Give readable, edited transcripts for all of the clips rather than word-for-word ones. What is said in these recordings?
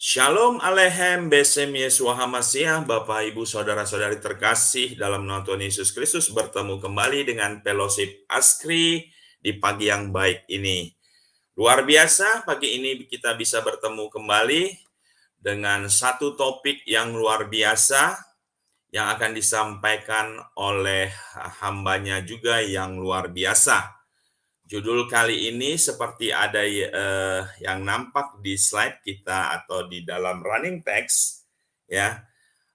Shalom Alehem Besem Yeshua HaMashiach, Bapak Ibu Saudara-saudari terkasih dalam nama Tuhan Yesus Kristus, bertemu kembali dengan fellowship Askri di pagi yang baik ini. Luar biasa, pagi ini kita bisa bertemu kembali dengan satu topik yang luar biasa yang akan disampaikan oleh hambanya juga yang luar biasa. Judul kali ini seperti ada yang nampak di slide kita atau di dalam running text, ya,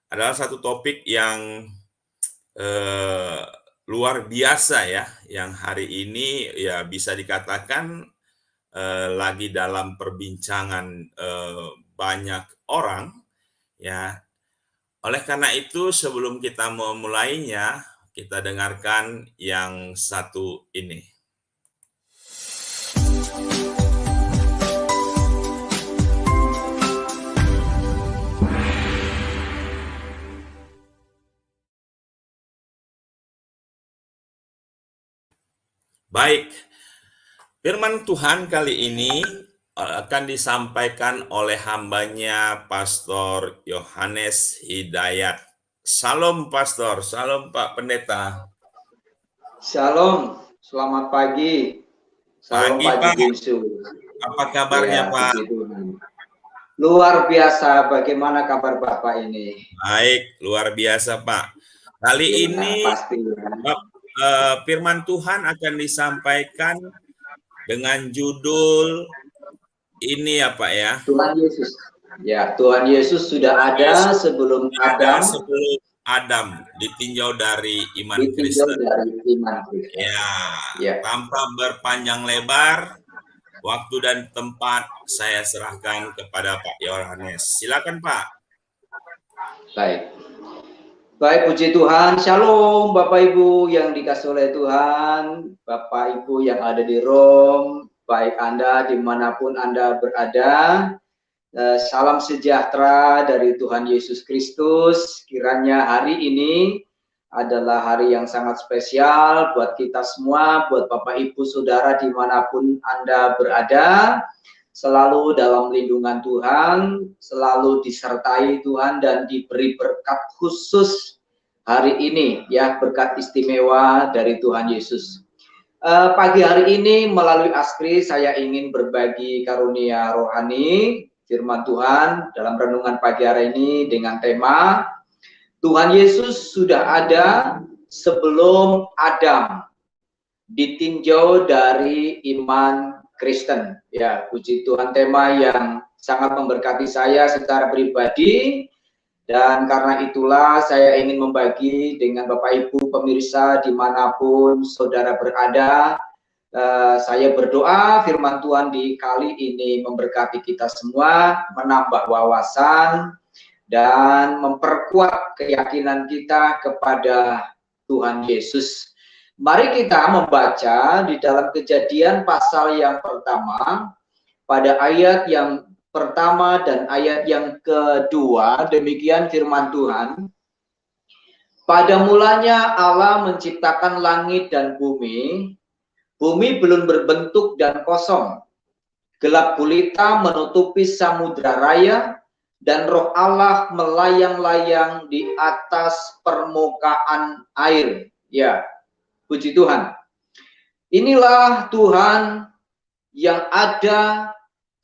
adalah satu topik yang luar biasa ya, yang hari ini ya bisa dikatakan lagi dalam perbincangan banyak orang, ya. Oleh karena itu sebelum kita memulainya, kita dengarkan yang satu ini. Baik, firman Tuhan kali ini akan disampaikan oleh hambanya Pastor Yohanes Hidayat. Salam Pastor, salam Pak Pendeta. Shalom, selamat pagi. Salam Pak Yesus. Apa kabarnya ya, Pak? Luar biasa, bagaimana kabar Bapak ini? Baik, luar biasa Pak. Kali ya, ini pasti, ya. Firman Tuhan akan disampaikan dengan judul ini ya Pak ya. Tuhan Yesus. Ya, Tuhan Yesus sudah ada sebelum Adam. Sebelum Adam ditinjau dari iman Kristen. Ya, tanpa berpanjang lebar, waktu dan tempat saya serahkan kepada Pak Yohanes. Silakan Pak. Baik, puji Tuhan. Shalom Bapak Ibu yang dikasihi oleh Tuhan, Bapak Ibu yang ada di Rome, baik Anda dimanapun Anda berada. Salam sejahtera dari Tuhan Yesus Kristus. Kiranya hari ini adalah hari yang sangat spesial buat kita semua, buat Bapak Ibu Saudara dimanapun Anda berada. Selalu dalam lindungan Tuhan, selalu disertai Tuhan dan diberi berkat khusus hari ini, ya, berkat istimewa dari Tuhan Yesus. Pagi hari ini melalui Askri saya ingin berbagi karunia rohani firman Tuhan dalam renungan pagi hari ini dengan tema Tuhan Yesus sudah ada sebelum Adam, ditinjau dari iman Kristen. Ya, puji Tuhan, tema yang sangat memberkati saya secara pribadi, dan karena itulah saya ingin membagi dengan Bapak Ibu pemirsa dimanapun saudara berada. Saya berdoa firman Tuhan di kali ini memberkati kita semua, menambah wawasan dan memperkuat keyakinan kita kepada Tuhan Yesus. Mari kita membaca di dalam Kejadian pasal yang pertama, pada ayat yang pertama dan ayat yang kedua, demikian firman Tuhan. Pada mulanya Allah menciptakan langit dan bumi. Bumi belum berbentuk dan kosong. Gelap gulita menutupi samudra raya, dan roh Allah melayang-layang di atas permukaan air. Ya, puji Tuhan. Inilah Tuhan yang ada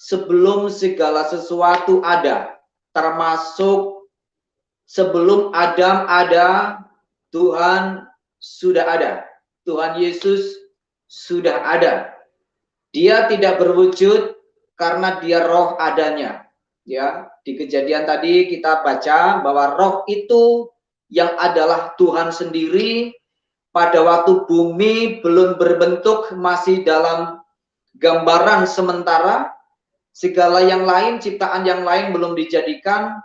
sebelum segala sesuatu ada, termasuk sebelum Adam ada, Tuhan sudah ada. Tuhan Yesus sudah ada. Dia tidak berwujud karena dia roh adanya. Ya, di Kejadian tadi kita baca bahwa roh itu yang adalah Tuhan sendiri. Pada waktu bumi belum berbentuk, masih dalam gambaran sementara, segala yang lain, ciptaan yang lain belum dijadikan,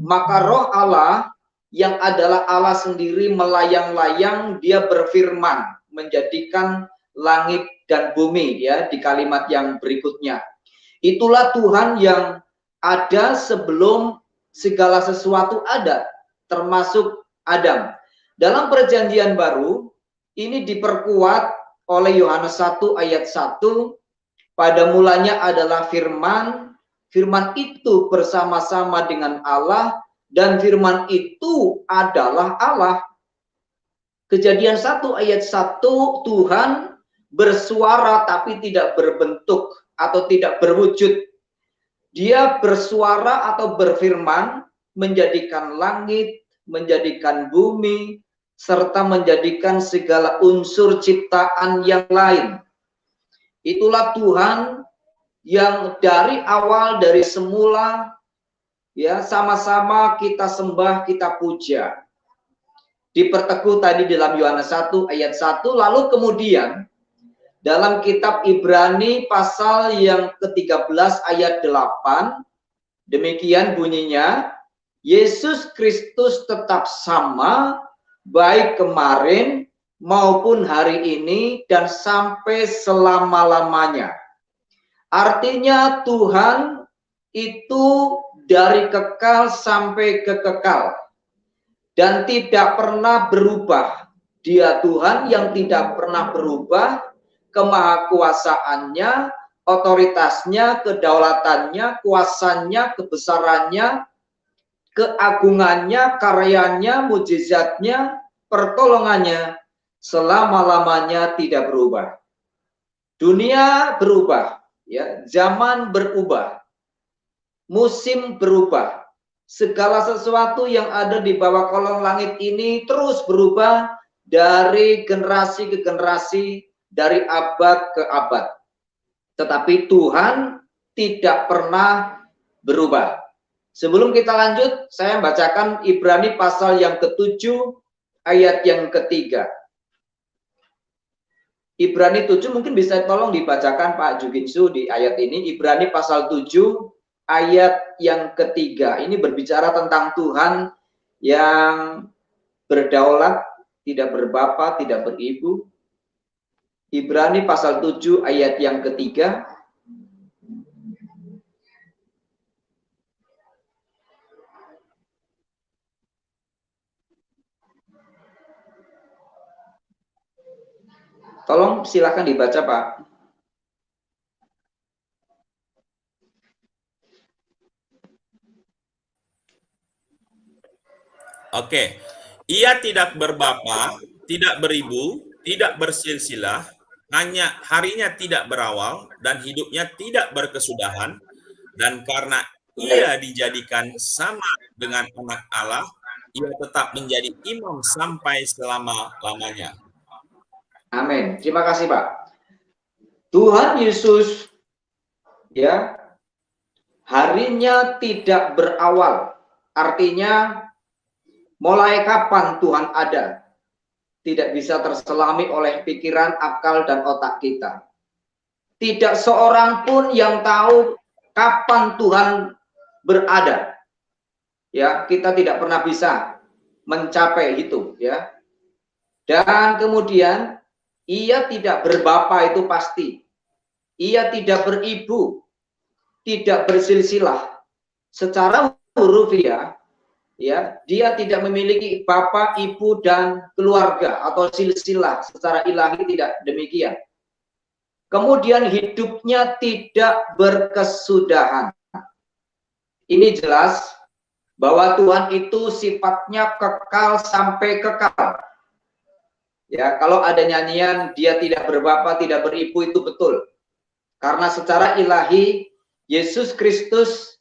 maka roh Allah yang adalah Allah sendiri melayang-layang, dia berfirman, menjadikan langit dan bumi, ya, di kalimat yang berikutnya. Itulah Tuhan yang ada sebelum segala sesuatu ada, termasuk Adam. Dalam Perjanjian Baru, ini diperkuat oleh Yohanes 1 ayat 1, pada mulanya adalah firman, firman itu bersama-sama dengan Allah, dan firman itu adalah Allah. Kejadian 1 ayat 1, Tuhan bersuara tapi tidak berbentuk atau tidak berwujud. Dia bersuara atau berfirman, menjadikan langit, menjadikan bumi, serta menjadikan segala unsur ciptaan yang lain. Itulah Tuhan yang dari awal, dari semula, ya, sama-sama kita sembah, kita puja. Diperteguh tadi dalam Yohanes 1 ayat 1, lalu kemudian dalam kitab Ibrani pasal yang ke-13 ayat 8, demikian bunyinya, Yesus Kristus tetap sama, baik kemarin maupun hari ini dan sampai selama-lamanya. Artinya Tuhan itu dari kekal sampai ke kekal dan tidak pernah berubah. Dia Tuhan yang tidak pernah berubah, kemahakuasaannya, otoritasnya, kedaulatannya, kuasanya, kebesarannya, keagungannya, karyanya, mujizatnya, pertolongannya, selama-lamanya tidak berubah. Dunia berubah, ya, zaman berubah, musim berubah, segala sesuatu yang ada di bawah kolong langit ini terus berubah dari generasi ke generasi, dari abad ke abad. Tetapi Tuhan tidak pernah berubah. Sebelum kita lanjut, saya bacakan Ibrani pasal yang ke-7 ayat yang ke-3. Ibrani 7 mungkin bisa tolong dibacakan Pak Juginsu di ayat ini. Ibrani pasal 7 ayat yang ke-3. Ini berbicara tentang Tuhan yang berdaulat, tidak berbapa, tidak beribu. Ibrani pasal 7 ayat yang ke-3. Tolong silakan dibaca, Pak. Oke. Ia tidak berbapa, tidak beribu, tidak bersilsilah, hanya harinya tidak berawal, dan hidupnya tidak berkesudahan, dan karena ia dijadikan sama dengan anak Allah, ia tetap menjadi imam sampai selama-lamanya. Amin. Terima kasih, Pak. Tuhan Yesus, ya, harinya tidak berawal. Artinya mulai kapan Tuhan ada tidak bisa terselami oleh pikiran, akal, dan otak kita. Tidak seorang pun yang tahu kapan Tuhan berada. Ya, kita tidak pernah bisa mencapai itu, ya. Dan kemudian ia tidak berbapa, itu pasti. Ia tidak beribu, tidak bersilsilah. Secara hurufiah, ya, dia tidak memiliki bapak, ibu, dan keluarga atau silsilah. Secara ilahi tidak demikian. Kemudian hidupnya tidak berkesudahan. Ini jelas bahwa Tuhan itu sifatnya kekal sampai kekal. Ya, kalau ada nyanyian dia tidak berbapa, tidak beribu, itu betul. Karena secara ilahi Yesus Kristus,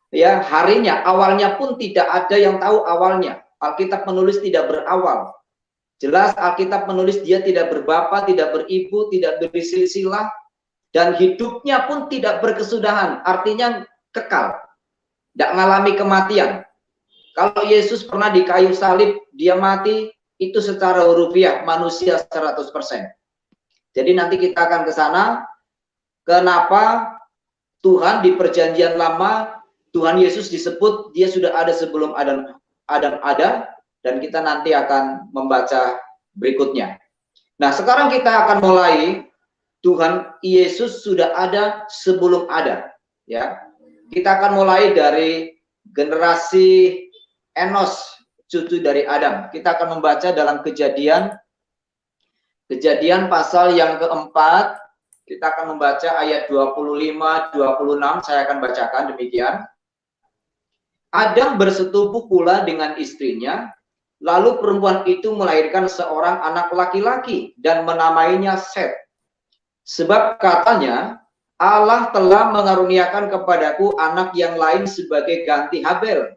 ya, harinya, awalnya pun tidak ada yang tahu awalnya. Alkitab menulis tidak berawal. Jelas Alkitab menulis dia tidak berbapa, tidak beribu, tidak bersilsilah, dan hidupnya pun tidak berkesudahan. Artinya kekal, tidak mengalami kematian. Kalau Yesus pernah di kayu salib, dia mati, itu secara hurufiah manusia 100%. Jadi nanti kita akan ke sana. Kenapa Tuhan di perjanjian lama, Tuhan Yesus disebut dia sudah ada sebelum Adam ada, dan kita nanti akan membaca berikutnya. Nah, sekarang kita akan mulai. Tuhan Yesus sudah ada sebelum ada, ya. Kita akan mulai dari generasi Enos, cucu dari Adam. Kita akan membaca dalam Kejadian pasal yang keempat Kita akan membaca ayat 25-26, saya akan bacakan demikian. Adam bersetubuh pula dengan istrinya, lalu perempuan itu melahirkan seorang anak laki-laki dan menamainya Set. Sebab katanya, Allah telah mengaruniakan kepadaku anak yang lain sebagai ganti Habel,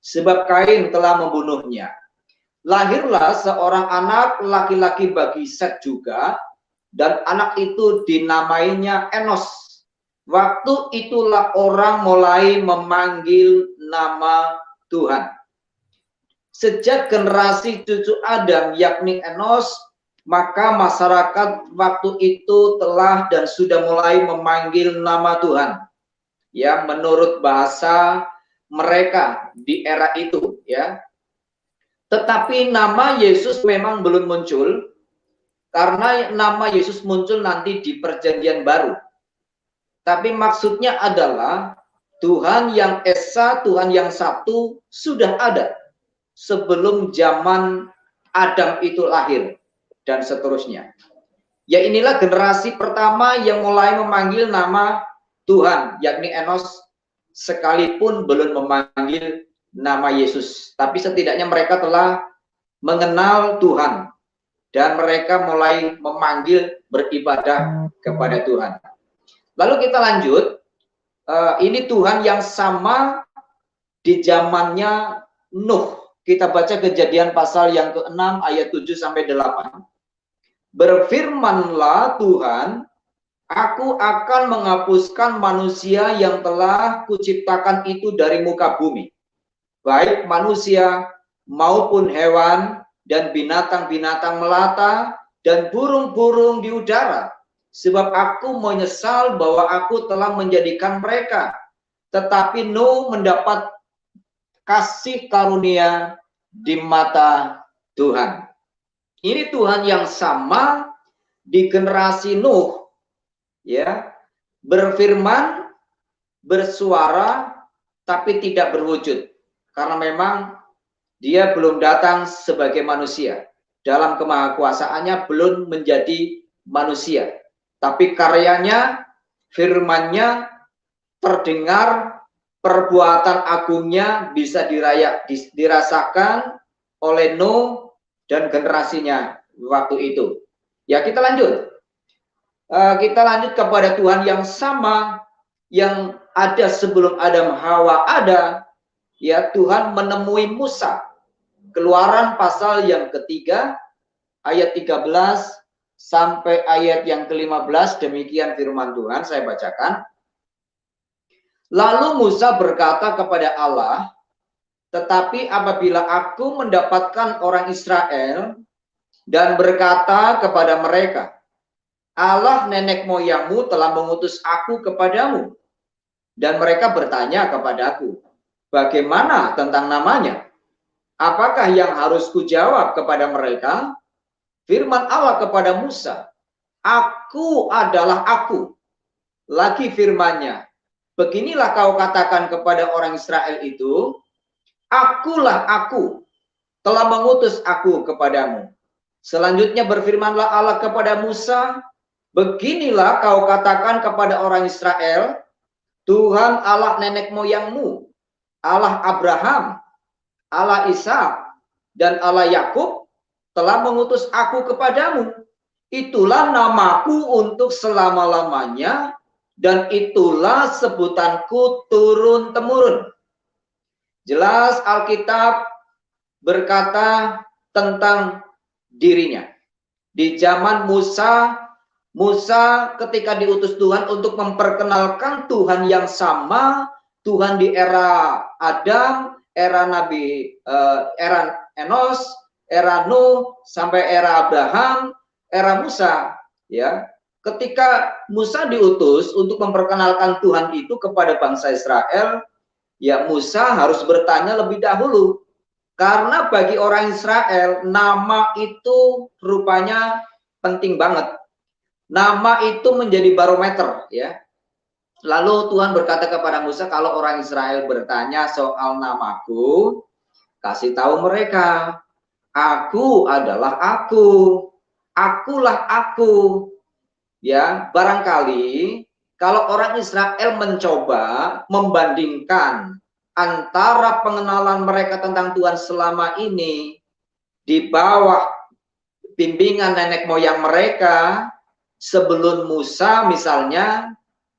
sebab Kain telah membunuhnya. Lahirlah seorang anak laki-laki bagi Set juga, dan anak itu dinamainya Enos. Waktu itulah orang mulai memanggil nama Tuhan. Sejak generasi cucu Adam, yakni Enos, maka masyarakat waktu itu telah dan sudah mulai memanggil nama Tuhan. Ya, menurut bahasa mereka di era itu, ya. Tetapi nama Yesus memang belum muncul, karena nama Yesus muncul nanti di Perjanjian Baru. Tapi maksudnya adalah Tuhan yang Esa, Tuhan yang satu sudah ada sebelum zaman Adam itu lahir. Dan seterusnya. Ya, inilah generasi pertama yang mulai memanggil nama Tuhan, yakni Enos, sekalipun belum memanggil nama Yesus. Tapi setidaknya mereka telah mengenal Tuhan dan mereka mulai memanggil beribadah kepada Tuhan. Lalu kita lanjut. Ini Tuhan yang sama di zamannya Nuh. Kita baca Kejadian pasal yang ke-6 ayat 7-8. Berfirmanlah Tuhan, aku akan menghapuskan manusia yang telah kuciptakan itu dari muka bumi, baik manusia maupun hewan dan binatang-binatang melata dan burung-burung di udara, sebab aku menyesal bahwa aku telah menjadikan mereka. Tetapi Nuh mendapat kasih karunia di mata Tuhan. Ini Tuhan yang sama di generasi Nuh, ya, berfirman, bersuara, tapi tidak berwujud, karena memang dia belum datang sebagai manusia. Dalam kemahakuasaannya belum menjadi manusia, tapi karyanya, firmannya terdengar, perbuatan agungnya bisa dirasakan oleh Nuh dan generasinya waktu itu. Ya, kita lanjut. Kita lanjut kepada Tuhan yang sama yang ada sebelum Adam Hawa ada. Ya, Tuhan menemui Musa. Keluaran pasal yang ketiga ayat 13 sampai ayat yang ke-15, demikian firman Tuhan, saya bacakan. Lalu Musa berkata kepada Allah, tetapi apabila aku mendapatkan orang Israel dan berkata kepada mereka, Allah nenek moyangmu telah mengutus aku kepadamu. Dan mereka bertanya kepadaku, bagaimana tentang namanya? Apakah yang harus kujawab kepada mereka? Firman Allah kepada Musa, aku adalah aku. Lagi firmannya, beginilah kau katakan kepada orang Israel itu, akulah aku, telah mengutus aku kepadamu. Selanjutnya berfirmanlah Allah kepada Musa, beginilah kau katakan kepada orang Israel, Tuhan Allah nenek moyangmu, Allah Abraham, Allah Ishak, dan Allah Yakub telah mengutus aku kepadamu. Itulah namaku untuk selama-lamanya, dan itulah sebutanku turun-temurun. Jelas Alkitab berkata tentang dirinya. Di zaman Musa ketika diutus Tuhan untuk memperkenalkan Tuhan yang sama, Tuhan di era Adam, era Nabi, era Enos, era Nuh, sampai era Abraham, era Musa, ya. Ketika Musa diutus untuk memperkenalkan Tuhan itu kepada bangsa Israel, ya Musa harus bertanya lebih dahulu. Karena bagi orang Israel, nama itu rupanya penting banget. Nama itu menjadi barometer, ya. Lalu Tuhan berkata kepada Musa, kalau orang Israel bertanya soal namaku, kasih tahu mereka, aku adalah aku, akulah aku. ya, barangkali kalau orang Israel mencoba membandingkan antara pengenalan mereka tentang Tuhan selama ini di bawah bimbingan nenek moyang mereka sebelum Musa misalnya,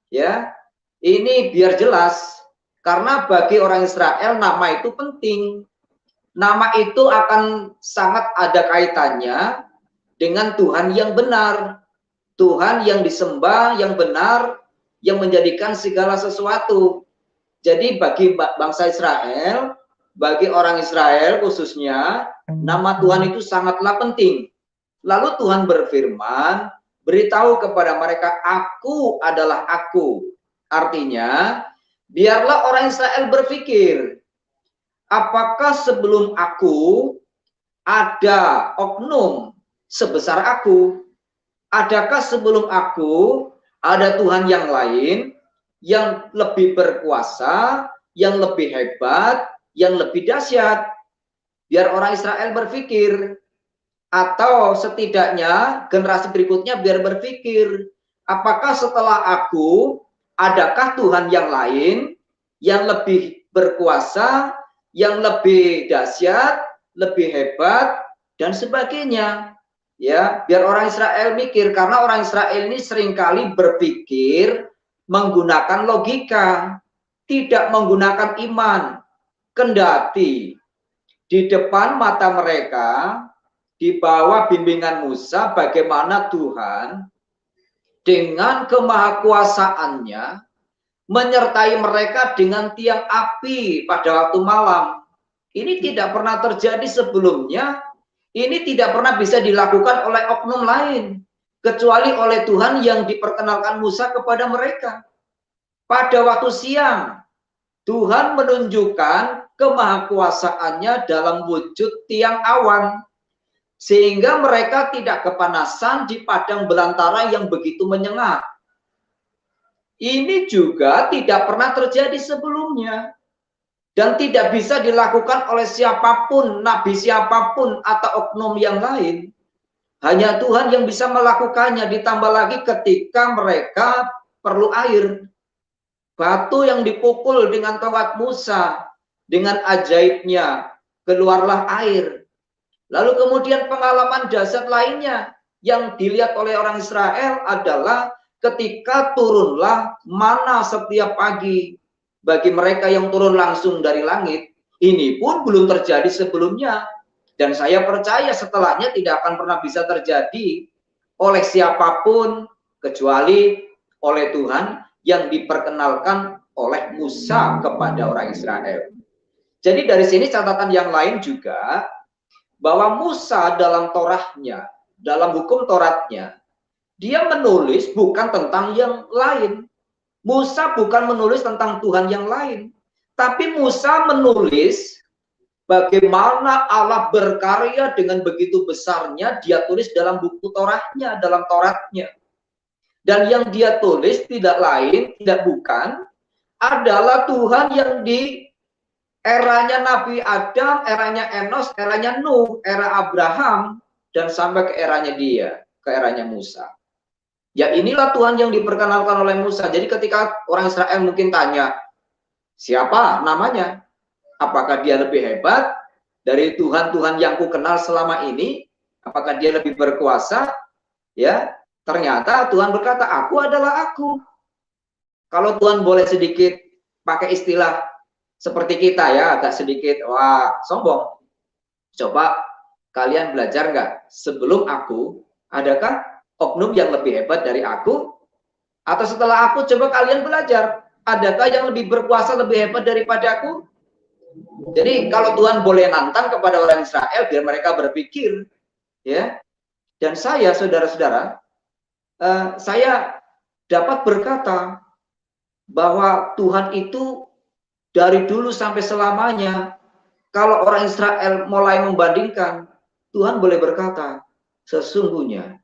ya, ini biar jelas. Karena bagi orang Israel nama itu penting. Nama itu akan sangat ada kaitannya dengan Tuhan yang benar. Tuhan yang disembah, yang benar, yang menjadikan segala sesuatu. Jadi bagi bangsa Israel, bagi orang Israel khususnya, nama Tuhan itu sangatlah penting. Lalu Tuhan berfirman, beritahu kepada mereka, aku adalah aku. Artinya, biarlah orang Israel berpikir, apakah sebelum aku ada oknum sebesar aku? Adakah sebelum aku ada Tuhan yang lain yang lebih berkuasa, yang lebih hebat, yang lebih dahsyat? Biar orang Israel berpikir, atau setidaknya generasi berikutnya biar berpikir, apakah setelah aku adakah Tuhan yang lain yang lebih berkuasa, yang lebih dahsyat, lebih hebat, dan sebagainya. Ya, biar orang Israel mikir, karena orang Israel ini seringkali berpikir menggunakan logika, tidak menggunakan iman. Kendati di depan mata mereka, di bawah bimbingan Musa, bagaimana Tuhan dengan kemahakuasaannya menyertai mereka dengan tiang api pada waktu malam. Ini tidak pernah terjadi sebelumnya. Ini tidak pernah bisa dilakukan oleh oknum lain, kecuali oleh Tuhan yang diperkenalkan Musa kepada mereka. Pada waktu siang, Tuhan menunjukkan kemahakuasaannya dalam wujud tiang awan, sehingga mereka tidak kepanasan di padang belantara yang begitu menyengat. Ini juga tidak pernah terjadi sebelumnya. Dan tidak bisa dilakukan oleh siapapun, nabi siapapun, atau oknum yang lain. Hanya Tuhan yang bisa melakukannya, ditambah lagi ketika mereka perlu air. Batu yang dipukul dengan tongkat Musa, dengan ajaibnya, keluarlah air. Lalu kemudian pengalaman dahsyat lainnya, yang dilihat oleh orang Israel adalah ketika turunlah mana setiap pagi, bagi mereka yang turun langsung dari langit. Ini pun belum terjadi sebelumnya, dan saya percaya setelahnya tidak akan pernah bisa terjadi oleh siapapun kecuali oleh Tuhan yang diperkenalkan oleh Musa kepada orang Israel. Jadi dari sini catatan yang lain juga, bahwa Musa dalam Torahnya, dalam hukum Tauratnya, dia menulis bukan tentang yang lain. Musa bukan menulis tentang Tuhan yang lain, tapi Musa menulis bagaimana Allah berkarya dengan begitu besarnya. Dia tulis dalam buku Torahnya, dalam Tauratnya. Dan yang dia tulis tidak lain, tidak bukan, adalah Tuhan yang di eranya Nabi Adam, eranya Enos, eranya Nuh, era Abraham, dan sampai ke eranya dia, ke eranya Musa. Ya inilah Tuhan yang diperkenalkan oleh Musa. Jadi ketika orang Israel mungkin tanya, siapa namanya? Apakah dia lebih hebat dari Tuhan-Tuhan yang ku kenal selama ini? Apakah dia lebih berkuasa? Ya, ternyata Tuhan berkata, aku adalah aku. Kalau Tuhan boleh sedikit pakai istilah seperti kita ya, agak sedikit, wah sombong. Coba kalian belajar nggak? Sebelum aku, adakah oknum yang lebih hebat dari aku? Atau setelah aku, coba kalian belajar, adakah yang lebih berkuasa, lebih hebat daripada aku? Jadi kalau Tuhan boleh nantang kepada orang Israel, biar mereka berpikir, ya. Dan saya, saudara-saudara, saya dapat berkata bahwa Tuhan itu dari dulu sampai selamanya, kalau orang Israel mulai membandingkan, Tuhan boleh berkata, sesungguhnya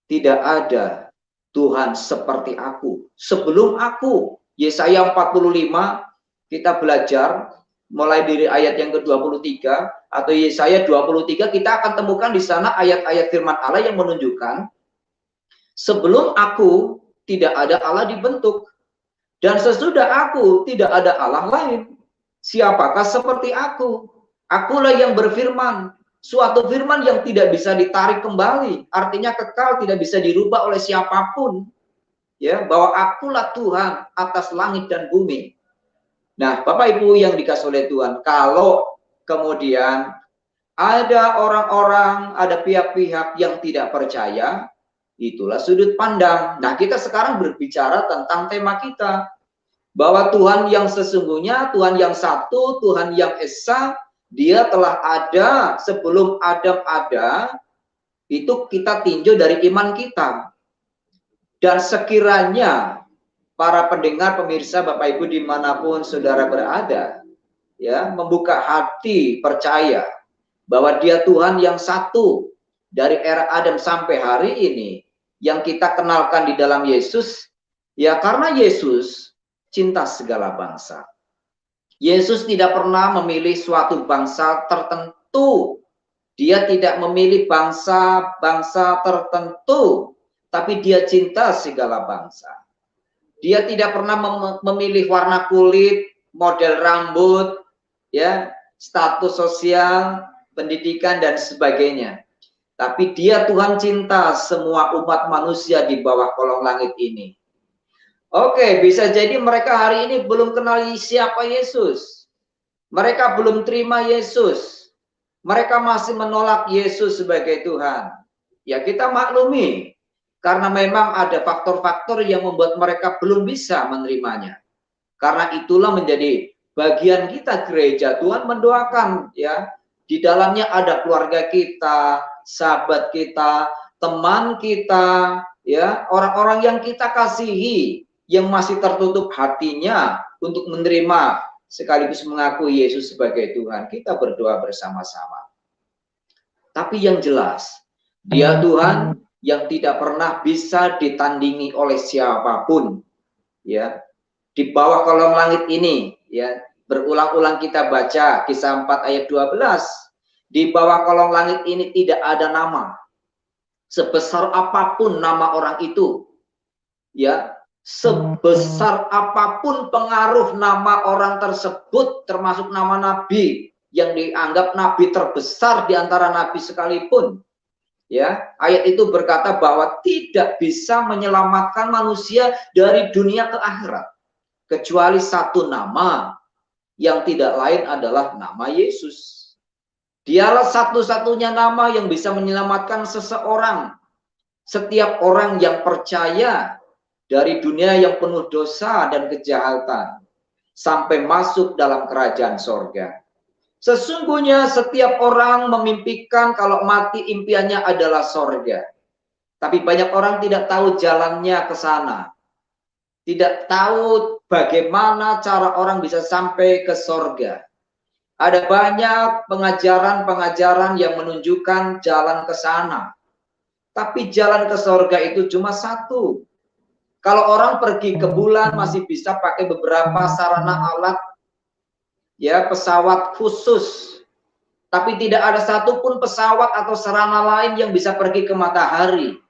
tidak ada Tuhan seperti aku. Sebelum aku, Yesaya 45, kita belajar mulai dari ayat yang ke-23 atau Yesaya 23, kita akan temukan di sana ayat-ayat firman Allah yang menunjukkan Sebelum aku tidak ada Allah dibentuk, dan sesudah aku tidak ada Allah lain. Siapakah seperti aku? Akulah yang berfirman, suatu firman yang tidak bisa ditarik kembali, artinya kekal, tidak bisa dirubah oleh siapapun. Ya, bahwa akulah Tuhan atas langit dan bumi. Nah, Bapak Ibu yang dikasih oleh Tuhan, kalau kemudian ada orang-orang, ada pihak-pihak yang tidak percaya, itulah sudut pandang. Nah, kita sekarang berbicara tentang tema kita, bahwa Tuhan yang sesungguhnya, Tuhan yang satu, Tuhan yang esa, dia telah ada sebelum Adam ada, itu kita tinjau dari iman kita. Dan sekiranya para pendengar, pemirsa, Bapak Ibu dimanapun saudara berada, ya, membuka hati, percaya bahwa dia Tuhan yang satu dari era Adam sampai hari ini, yang kita kenalkan di dalam Yesus, ya karena Yesus cinta segala bangsa. Yesus tidak pernah memilih suatu bangsa tertentu. Dia tidak memilih bangsa-bangsa tertentu, tapi dia cinta segala bangsa. Dia tidak pernah memilih warna kulit, model rambut, ya, status sosial, pendidikan dan sebagainya. Tapi dia Tuhan cinta semua umat manusia di bawah kolong langit ini. Oke, bisa jadi mereka hari ini belum kenal siapa Yesus. Mereka belum terima Yesus. Mereka masih menolak Yesus sebagai Tuhan. Ya, kita maklumi. Karena memang ada faktor-faktor yang membuat mereka belum bisa menerimanya. Karena itulah menjadi bagian kita gereja. Tuhan mendoakan, ya, di dalamnya ada keluarga kita, sahabat kita, teman kita, ya, orang-orang yang kita kasihi, yang masih tertutup hatinya untuk menerima sekaligus mengakui Yesus sebagai Tuhan. Kita berdoa bersama-sama. Tapi yang jelas, dia Tuhan yang tidak pernah bisa ditandingi oleh siapapun, ya. Di bawah kolong langit ini, ya, berulang-ulang kita baca Kisah 4 ayat 12. Di bawah kolong langit ini tidak ada nama. Sebesar apapun nama orang itu, ya, sebesar apapun pengaruh nama orang tersebut, termasuk nama nabi yang dianggap nabi terbesar di antara nabi sekalipun, ya, ayat itu berkata bahwa tidak bisa menyelamatkan manusia dari dunia ke akhirat kecuali satu nama, yang tidak lain adalah nama Yesus. Dialah satu-satunya nama yang bisa menyelamatkan seseorang, setiap orang yang percaya, dari dunia yang penuh dosa dan kejahatan sampai masuk dalam kerajaan sorga. Sesungguhnya setiap orang memimpikan kalau mati impiannya adalah sorga. Tapi banyak orang tidak tahu jalannya ke sana. Tidak tahu bagaimana cara orang bisa sampai ke sorga. Ada banyak pengajaran-pengajaran yang menunjukkan jalan ke sana. Tapi jalan ke sorga itu cuma satu. Kalau orang pergi ke bulan masih bisa pakai beberapa sarana alat, ya, pesawat khusus, tapi tidak ada satupun pesawat atau sarana lain yang bisa pergi ke matahari.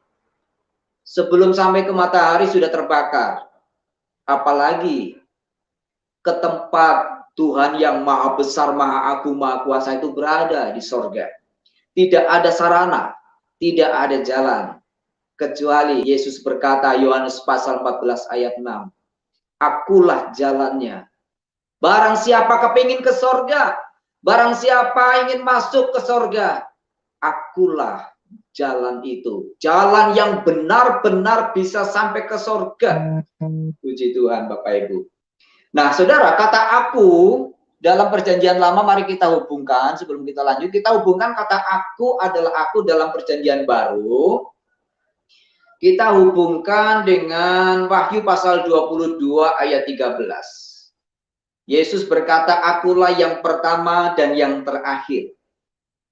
Sebelum sampai ke matahari sudah terbakar. Apalagi ke tempat Tuhan yang maha besar, maha agung, maha kuasa itu berada di sorga. Tidak ada sarana, tidak ada jalan. Kecuali Yesus berkata, Yohanes pasal 14 ayat 6, akulah jalannya. Barang siapa kepingin ke sorga, barang siapa ingin masuk ke sorga, akulah jalan itu. Jalan yang benar-benar bisa sampai ke sorga. Puji Tuhan Bapak Ibu. Nah saudara, kata aku dalam perjanjian lama, mari kita hubungkan, sebelum kita lanjut, kita hubungkan kata aku adalah aku dalam perjanjian baru. Kita hubungkan dengan Wahyu pasal 22 ayat 13. Yesus berkata, akulah yang pertama dan yang terakhir.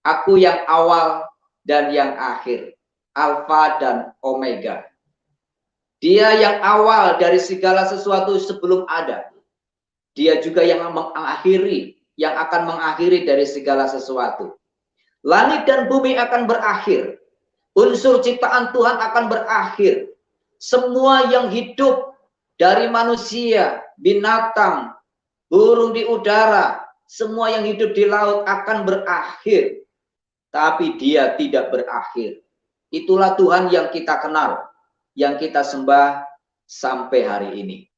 Aku yang awal dan yang akhir. Alfa dan Omega. Dia yang awal dari segala sesuatu sebelum ada. Dia juga yang mengakhiri, yang akan mengakhiri dari segala sesuatu. Langit dan bumi akan berakhir. Unsur ciptaan Tuhan akan berakhir. Semua yang hidup dari manusia, binatang, burung di udara, semua yang hidup di laut akan berakhir. Tapi dia tidak berakhir. Itulah Tuhan yang kita kenal, yang kita sembah sampai hari ini.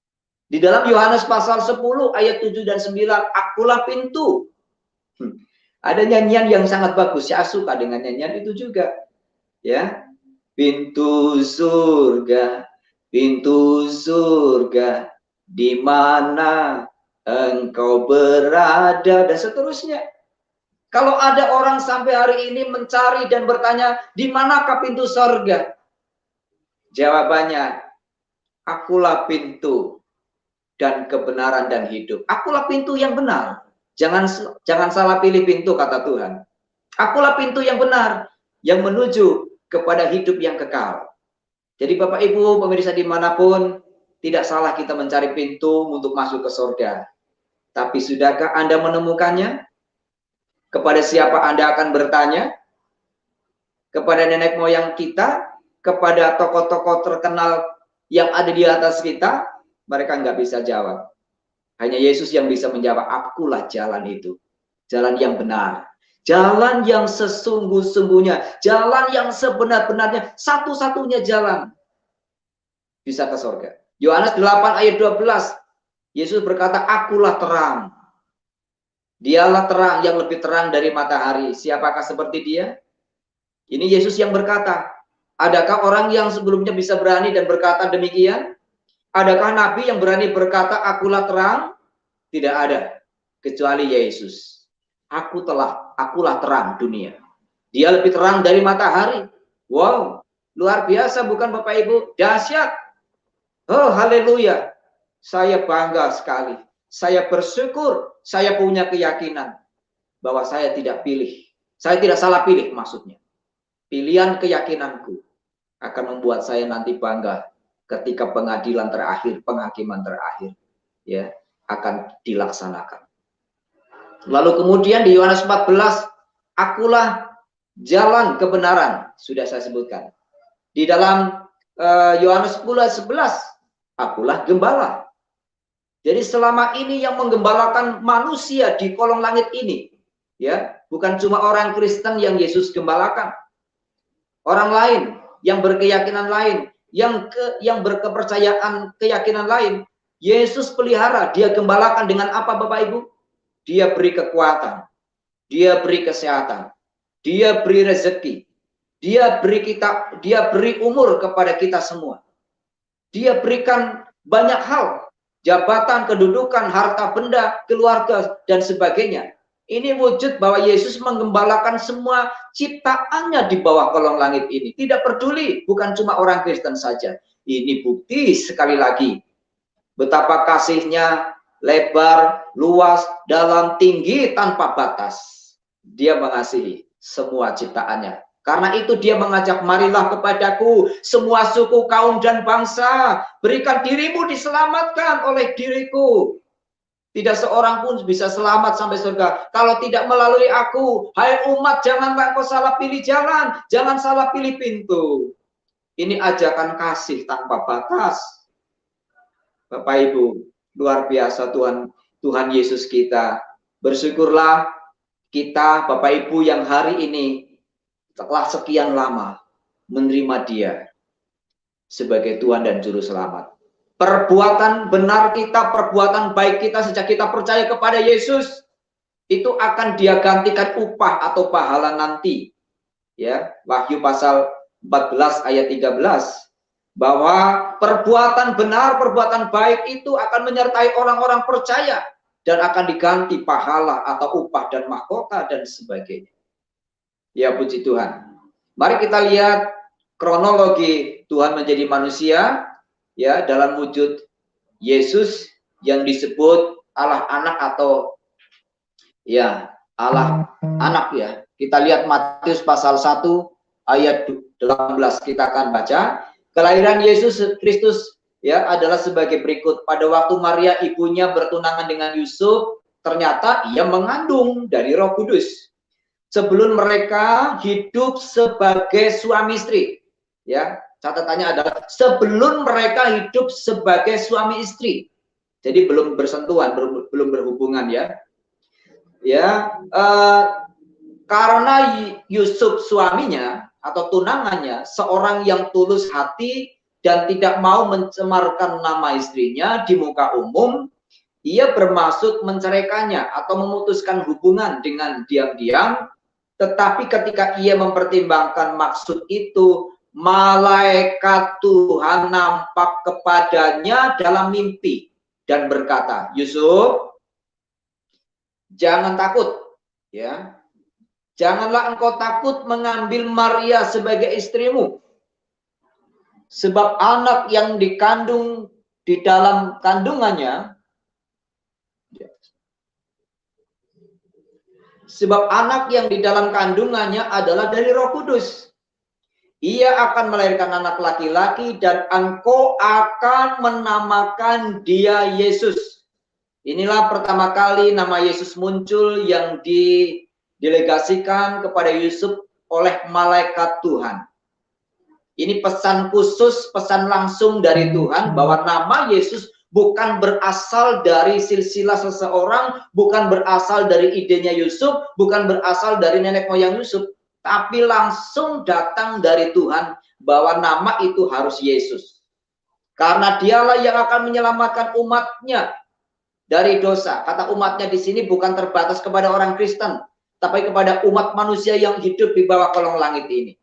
Di dalam Yohanes pasal 10 ayat 7 dan 9, akulah pintu. Ada nyanyian yang sangat bagus, saya suka dengan nyanyian itu juga. Ya, pintu surga, di mana engkau berada, dan seterusnya. Kalau ada orang sampai hari ini mencari dan bertanya, di manakah pintu surga? Jawabannya, akulah pintu dan kebenaran dan hidup. Akulah pintu yang benar. Jangan salah pilih pintu, kata Tuhan. Akulah pintu yang benar, yang menuju kepada hidup yang kekal. Jadi Bapak Ibu, pemirsa dimanapun, tidak salah kita mencari pintu untuk masuk ke surga. Tapi sudahkah Anda menemukannya? Kepada siapa Anda akan bertanya? Kepada nenek moyang kita? Kepada tokoh-tokoh terkenal yang ada di atas kita? Mereka nggak bisa jawab. Hanya Yesus yang bisa menjawab, akulah jalan itu. Jalan yang benar. Jalan yang sesungguh-sungguhnya. Jalan yang sebenar-benarnya. Satu-satunya jalan bisa ke surga. Yohanes 8 ayat 12. Yesus berkata, akulah terang. Dialah terang yang lebih terang dari matahari. Siapakah seperti dia? Ini Yesus yang berkata. Adakah orang yang sebelumnya bisa berani dan berkata demikian? Adakah nabi yang berani berkata, akulah terang? Tidak ada. Kecuali Yesus. Akulah terang dunia. Dia lebih terang dari matahari. Wow, luar biasa bukan Bapak Ibu? Dahsyat. Oh, haleluya. Saya bangga sekali. Saya bersyukur, saya punya keyakinan bahwa saya tidak pilih. Saya tidak salah pilih maksudnya. Pilihan keyakinanku akan membuat saya nanti bangga ketika pengadilan terakhir, penghakiman terakhir ya akan dilaksanakan. Lalu kemudian di Yohanes 14, akulah jalan kebenaran, sudah saya sebutkan. Di dalam Yohanes 10:11, akulah gembala. Jadi selama ini yang menggembalakan manusia di kolong langit ini, ya, bukan cuma orang Kristen yang Yesus gembalakan. Orang lain yang berkeyakinan lain, yang berkepercayaan keyakinan lain, Yesus pelihara, dia gembalakan dengan apa Bapak Ibu? Dia beri kekuatan, dia beri kesehatan, dia beri rezeki, dia beri umur kepada kita semua. Dia berikan banyak hal, jabatan, kedudukan, harta benda, keluarga, dan sebagainya. Ini wujud bahwa Yesus menggembalakan semua ciptaannya di bawah kolong langit ini. Tidak peduli, bukan cuma orang Kristen saja. Ini bukti sekali lagi betapa kasihnya lebar, luas, dalam, tinggi, tanpa batas. Dia mengasihi semua ciptaannya. Karena itu dia mengajak, marilah kepadaku semua suku, kaum, dan bangsa. Berikan dirimu diselamatkan oleh diriku. Tidak seorang pun bisa selamat sampai surga kalau tidak melalui aku. Hai umat, janganlah kau salah pilih jalan. Jangan salah pilih pintu. Ini ajakan kasih tanpa batas. Bapak Ibu, luar biasa Tuhan Yesus kita. Bersyukurlah kita Bapak Ibu yang hari ini setelah sekian lama menerima Dia sebagai Tuhan dan Juru Selamat. Perbuatan benar kita, perbuatan baik kita sejak kita percaya kepada Yesus, itu akan Dia gantikan upah atau pahala nanti. Ya, Wahyu pasal 14 ayat 13, bahwa perbuatan benar, perbuatan baik itu akan menyertai orang-orang percaya dan akan diganti pahala atau upah dan mahkota dan sebagainya. Ya, puji Tuhan. Mari kita lihat kronologi Tuhan menjadi manusia, ya, dalam wujud Yesus yang disebut Allah anak atau ya Allah anak ya. Kita lihat Matius pasal 1 ayat 18, kita akan baca. Kelahiran Yesus Kristus ya adalah sebagai berikut. Pada waktu Maria ibunya bertunangan dengan Yusuf, ternyata ia mengandung dari Roh Kudus. sebelum mereka hidup sebagai suami istri. Ya, catatannya adalah sebelum mereka hidup sebagai suami istri. Jadi belum bersentuhan, belum berhubungan ya. Ya, karena Yusuf suaminya atau tunangannya seorang yang tulus hati dan tidak mau mencemarkan nama istrinya di muka umum, ia bermaksud menceraikannya atau memutuskan hubungan dengan diam-diam. Tetapi ketika ia mempertimbangkan maksud itu, malaikat Tuhan nampak kepadanya dalam mimpi dan berkata, Yusuf, jangan takut, ya. Janganlah engkau takut mengambil Maria sebagai istrimu, sebab anak yang dikandung di dalam kandungannya, adalah dari Roh Kudus. Ia akan melahirkan anak laki-laki dan engkau akan menamakan dia Yesus. Inilah pertama kali nama Yesus muncul yang didelegasikan kepada Yusuf oleh malaikat Tuhan. Ini pesan khusus, pesan langsung dari Tuhan bahwa nama Yesus bukan berasal dari silsilah seseorang, bukan berasal dari idenya Yusuf, bukan berasal dari nenek moyang Yusuf, tapi langsung datang dari Tuhan bahwa nama itu harus Yesus. Karena dialah yang akan menyelamatkan umatnya dari dosa. Kata umatnya di sini bukan terbatas kepada orang Kristen, tapi kepada umat manusia yang hidup di bawah kolong langit ini.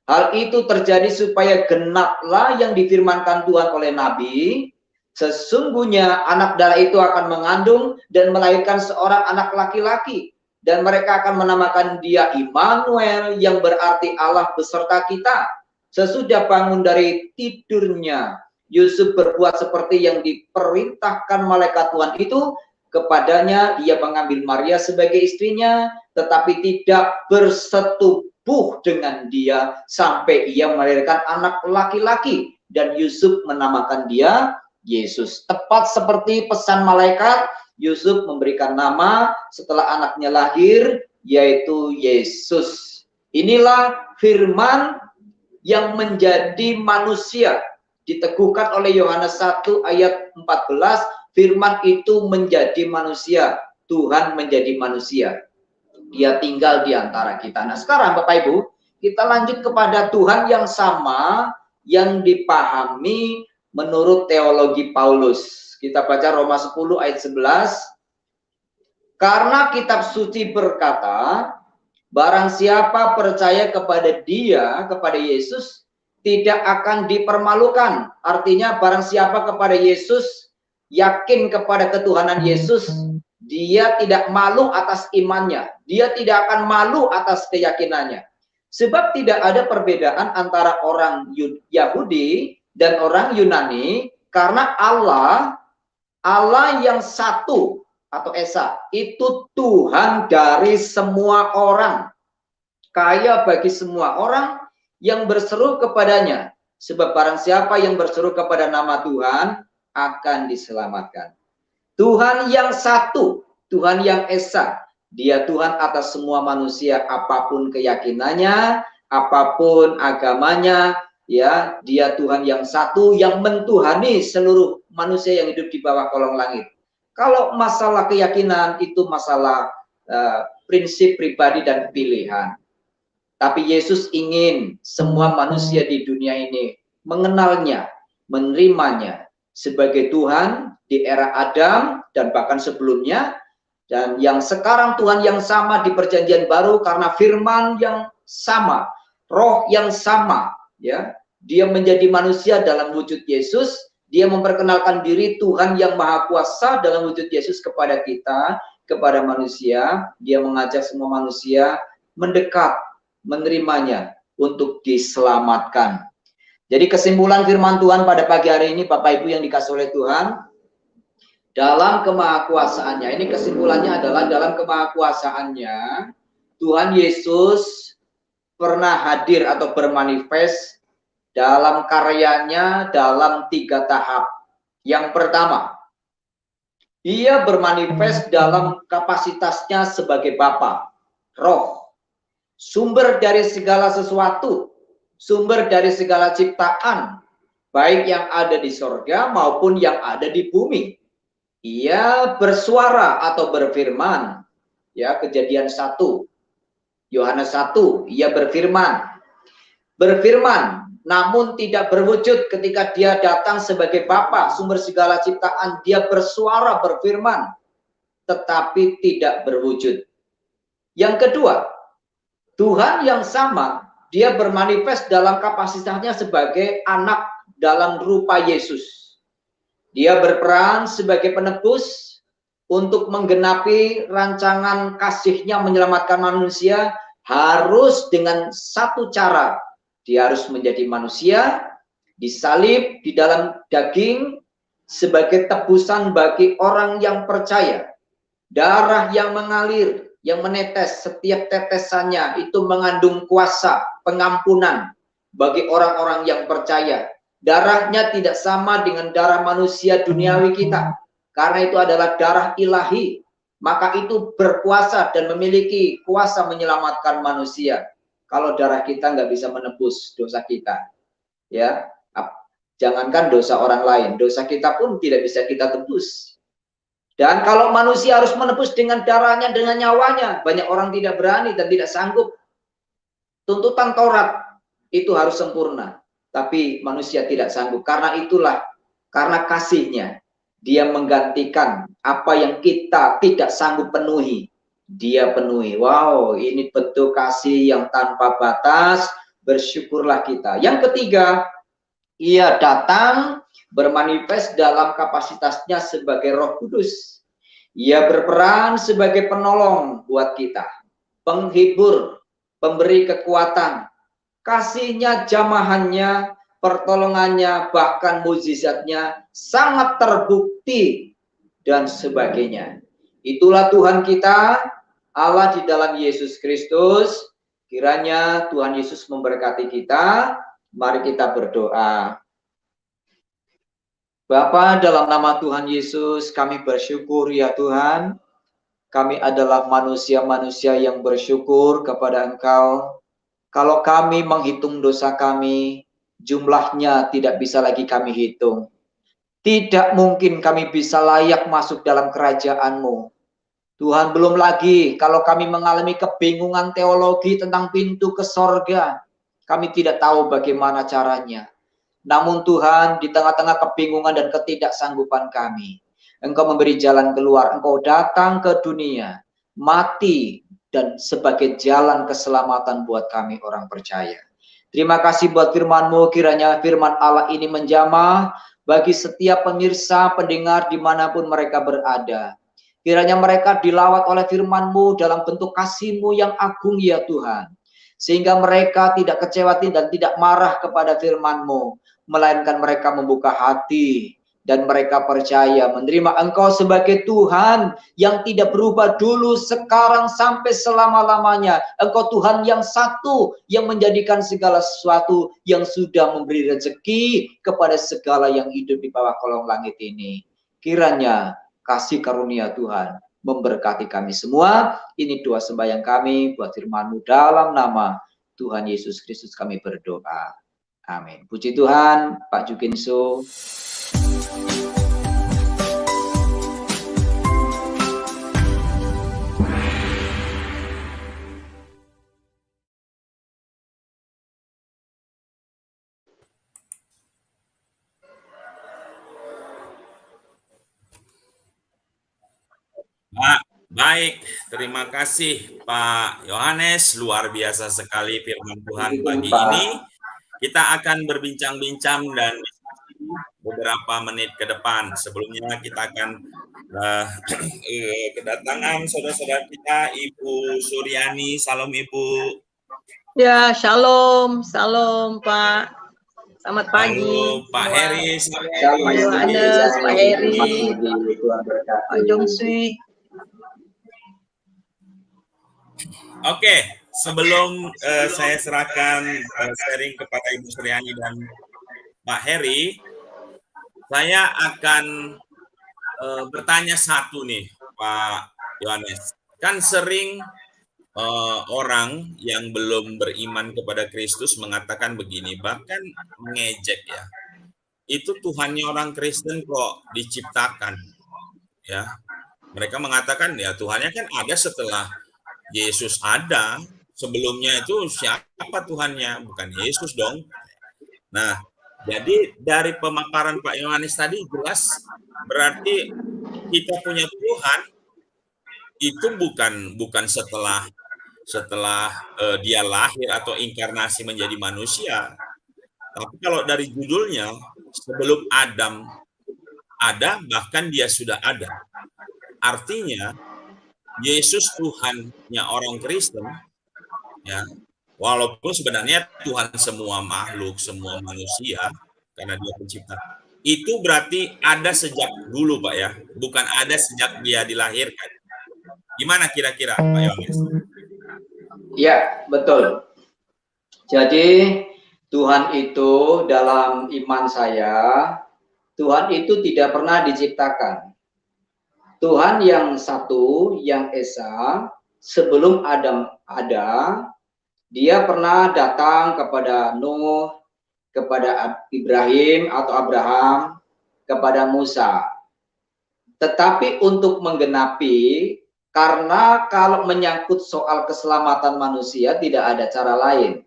Hal itu terjadi supaya genaplah yang difirmankan Tuhan oleh Nabi, sesungguhnya anak darah itu akan mengandung dan melahirkan seorang anak laki-laki, dan mereka akan menamakan dia Immanuel, yang berarti Allah beserta kita. Sesudah bangun dari tidurnya, Yusuf berbuat seperti yang diperintahkan malaikat Tuhan itu kepadanya. Ia mengambil Maria sebagai istrinya, tetapi tidak bersetubuh dengan dia sampai ia melahirkan anak laki-laki, dan Yusuf menamakan dia Yesus. Tepat seperti pesan malaikat, Yusuf memberikan nama setelah anaknya lahir, yaitu Yesus. Inilah firman yang menjadi manusia, diteguhkan oleh Yohanes 1 ayat 14, firman itu menjadi manusia, Tuhan menjadi manusia. Dia tinggal di antara kita. Nah, sekarang Bapak Ibu, kita lanjut kepada Tuhan yang sama yang dipahami menurut teologi Paulus. Kita baca Roma 10 ayat 11. Karena kitab suci berkata, barang siapa percaya kepada dia, kepada Yesus, tidak akan dipermalukan. Artinya barang siapa kepada Yesus, yakin kepada ketuhanan Yesus, dia tidak malu atas imannya. Dia tidak akan malu atas keyakinannya. Sebab tidak ada perbedaan antara orang Yahudi dan orang Yunani, karena Allah yang satu atau Esa, itu Tuhan dari semua orang, kaya bagi semua orang yang berseru kepadanya. Sebab barang siapa yang berseru kepada nama Tuhan akan diselamatkan. Tuhan yang satu, Tuhan yang Esa, dia Tuhan atas semua manusia, apapun keyakinannya, apapun agamanya, ya, dia Tuhan yang satu yang mentuhani seluruh manusia yang hidup di bawah kolong langit. Kalau masalah keyakinan itu masalah prinsip pribadi dan pilihan. Tapi Yesus ingin semua manusia di dunia ini mengenalnya, menerimanya sebagai Tuhan di era Adam dan bahkan sebelumnya, dan yang sekarang Tuhan yang sama di perjanjian baru karena firman yang sama, roh yang sama, ya. Dia menjadi manusia dalam wujud Yesus, dia memperkenalkan diri Tuhan yang Maha Kuasa dalam wujud Yesus kepada kita, kepada manusia. Dia mengajak semua manusia mendekat, menerimanya untuk diselamatkan. Jadi kesimpulan firman Tuhan pada pagi hari ini, Bapak Ibu yang dikasihi oleh Tuhan, dalam kemahakuasaannya, ini kesimpulannya adalah dalam kemahakuasaannya, Tuhan Yesus pernah hadir atau bermanifest dalam karyanya dalam 3 tahap. Yang pertama, ia bermanifest dalam kapasitasnya sebagai Bapa, Roh, sumber dari segala sesuatu, sumber dari segala ciptaan, baik yang ada di sorga maupun yang ada di bumi. Ia bersuara atau berfirman, ya, Kejadian 1, Yohanes 1, ia berfirman, namun tidak berwujud ketika dia datang sebagai Bapa, sumber segala ciptaan. Dia bersuara, berfirman, tetapi tidak berwujud. Yang kedua, Tuhan yang sama, dia bermanifest dalam kapasitasnya sebagai anak dalam rupa Yesus. Dia berperan sebagai penebus untuk menggenapi rancangan kasih-Nya menyelamatkan manusia, harus dengan satu cara. Dia harus menjadi manusia, disalib di dalam daging sebagai tebusan bagi orang yang percaya. Darah yang mengalir, yang menetes, setiap tetesannya itu mengandung kuasa pengampunan bagi orang-orang yang percaya. Darahnya tidak sama dengan darah manusia duniawi kita, karena itu adalah darah ilahi. Maka itu berkuasa dan memiliki kuasa menyelamatkan manusia. Kalau darah kita nggak bisa menebus dosa kita, ya, jangankan dosa orang lain, dosa kita pun tidak bisa kita tebus. Dan kalau manusia harus menebus dengan darahnya, dengan nyawanya, banyak orang tidak berani dan tidak sanggup. Tuntutan Taurat itu harus sempurna, tapi manusia tidak sanggup. Karena itulah, karena kasih-Nya, Dia menggantikan apa yang kita tidak sanggup penuhi. Dia penuhi. Wow, ini bentuk kasih yang tanpa batas. Bersyukurlah kita. Yang ketiga, Ia datang bermanifest dalam kapasitasnya sebagai Roh Kudus. Ia berperan sebagai penolong buat kita, penghibur, pemberi kekuatan, kasih-Nya, jamahannya, pertolongannya, bahkan mukjizatnya sangat terbukti dan sebagainya. Itulah Tuhan kita, Allah di dalam Yesus Kristus. Kiranya Tuhan Yesus memberkati kita. Mari kita berdoa. Bapa, dalam nama Tuhan Yesus, kami bersyukur ya Tuhan. Kami adalah manusia-manusia yang bersyukur kepada Engkau. Kalau kami menghitung dosa kami, jumlahnya tidak bisa lagi kami hitung. Tidak mungkin kami bisa layak masuk dalam kerajaan-Mu. Tuhan, belum lagi kalau kami mengalami kebingungan teologi tentang pintu ke sorga. Kami tidak tahu bagaimana caranya. Namun Tuhan, di tengah-tengah kebingungan dan ketidaksanggupan kami, Engkau memberi jalan keluar. Engkau datang ke dunia, mati, dan sebagai jalan keselamatan buat kami orang percaya. Terima kasih buat firman-Mu. Kiranya firman Allah ini menjamah bagi setiap pemirsa, pendengar dimanapun mereka berada. Kiranya mereka dilawat oleh firman-Mu dalam bentuk kasih-Mu yang agung ya Tuhan. Sehingga mereka tidak kecewa dan tidak marah kepada firman-Mu, melainkan mereka membuka hati dan mereka percaya menerima Engkau sebagai Tuhan yang tidak berubah dulu, sekarang, sampai selama-lamanya. Engkau Tuhan yang satu, yang menjadikan segala sesuatu, yang sudah memberi rezeki kepada segala yang hidup di bawah kolong langit ini. Kiranya kasih karunia Tuhan memberkati kami semua. Ini doa sembahyang kami buat firman-Mu dalam nama Tuhan Yesus Kristus kami berdoa. Amin. Puji Tuhan, Pak Jukinso. Baik, terima kasih Pak Yohanes. Luar biasa sekali firman Tuhan pagi ini. Kita akan berbincang-bincang dan beberapa menit ke depan. Sebelumnya kita akan kedatangan saudara-saudara kita, Ibu Suryani. Salam Ibu. Ya, shalom, shalom Pak. Selamat pagi. Halo Pak Heri, Pak Yohanes, Pak Heri, Pak Jongsi. Oke, sebelum saya serahkan sharing kepada Ibu Suryani dan Pak Heri, saya akan bertanya satu nih, Pak Yohanes. Kan sering orang yang belum beriman kepada Kristus mengatakan begini, bahkan mengejek ya. Itu Tuhannya orang Kristen kok diciptakan, ya. Mereka mengatakan ya Tuhannya kan ada setelah Yesus ada. Sebelumnya itu siapa Tuhannya? Bukan Yesus dong. Nah, jadi dari pemaparan Pak Yohanes tadi jelas berarti kita punya Tuhan itu bukan setelah dia lahir atau inkarnasi menjadi manusia. Tapi kalau dari judulnya, sebelum Adam ada, bahkan dia sudah ada. Artinya, Yesus Tuhannya orang Kristen, ya, walaupun sebenarnya Tuhan semua makhluk, semua manusia, karena dia pencipta. Itu berarti ada sejak dulu, Pak ya, bukan ada sejak dia dilahirkan. Gimana kira-kira, Pak Yohanes? Ya, betul. Jadi Tuhan itu dalam iman saya, Tuhan itu tidak pernah diciptakan. Tuhan yang satu, yang esa, sebelum Adam ada, dia pernah datang kepada Nuh, kepada Ibrahim atau Abraham, kepada Musa. Tetapi untuk menggenapi, karena kalau menyangkut soal keselamatan manusia tidak ada cara lain.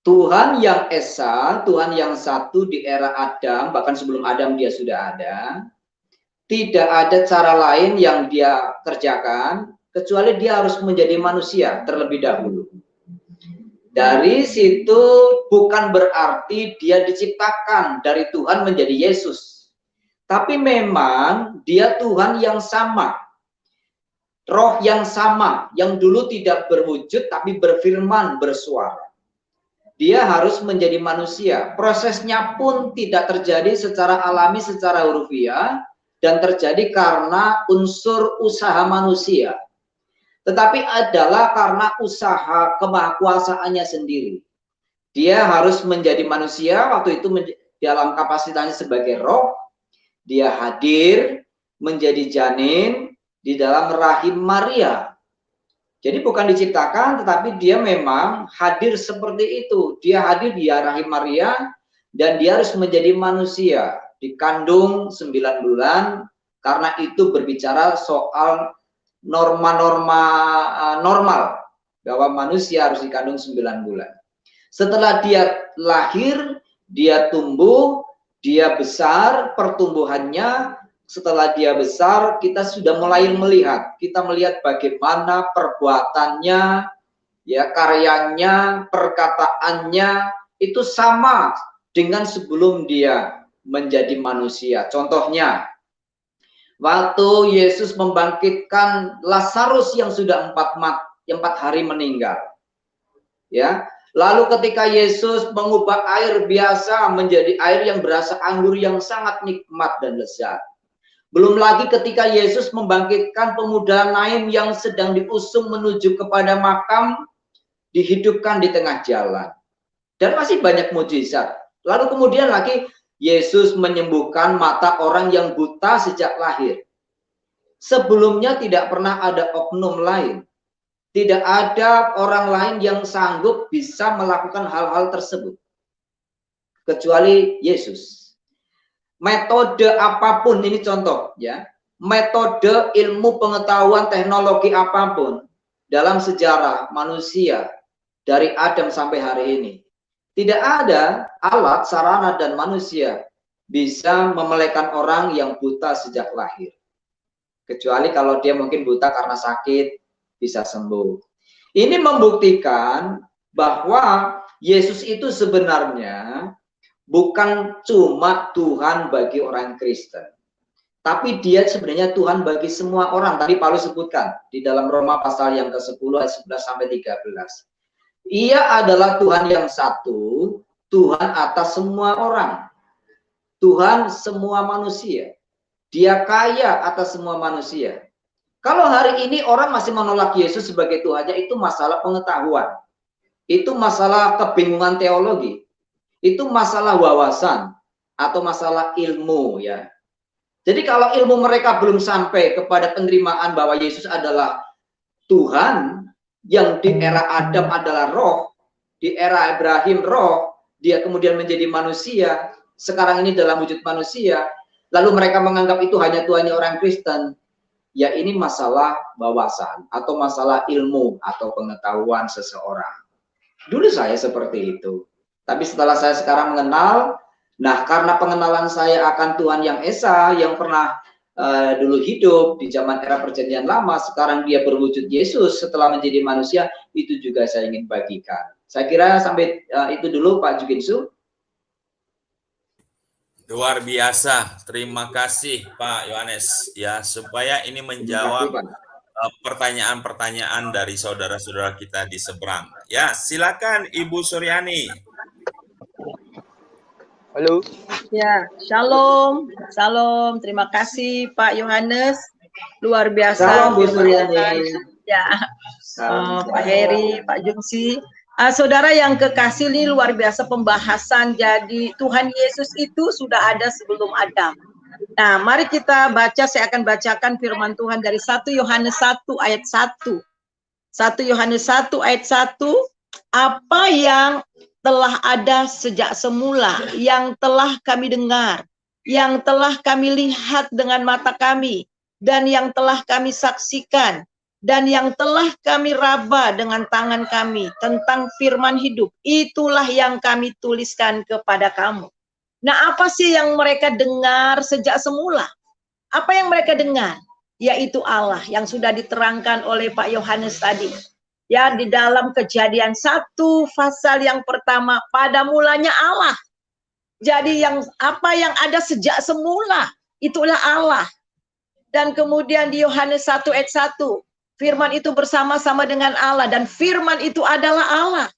Tuhan yang esa, Tuhan yang satu di era Adam, bahkan sebelum Adam dia sudah ada, tidak ada cara lain yang dia kerjakan, kecuali dia harus menjadi manusia terlebih dahulu. Dari situ bukan berarti dia diciptakan dari Tuhan menjadi Yesus. Tapi memang dia Tuhan yang sama. Roh yang sama, yang dulu tidak berwujud tapi berfirman, bersuara. Dia harus menjadi manusia. Prosesnya pun tidak terjadi secara alami, secara hurufiah, dan terjadi karena unsur usaha manusia. Tetapi adalah karena usaha kemahakuasaannya sendiri. Dia harus menjadi manusia, waktu itu dalam kapasitasnya sebagai roh, dia hadir menjadi janin di dalam rahim Maria. Jadi bukan diciptakan, tetapi dia memang hadir seperti itu. Dia hadir di rahim Maria, dan dia harus menjadi manusia. Dikandung 9 bulan, karena itu berbicara soal norma-norma normal, bahwa manusia harus dikandung 9 bulan. Setelah dia lahir, dia tumbuh, dia besar, pertumbuhannya. Setelah dia besar, kita sudah mulai melihat. Kita melihat bagaimana perbuatannya, ya, karyanya, perkataannya itu sama dengan sebelum dia menjadi manusia. Contohnya, waktu Yesus membangkitkan Lazarus yang sudah 4 hari meninggal, ya. Lalu ketika Yesus mengubah air biasa menjadi air yang berasa anggur yang sangat nikmat dan lezat. Belum lagi ketika Yesus membangkitkan pemuda Naim yang sedang diusung menuju kepada makam, dihidupkan di tengah jalan. Dan masih banyak mujizat. Lalu kemudian lagi Yesus menyembuhkan mata orang yang buta sejak lahir. Sebelumnya tidak pernah ada oknum lain. Tidak ada orang lain yang sanggup bisa melakukan hal-hal tersebut. Kecuali Yesus. Metode apapun, ini contoh ya, metode ilmu pengetahuan teknologi apapun dalam sejarah manusia dari Adam sampai hari ini, tidak ada alat, sarana, dan manusia bisa memelihara orang yang buta sejak lahir, kecuali kalau dia mungkin buta karena sakit, bisa sembuh. Ini membuktikan bahwa Yesus itu sebenarnya bukan cuma Tuhan bagi orang Kristen, tapi dia sebenarnya Tuhan bagi semua orang. Tadi Paulus sebutkan di dalam Roma pasal yang ke-10 ayat 11 sampai 13. Ia adalah Tuhan yang satu, Tuhan atas semua orang. Tuhan semua manusia. Dia kaya atas semua manusia. Kalau hari ini orang masih menolak Yesus sebagai Tuhannya, itu masalah pengetahuan. Itu masalah kebingungan teologi. Itu masalah wawasan atau masalah ilmu ya. Jadi kalau ilmu mereka belum sampai kepada penerimaan bahwa Yesus adalah Tuhan, yang di era Adam adalah roh, di era Ibrahim roh, dia kemudian menjadi manusia, sekarang ini dalam wujud manusia, lalu mereka menganggap itu hanya Tuhannya orang Kristen. Ya, ini masalah wawasan atau masalah ilmu atau pengetahuan seseorang. Dulu saya seperti itu. Tapi setelah saya sekarang mengenal, nah karena pengenalan saya akan Tuhan yang Esa, yang pernah dulu hidup di zaman era perjanjian lama, sekarang dia berwujud Yesus setelah menjadi manusia, itu juga saya ingin bagikan. Saya kira sampai itu dulu Pak Juginsu. Luar biasa, terima kasih Pak Yohanes ya, supaya ini menjawab pertanyaan-pertanyaan dari saudara-saudara kita di seberang. Ya, silakan Ibu Suryani. Halo. Ya, shalom, shalom. Terima kasih Pak Yohanes, luar biasa. Shalom Bu Suryani. Ya, Pak Heri, Pak Jungsi. Saudara yang kekasih, ini luar biasa pembahasan. Jadi Tuhan Yesus itu sudah ada sebelum Adam. Nah, mari kita baca, saya akan bacakan firman Tuhan dari 1 Yohanes 1 ayat 1. 1 Yohanes 1 ayat 1, apa yang telah ada sejak semula, yang telah kami dengar, yang telah kami lihat dengan mata kami, dan yang telah kami saksikan, dan yang telah kami raba dengan tangan kami tentang firman hidup, itulah yang kami tuliskan kepada kamu. Nah, apa sih yang mereka dengar sejak semula? Apa yang mereka dengar? Yaitu Allah yang sudah diterangkan oleh Pak Yohanes tadi. Ya, di dalam Kejadian 1 pasal yang pertama, pada mulanya Allah. Jadi apa yang ada sejak semula, itulah Allah. Dan kemudian di Yohanes 1 ayat 1, firman itu bersama-sama dengan Allah, dan firman itu adalah Allah.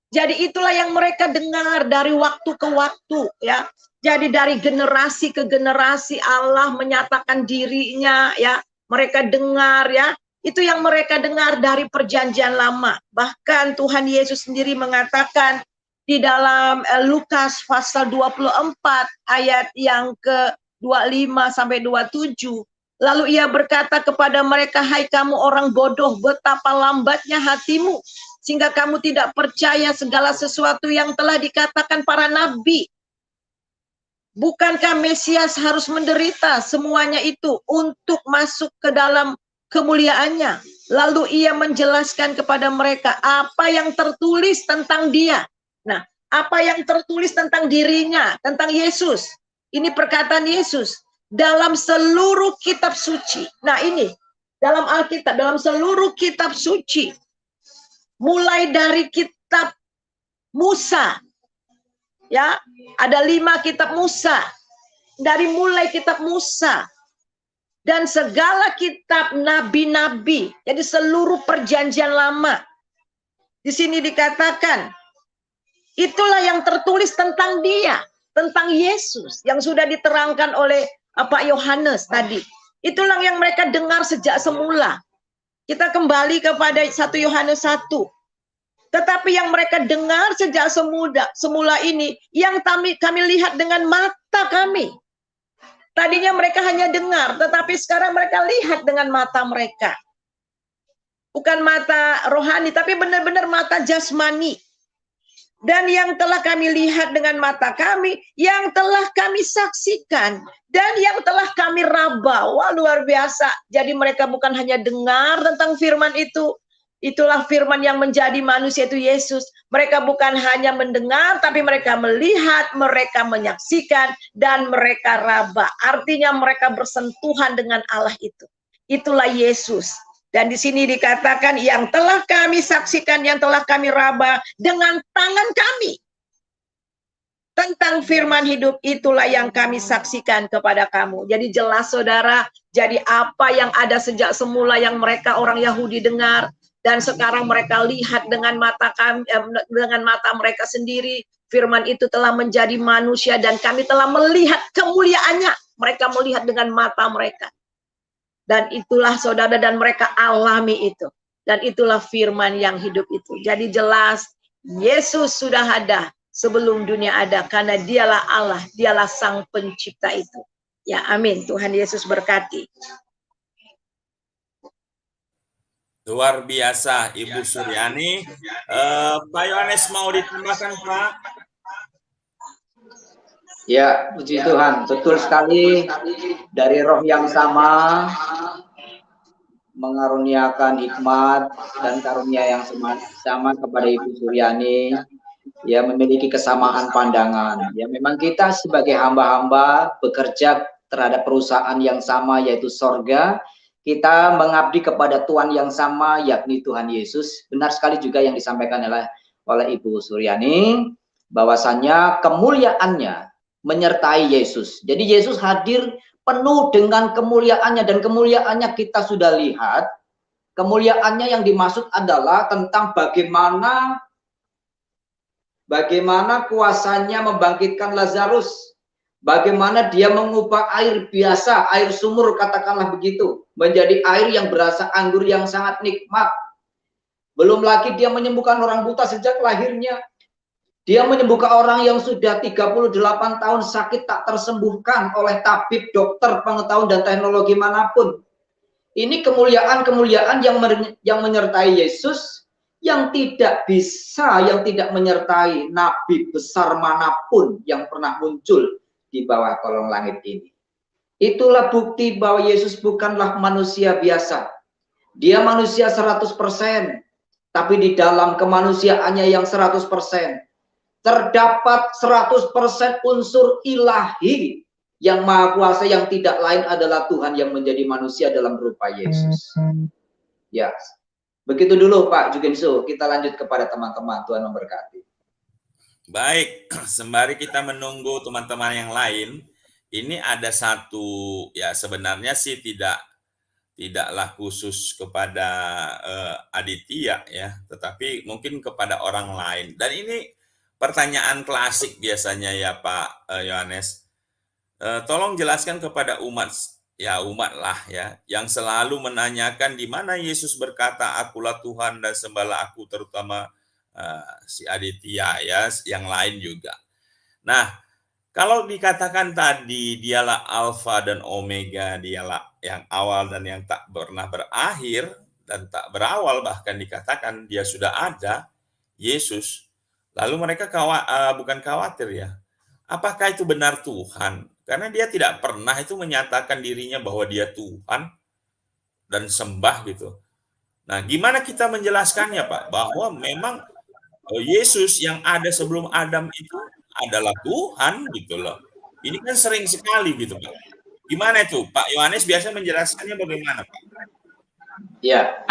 Jadi itulah yang mereka dengar dari waktu ke waktu, ya. Jadi dari generasi ke generasi Allah menyatakan dirinya, ya. Mereka dengar, ya. Itu yang mereka dengar dari perjanjian lama. Bahkan Tuhan Yesus sendiri mengatakan di dalam Lukas pasal 24 ayat yang ke-25 sampai 27. Lalu ia berkata kepada mereka, hai kamu orang bodoh, betapa lambatnya hatimu, sehingga kamu tidak percaya segala sesuatu yang telah dikatakan para nabi. Bukankah Mesias harus menderita semuanya itu untuk masuk ke dalam kemuliaannya? Lalu ia menjelaskan kepada mereka apa yang tertulis tentang dia. Nah, apa yang tertulis tentang dirinya, tentang Yesus. Ini perkataan Yesus dalam seluruh kitab suci. Nah, ini dalam Alkitab, dalam seluruh kitab suci. Mulai dari kitab Musa. Ya, ada 5 kitab Musa. Dari mulai kitab Musa dan segala kitab nabi-nabi. Jadi seluruh perjanjian lama. Di sini dikatakan itulah yang tertulis tentang dia, tentang Yesus yang sudah diterangkan oleh Pak Yohanes tadi. Itulah yang mereka dengar sejak semula. Kita kembali kepada 1 Yohanes 1. Tetapi yang mereka dengar sejak semula ini, yang kami lihat dengan mata kami. Tadinya mereka hanya dengar, tetapi sekarang mereka lihat dengan mata mereka. Bukan mata rohani, tapi benar-benar mata jasmani. Dan yang telah kami lihat dengan mata kami, yang telah kami saksikan, dan yang telah kami raba. Wah, luar biasa. Jadi mereka bukan hanya dengar tentang firman itu. Itulah firman yang menjadi manusia, itu Yesus. Mereka bukan hanya mendengar, tapi mereka melihat, mereka menyaksikan, dan mereka raba. Artinya mereka bersentuhan dengan Allah itu. Itulah Yesus. Dan di sini dikatakan yang telah kami saksikan, yang telah kami raba dengan tangan kami. Tentang firman hidup itulah yang kami saksikan kepada kamu. Jadi jelas saudara, jadi apa yang ada sejak semula yang mereka orang Yahudi dengar, dan sekarang mereka lihat dengan mata kami, dengan mata mereka sendiri, firman itu telah menjadi manusia dan kami telah melihat kemuliaannya. Mereka melihat dengan mata mereka. Dan itulah saudara, dan mereka alami itu. Dan itulah firman yang hidup itu. Jadi jelas Yesus sudah ada sebelum dunia ada, karena dialah Allah, dialah sang pencipta itu. Ya, amin. Tuhan Yesus berkati. Luar biasa, Ibu Suryani. Pak Yohanes mau ditambahkan, Pak? Ya, puji Tuhan, betul sekali, dari roh yang sama mengaruniakan hikmat dan karunia yang sama kepada Ibu Suryani, ya, memiliki kesamaan pandangan. Ya, memang kita sebagai hamba-hamba bekerja terhadap perusahaan yang sama, yaitu sorga. Kita mengabdi kepada Tuhan yang sama, yakni Tuhan Yesus. Benar sekali juga yang disampaikan oleh Ibu Suryani, bahwasannya kemuliaannya menyertai Yesus. Jadi Yesus hadir penuh dengan kemuliaannya, dan kemuliaannya kita sudah lihat. Kemuliaannya yang dimaksud adalah tentang bagaimana kuasanya membangkitkan Lazarus, bagaimana dia mengubah air biasa, air sumur katakanlah begitu, menjadi air yang berasa anggur yang sangat nikmat. Belum lagi dia menyembuhkan orang buta sejak lahirnya. Dia menyembuhkan orang yang sudah 38 tahun sakit tak tersembuhkan oleh tabib, dokter, pengetahuan, dan teknologi manapun. Ini kemuliaan-kemuliaan yang menyertai Yesus, yang tidak menyertai nabi besar manapun yang pernah muncul di bawah kolong langit ini. Itulah bukti bahwa Yesus bukanlah manusia biasa. Dia manusia 100%, tapi di dalam kemanusiaannya yang 100%, terdapat 100% unsur ilahi yang maha kuasa, yang tidak lain adalah Tuhan yang menjadi manusia dalam rupa Yesus. Ya, begitu dulu Pak Jugenso, kita lanjut kepada teman-teman. Tuhan memberkati. Baik, sembari kita menunggu teman-teman yang lain, ini ada satu, ya sebenarnya sih tidaklah khusus kepada Aditya ya, tetapi mungkin kepada orang lain. Dan ini pertanyaan klasik biasanya ya Pak Yohanes. Tolong jelaskan kepada umat lah ya, yang selalu menanyakan di mana Yesus berkata, "Akulah Tuhan dan sembahlah aku," terutama si Aditya ya, yang lain juga. Nah, kalau dikatakan tadi dialah Alfa dan Omega, dialah yang awal dan yang tak pernah berakhir dan tak berawal, bahkan dikatakan dia sudah ada, Yesus. Lalu mereka bukan khawatir ya, apakah itu benar Tuhan? Karena dia tidak pernah itu menyatakan dirinya bahwa dia Tuhan dan sembah gitu. Nah, gimana kita menjelaskannya Pak? Bahwa memang Yesus yang ada sebelum Adam itu adalah Tuhan gitu loh. Ini kan sering sekali gitu Pak. Gimana itu Pak Yohanes biasa menjelaskannya bagaimana Pak? Ya,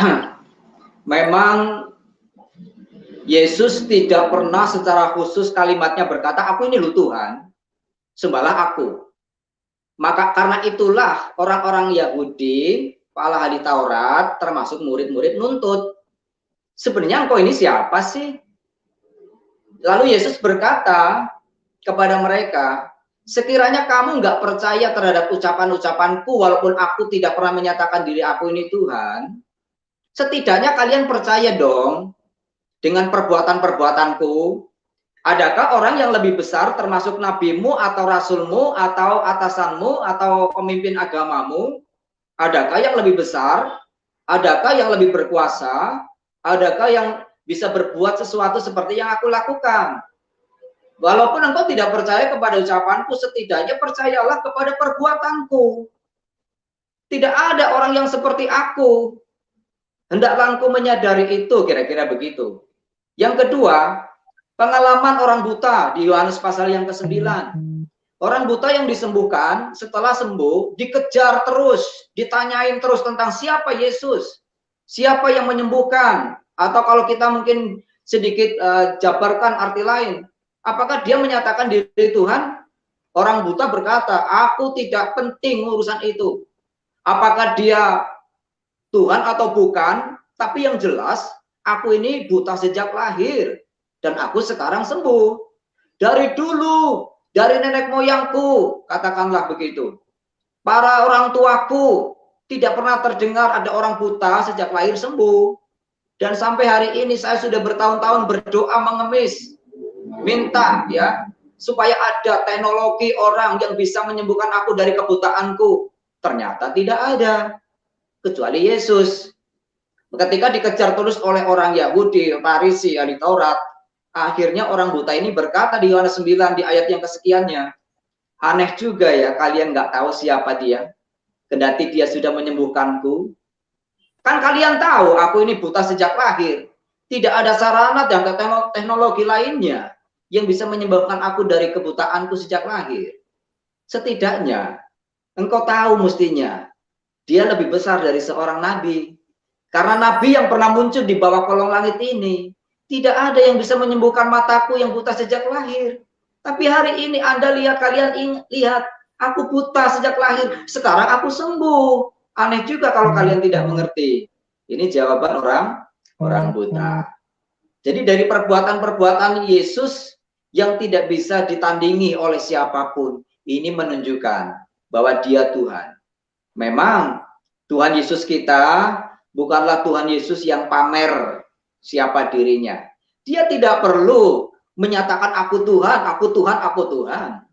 memang Yesus tidak pernah secara khusus kalimatnya berkata, "Aku ini loh Tuhan, sembahlah aku." Maka karena itulah orang-orang Yahudi, para ahli Taurat, termasuk murid-murid nuntut, sebenarnya engkau ini siapa sih? Lalu Yesus berkata kepada mereka, sekiranya kamu nggak percaya terhadap ucapan-ucapanku, walaupun aku tidak pernah menyatakan diri aku ini Tuhan, setidaknya kalian percaya dong dengan perbuatan-perbuatanku. Adakah orang yang lebih besar termasuk nabimu atau rasulmu atau atasanmu atau pemimpin agamamu? Adakah yang lebih besar? Adakah yang lebih berkuasa? Adakah yang bisa berbuat sesuatu seperti yang aku lakukan? Walaupun engkau tidak percaya kepada ucapanku, setidaknya percayalah kepada perbuatanku. Tidak ada orang yang seperti aku. Hendaklah engkau menyadari itu, kira-kira begitu. Yang kedua, pengalaman orang buta di Yohanes pasal yang ke-9. Orang buta yang disembuhkan, setelah sembuh, dikejar terus, ditanyain terus tentang siapa Yesus, siapa yang menyembuhkan, atau kalau kita mungkin sedikit jabarkan arti lain, apakah dia menyatakan diri Tuhan? Orang buta berkata, "Aku tidak penting urusan itu. Apakah dia Tuhan atau bukan? Tapi yang jelas, aku ini buta sejak lahir. Dan aku sekarang sembuh. Dari dulu, dari nenek moyangku," katakanlah begitu. "Para orang tuaku tidak pernah terdengar ada orang buta sejak lahir sembuh. Dan sampai hari ini saya sudah bertahun-tahun berdoa mengemis, minta ya, supaya ada teknologi orang yang bisa menyembuhkan aku dari kebutaanku. Ternyata tidak ada, kecuali Yesus." Ketika dikejar terus oleh orang Yahudi, Farisi, ahli Taurat, akhirnya orang buta ini berkata di Yohanes 9 di ayat yang kesekiannya, aneh juga ya, kalian nggak tahu siapa dia, kendati dia sudah menyembuhkanku. Kan kalian tahu aku ini buta sejak lahir. Tidak ada sarana dan teknologi lainnya yang bisa menyembuhkan aku dari kebutaanku sejak lahir. Setidaknya engkau tahu mestinya dia lebih besar dari seorang nabi. Karena nabi yang pernah muncul di bawah kolong langit ini, tidak ada yang bisa menyembuhkan mataku yang buta sejak lahir. Tapi hari ini Anda lihat, kalian lihat, aku buta sejak lahir, sekarang aku sembuh. Aneh juga kalau kalian tidak mengerti. Ini jawaban orang buta. Jadi dari perbuatan-perbuatan Yesus yang tidak bisa ditandingi oleh siapapun, ini menunjukkan bahwa Dia Tuhan. Memang Tuhan Yesus kita bukanlah Tuhan Yesus yang pamer siapa dirinya. Dia tidak perlu menyatakan aku Tuhan, aku Tuhan, aku Tuhan.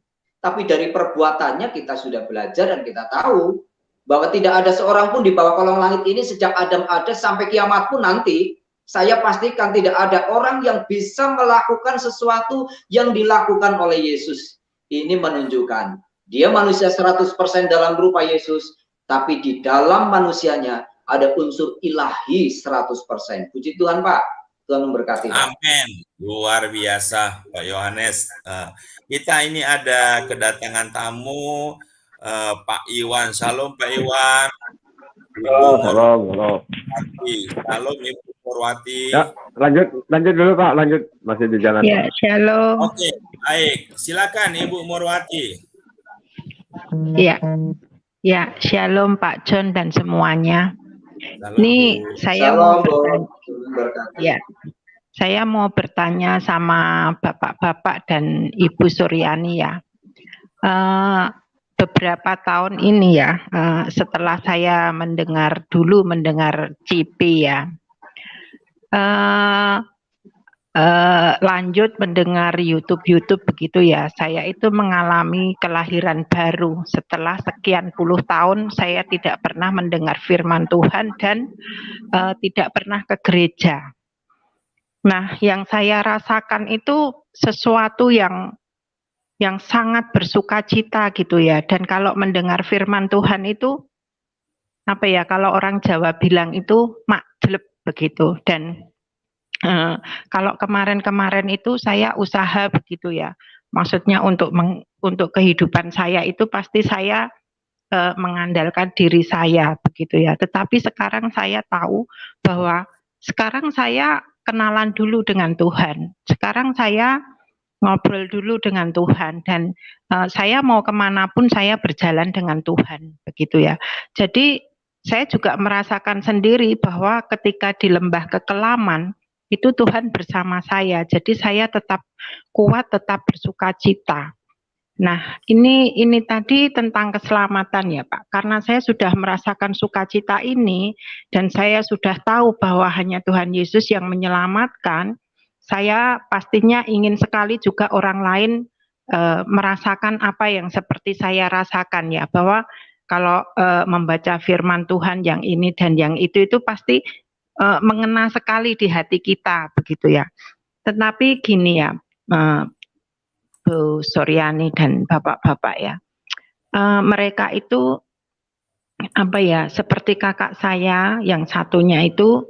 Tapi dari perbuatannya kita sudah belajar dan kita tahu bahwa tidak ada seorang pun di bawah kolong langit ini sejak Adam ada sampai kiamat pun nanti, saya pastikan tidak ada orang yang bisa melakukan sesuatu yang dilakukan oleh Yesus. Ini menunjukkan dia manusia 100% dalam rupa Yesus, tapi di dalam manusianya ada unsur ilahi 100%. Puji Tuhan, Pak. Tuhan memberkati. Amin. Luar biasa, Pak Yohanes. Kita ini ada kedatangan tamu, Pak Iwan. Shalom, Pak Iwan. Shalom. Shalom, Ibu Murwati. Ya, lanjut dulu Pak, lanjut, masih di jalan. Ya, shalom. Oke, baik. Silakan Ibu Murwati. Ya, shalom Pak John dan semuanya. Shalom, Ini Bu. saya Shalom, mau Bu. bertanya, ya, saya mau bertanya sama bapak-bapak dan Ibu Suryani ya. Beberapa tahun ini ya, setelah saya mendengar CP ya, lanjut mendengar YouTube begitu ya, saya itu mengalami kelahiran baru. Setelah sekian puluh tahun saya tidak pernah mendengar firman Tuhan dan tidak pernah ke gereja. Nah, yang saya rasakan itu sesuatu yang sangat bersukacita gitu ya. Dan kalau mendengar firman Tuhan itu apa ya, kalau orang Jawa bilang itu makjeleb begitu. Dan kalau kemarin itu saya usaha begitu ya, maksudnya untuk kehidupan saya itu pasti saya mengandalkan diri saya begitu ya. Tetapi sekarang saya tahu bahwa sekarang saya kenalan dulu dengan Tuhan. Sekarang saya ngobrol dulu dengan Tuhan dan saya mau kemanapun saya berjalan dengan Tuhan begitu ya. Jadi saya juga merasakan sendiri bahwa ketika di lembah kekelaman itu Tuhan bersama saya, jadi saya tetap kuat, tetap bersukacita. Nah, ini tadi tentang keselamatan ya Pak, karena saya sudah merasakan sukacita ini dan saya sudah tahu bahwa hanya Tuhan Yesus yang menyelamatkan, saya pastinya ingin sekali juga orang lain merasakan apa yang seperti saya rasakan ya, bahwa kalau membaca firman Tuhan yang ini dan yang itu pasti mengena sekali di hati kita begitu ya. Tetapi gini ya, Bu Suryani dan bapak-bapak ya, mereka itu apa ya, seperti kakak saya yang satunya itu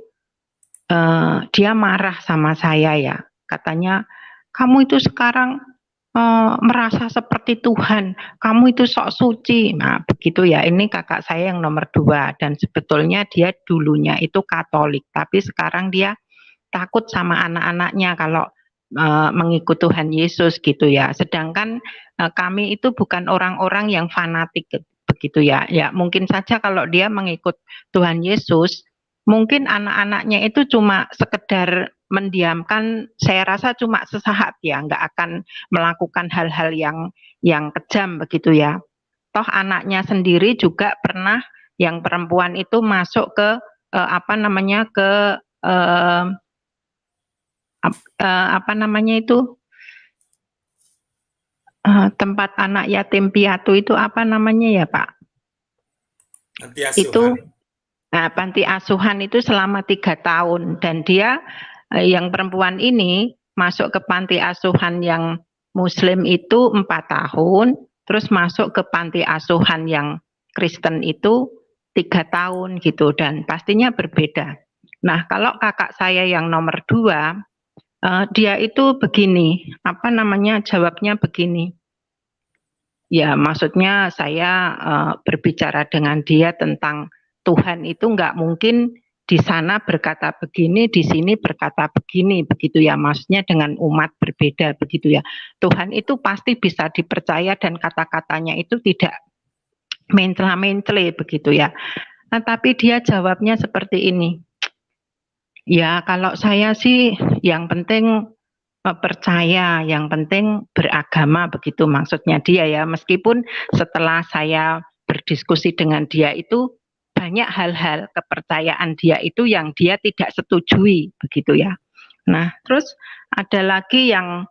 dia marah sama saya ya, katanya kamu itu sekarang merasa seperti Tuhan, kamu itu sok suci. Nah begitu ya, ini kakak saya yang nomor 2 dan sebetulnya dia dulunya itu Katolik, tapi sekarang dia takut sama anak-anaknya kalau mengikut Tuhan Yesus gitu ya. Sedangkan kami itu bukan orang-orang yang fanatik begitu ya. Ya mungkin saja kalau dia mengikut Tuhan Yesus, mungkin anak-anaknya itu cuma sekedar mendiamkan, saya rasa cuma sesaat ya, nggak akan melakukan hal-hal yang kejam begitu ya. Toh anaknya sendiri juga pernah yang perempuan itu masuk ke tempat anak yatim piatu itu apa namanya ya Pak? Panti asuhan. Itu Nah, panti asuhan itu selama 3 tahun dan dia yang perempuan ini masuk ke panti asuhan yang Muslim itu 4 tahun, terus masuk ke panti asuhan yang Kristen itu 3 tahun gitu dan pastinya berbeda. Nah, kalau kakak saya yang nomor 2, dia itu begini, jawabnya begini. Ya, maksudnya saya berbicara dengan dia tentang Tuhan itu nggak mungkin di sana berkata begini, di sini berkata begini, begitu ya. Maksudnya dengan umat berbeda, begitu ya. Tuhan itu pasti bisa dipercaya dan kata-katanya itu tidak mencela-mencele, begitu ya. Nah, tapi dia jawabnya seperti ini. Ya, kalau saya sih yang penting percaya, yang penting beragama, begitu maksudnya dia ya. Meskipun setelah saya berdiskusi dengan dia itu banyak hal-hal kepercayaan dia itu yang dia tidak setujui, begitu ya. Nah, terus ada lagi yang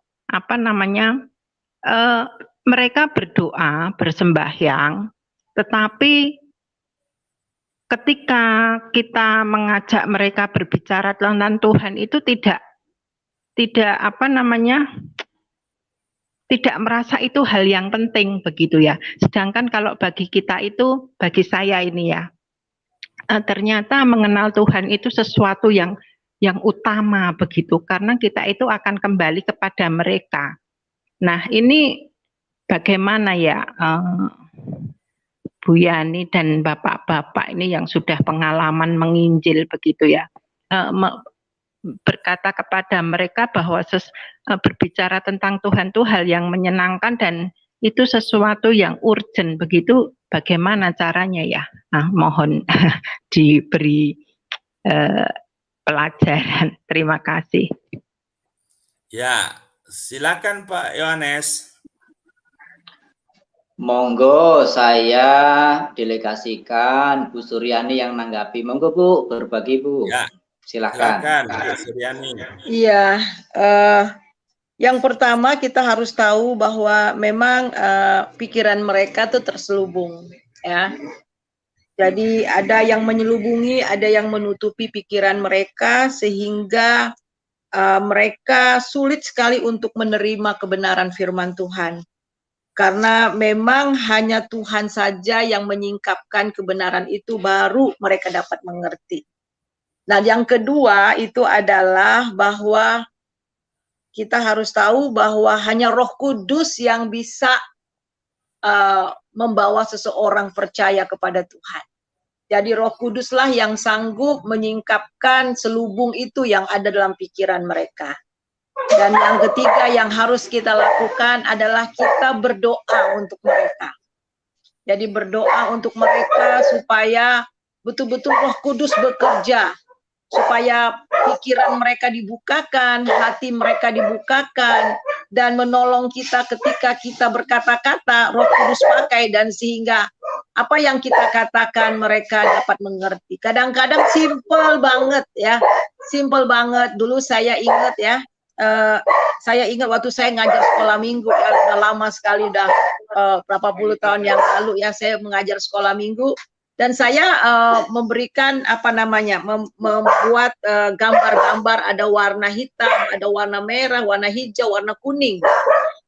mereka berdoa, bersembahyang, tetapi ketika kita mengajak mereka berbicara tentang Tuhan itu tidak merasa itu hal yang penting, begitu ya. Sedangkan kalau bagi kita itu, bagi saya ini ya, ternyata mengenal Tuhan itu sesuatu yang utama, begitu, karena kita itu akan kembali kepada mereka. Nah, ini bagaimana ya Bu Yani dan bapak-bapak ini yang sudah pengalaman menginjil, begitu ya, berkata kepada mereka bahwa berbicara tentang Tuhan itu hal yang menyenangkan dan itu sesuatu yang urgent, begitu. Bagaimana caranya ya? Nah, mohon diberi pelajaran. Terima kasih. Ya, silakan Pak Yohanes. Monggo, saya delegasikan Bu Suryani yang nanggapi. Monggo Bu, berbagi Bu. Ya, silakan Bu Suryani. Iya, yang pertama kita harus tahu bahwa memang pikiran mereka tuh terselubung, ya. Jadi ada yang menyelubungi, ada yang menutupi pikiran mereka sehingga mereka sulit sekali untuk menerima kebenaran firman Tuhan. Karena memang hanya Tuhan saja yang menyingkapkan kebenaran itu, baru mereka dapat mengerti. Nah, yang kedua itu adalah bahwa kita harus tahu bahwa hanya Roh Kudus yang bisa membawa seseorang percaya kepada Tuhan. Jadi Roh Kuduslah yang sanggup menyingkapkan selubung itu yang ada dalam pikiran mereka. Dan yang ketiga yang harus kita lakukan adalah kita berdoa untuk mereka. Jadi berdoa untuk mereka supaya betul-betul Roh Kudus bekerja, supaya pikiran mereka dibukakan, hati mereka dibukakan, dan menolong kita ketika kita berkata-kata, Roh Kudus pakai, dan sehingga apa yang kita katakan mereka dapat mengerti. Kadang-kadang simple banget ya, simple banget. Dulu saya ingat ya, saya ingat waktu saya ngajar sekolah minggu ya, udah lama sekali, udah berapa puluh tahun yang lalu ya, saya mengajar sekolah minggu. Dan saya memberikan membuat gambar-gambar, ada warna hitam, ada warna merah, warna hijau, warna kuning.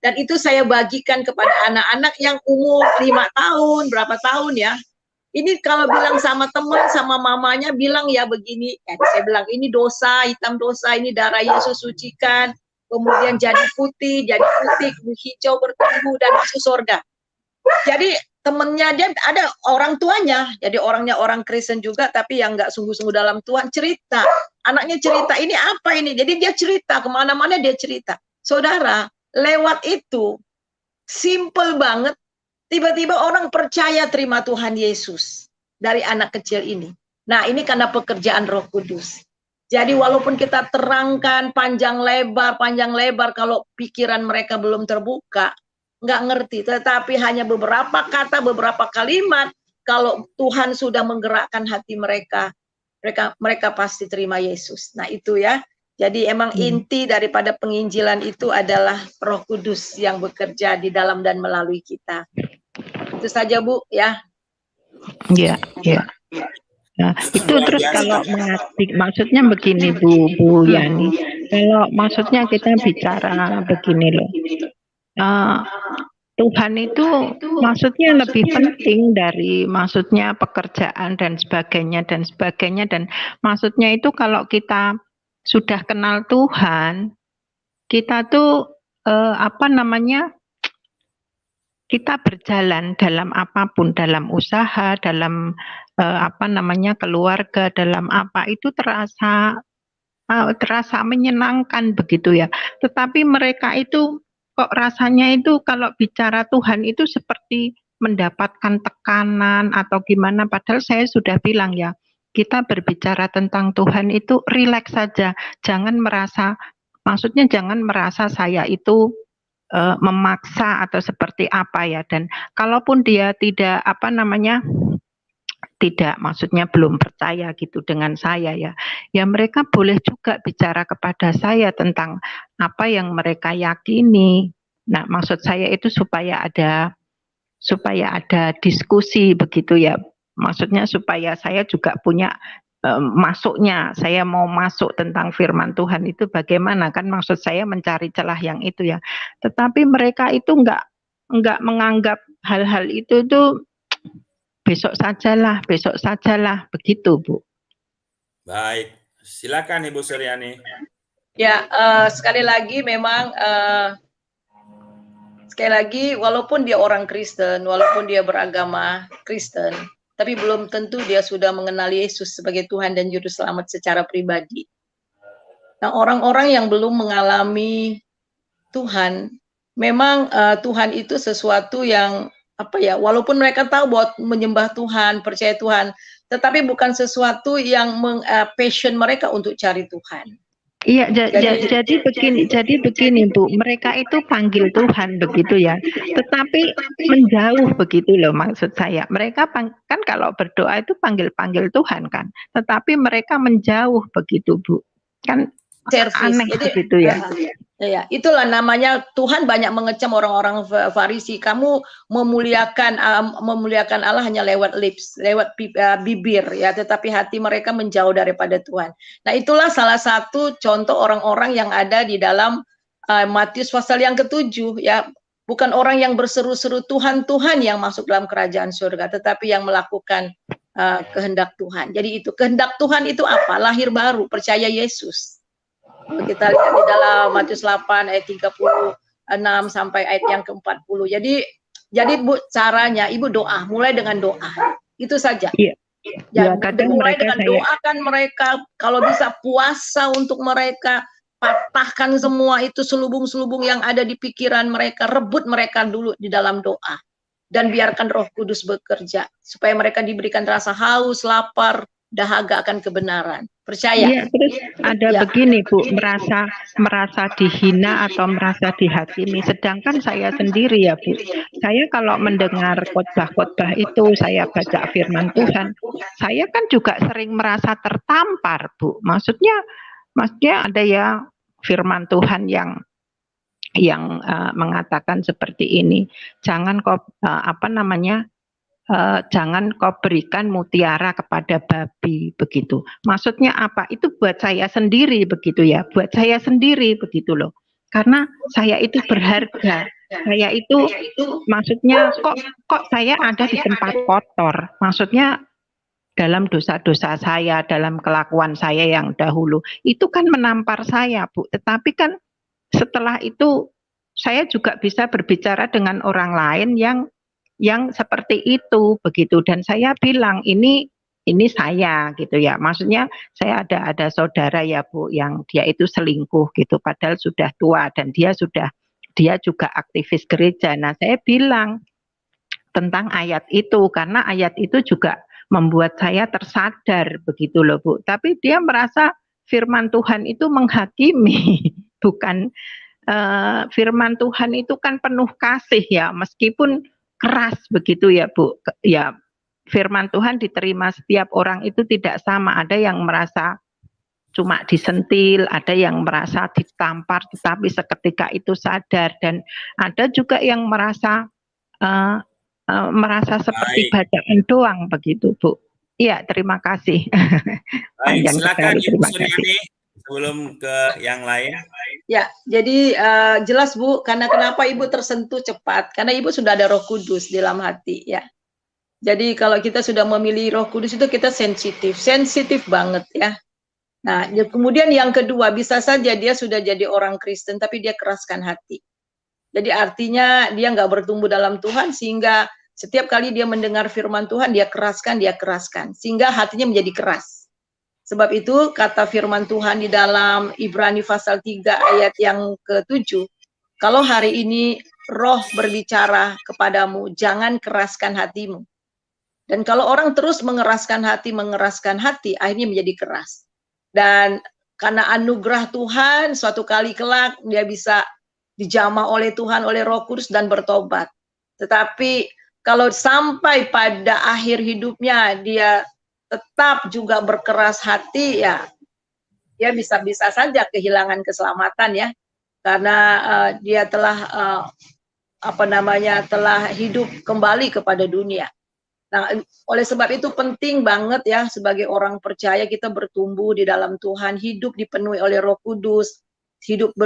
Dan itu saya bagikan kepada anak-anak yang umur 5 tahun, berapa tahun ya. Ini kalau bilang sama teman, sama mamanya bilang ya begini, ya, saya bilang ini dosa, hitam dosa, ini darah Yesus sucikan, kemudian jadi putih, hijau bertumbuh dan masuk surga. Jadi temennya dia ada orang tuanya, jadi orangnya orang Kristen juga, tapi yang nggak sungguh-sungguh dalam Tuhan, cerita. Anaknya cerita, ini apa ini? Jadi dia cerita, kemana-mana dia cerita. Saudara, lewat itu, simple banget, tiba-tiba orang percaya terima Tuhan Yesus dari anak kecil ini. Nah, ini karena pekerjaan Roh Kudus. Jadi walaupun kita terangkan panjang lebar, kalau pikiran mereka belum terbuka, nggak ngerti, tetapi hanya beberapa kata, beberapa kalimat, kalau Tuhan sudah menggerakkan hati mereka, mereka pasti terima Yesus. Nah itu ya, jadi emang inti daripada penginjilan itu adalah Roh Kudus yang bekerja di dalam dan melalui kita. Itu saja Bu ya. Iya, iya. Nah, itu Luar terus biasa. kalau maksudnya begini Bu Yani, kalau maksudnya kita bicara begini loh, Tuhan itu maksudnya lebih penting dari maksudnya pekerjaan dan sebagainya dan maksudnya itu kalau kita sudah kenal Tuhan, kita tuh apa namanya, kita berjalan dalam apapun, dalam usaha, dalam apa namanya, keluarga, dalam apa itu terasa menyenangkan begitu ya. Tetapi mereka itu kok rasanya itu kalau bicara Tuhan itu seperti mendapatkan tekanan atau gimana, padahal saya sudah bilang ya, kita berbicara tentang Tuhan itu rileks saja, jangan merasa, maksudnya jangan merasa saya itu memaksa atau seperti apa ya, dan kalaupun dia tidak apa namanya, tidak maksudnya belum percaya gitu dengan saya ya, ya mereka boleh juga bicara kepada saya tentang apa yang mereka yakini. Nah, maksud saya itu supaya ada diskusi begitu ya, maksudnya supaya saya juga punya masuknya, saya mau masuk tentang firman Tuhan itu bagaimana, kan maksud saya mencari celah yang itu ya. Tetapi mereka itu enggak menganggap hal-hal itu tuh besok sajalah begitu Bu. Baik, silakan Ibu Suryani. Ya, sekali lagi memang sekali lagi walaupun dia orang Kristen, walaupun dia beragama Kristen, tapi belum tentu dia sudah mengenal Yesus sebagai Tuhan dan Juru Selamat secara pribadi. Nah, orang-orang yang belum mengalami Tuhan, memang Tuhan itu sesuatu yang apa ya, walaupun mereka tahu bahwa menyembah Tuhan, percaya Tuhan, tetapi bukan sesuatu yang passion mereka untuk cari Tuhan. Iya, jadi begini Bu, mereka itu panggil Tuhan begitu ya, tetapi menjauh begitu loh maksud saya. Mereka kan kalau berdoa itu panggil Tuhan kan, tetapi mereka menjauh begitu Bu, kan aneh begitu ya. Ya, itulah namanya Tuhan banyak mengecam orang-orang Farisi. Kamu memuliakan Allah hanya lewat lips, lewat bibir ya, tetapi hati mereka menjauh daripada Tuhan. Nah, itulah salah satu contoh orang-orang yang ada di dalam Matius pasal yang ke-7 ya. Bukan orang yang berseru-seru Tuhan yang masuk dalam kerajaan surga, tetapi yang melakukan kehendak Tuhan. Jadi itu kehendak Tuhan itu apa? Lahir baru, percaya Yesus. Kita lihat di dalam Matius 8 ayat 36 sampai ayat yang ke-40. Jadi Bu, caranya Ibu doa, mulai dengan doa. Itu saja. Iya. Ya, mereka mulai dengan doakan mereka, kalau bisa puasa untuk mereka, patahkan semua itu selubung-selubung yang ada di pikiran mereka, rebut mereka dulu di dalam doa. Dan biarkan Roh Kudus bekerja supaya mereka diberikan rasa haus, lapar, dahaga akan kebenaran. Percaya. Iya, terus ada begini Bu, merasa dihina atau merasa dihakimi. Sedangkan saya sendiri ya Bu, saya kalau mendengar khotbah-khotbah itu, saya baca firman Tuhan, saya kan juga sering merasa tertampar Bu. Maksudnya ada ya firman Tuhan yang mengatakan seperti ini, jangan kau jangan kau berikan mutiara kepada babi begitu. Maksudnya apa? Itu buat saya sendiri begitu ya, buat saya sendiri begitu loh. Karena saya itu berharga. Saya itu maksudnya kok saya ada di tempat kotor. Maksudnya dalam dosa-dosa saya, dalam kelakuan saya yang dahulu, itu kan menampar saya, Bu. Tetapi kan setelah itu saya juga bisa berbicara dengan orang lain yang seperti itu begitu, dan saya bilang ini saya gitu ya, maksudnya saya ada saudara ya Bu yang dia itu selingkuh gitu, padahal sudah tua dan dia juga aktivis gereja. Nah, saya bilang tentang ayat itu karena ayat itu juga membuat saya tersadar begitu loh Bu, tapi dia merasa firman Tuhan itu menghakimi bukan firman Tuhan itu kan penuh kasih ya, meskipun keras begitu ya Bu. Ya, firman Tuhan diterima setiap orang itu tidak sama. Ada yang merasa cuma disentil, ada yang merasa ditampar tetapi seketika itu sadar, dan ada juga yang merasa seperti bacaan doang begitu Bu. Iya, terima kasih. Baik, Panjang silakan sekali, Ibu terima kasih. Suryani sebelum ke yang lain. Ya, jadi jelas Bu, karena kenapa Ibu tersentuh cepat? Karena Ibu sudah ada Roh Kudus di dalam hati ya. Jadi kalau kita sudah memilih Roh Kudus itu kita sensitif banget ya. Nah, kemudian yang kedua, bisa saja dia sudah jadi orang Kristen tapi dia keraskan hati. Jadi artinya dia nggak bertumbuh dalam Tuhan sehingga setiap kali dia mendengar firman Tuhan dia keraskan sehingga hatinya menjadi keras. Sebab itu kata firman Tuhan di dalam Ibrani pasal 3 ayat yang ke-7, kalau hari ini roh berbicara kepadamu, jangan keraskan hatimu. Dan kalau orang terus mengeraskan hati, akhirnya menjadi keras. Dan karena anugerah Tuhan, suatu kali kelak dia bisa dijamah oleh Tuhan, oleh Roh Kudus dan bertobat. Tetapi kalau sampai pada akhir hidupnya dia tetap juga berkeras hati, ya dia bisa saja kehilangan keselamatan ya, karena dia telah telah hidup kembali kepada dunia. Nah, oleh sebab itu penting banget ya sebagai orang percaya kita bertumbuh di dalam Tuhan, hidup dipenuhi oleh Roh Kudus, hidup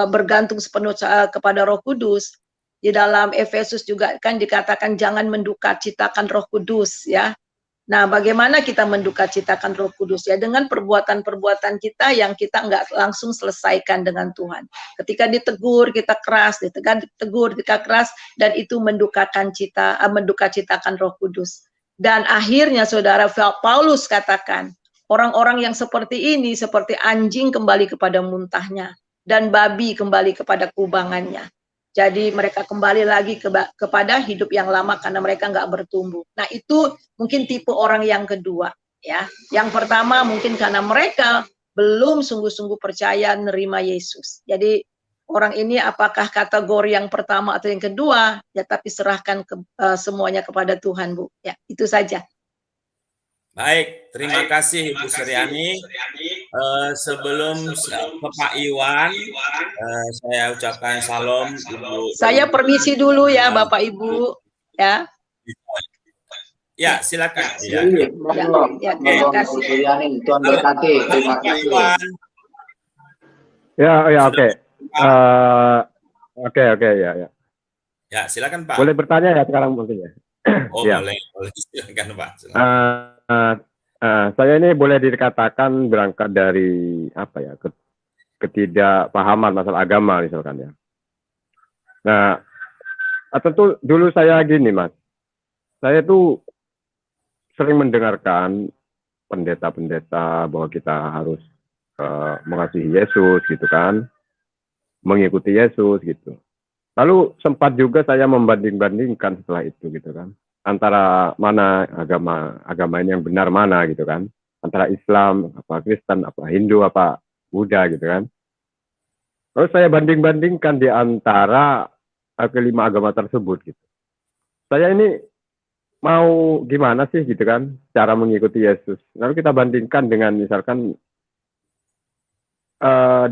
bergantung sepenuh kepada Roh Kudus. Di dalam Efesus juga kan dikatakan jangan mendukacitakan Roh Kudus ya. Nah, bagaimana kita mendukacitakan Roh Kudus ya? Dengan perbuatan-perbuatan kita yang kita nggak langsung selesaikan dengan Tuhan. Ketika ditegur kita keras, ditegur kita keras, dan itu mendukacitakan Roh Kudus. Dan akhirnya saudara Paulus katakan, orang-orang yang seperti ini seperti anjing kembali kepada muntahnya dan babi kembali kepada kubangannya. Jadi mereka kembali lagi kepada hidup yang lama karena mereka nggak bertumbuh. Nah itu mungkin tipe orang yang kedua ya. Yang pertama mungkin karena mereka belum sungguh-sungguh percaya nerima Yesus. Jadi orang ini apakah kategori yang pertama atau yang kedua, ya tapi serahkan semuanya kepada Tuhan Bu. Ya itu saja. Baik, terima kasih Ibu Suryani. Sebelum ke Pak Iwan, saya ucapkan salam Ibu. Saya permisi dulu ya Bapak Ibu ya. Ya, silakan. Ya, terima kasih. Tuhan berkati. Terima kasih. Oke. Oke, ya. Ya, silakan Pak. Boleh bertanya ya sekarang mungkin ya? Oh, ya. boleh, silakan Pak. Saya ini boleh dikatakan berangkat dari apa ya? Ketidakpahaman masalah agama misalkan ya. Nah, tentu dulu saya gini Mas. Saya tuh sering mendengarkan pendeta-pendeta bahwa kita harus mengasihi Yesus gitu kan, mengikuti Yesus gitu. Lalu sempat juga saya membanding-bandingkan setelah itu gitu kan, antara mana agama ini yang benar mana gitu kan, antara Islam, apa Kristen, apa Hindu, apa Buddha gitu kan. Lalu saya banding-bandingkan di antara kelima agama tersebut gitu. Saya ini mau gimana sih gitu kan cara mengikuti Yesus. Lalu kita bandingkan dengan misalkan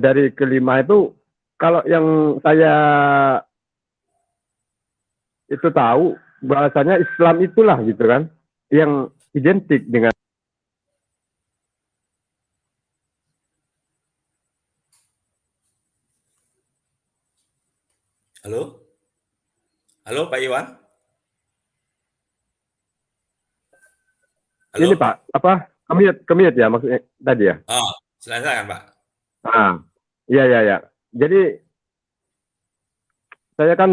dari kelima itu, kalau yang saya itu tahu bahasanya Islam itulah gitu kan yang identik dengan. Halo Pak Iwan. Halo? Ini Pak, apa kemit ya maksudnya tadi ya? Oh, silakan Pak. Iya. Jadi saya kan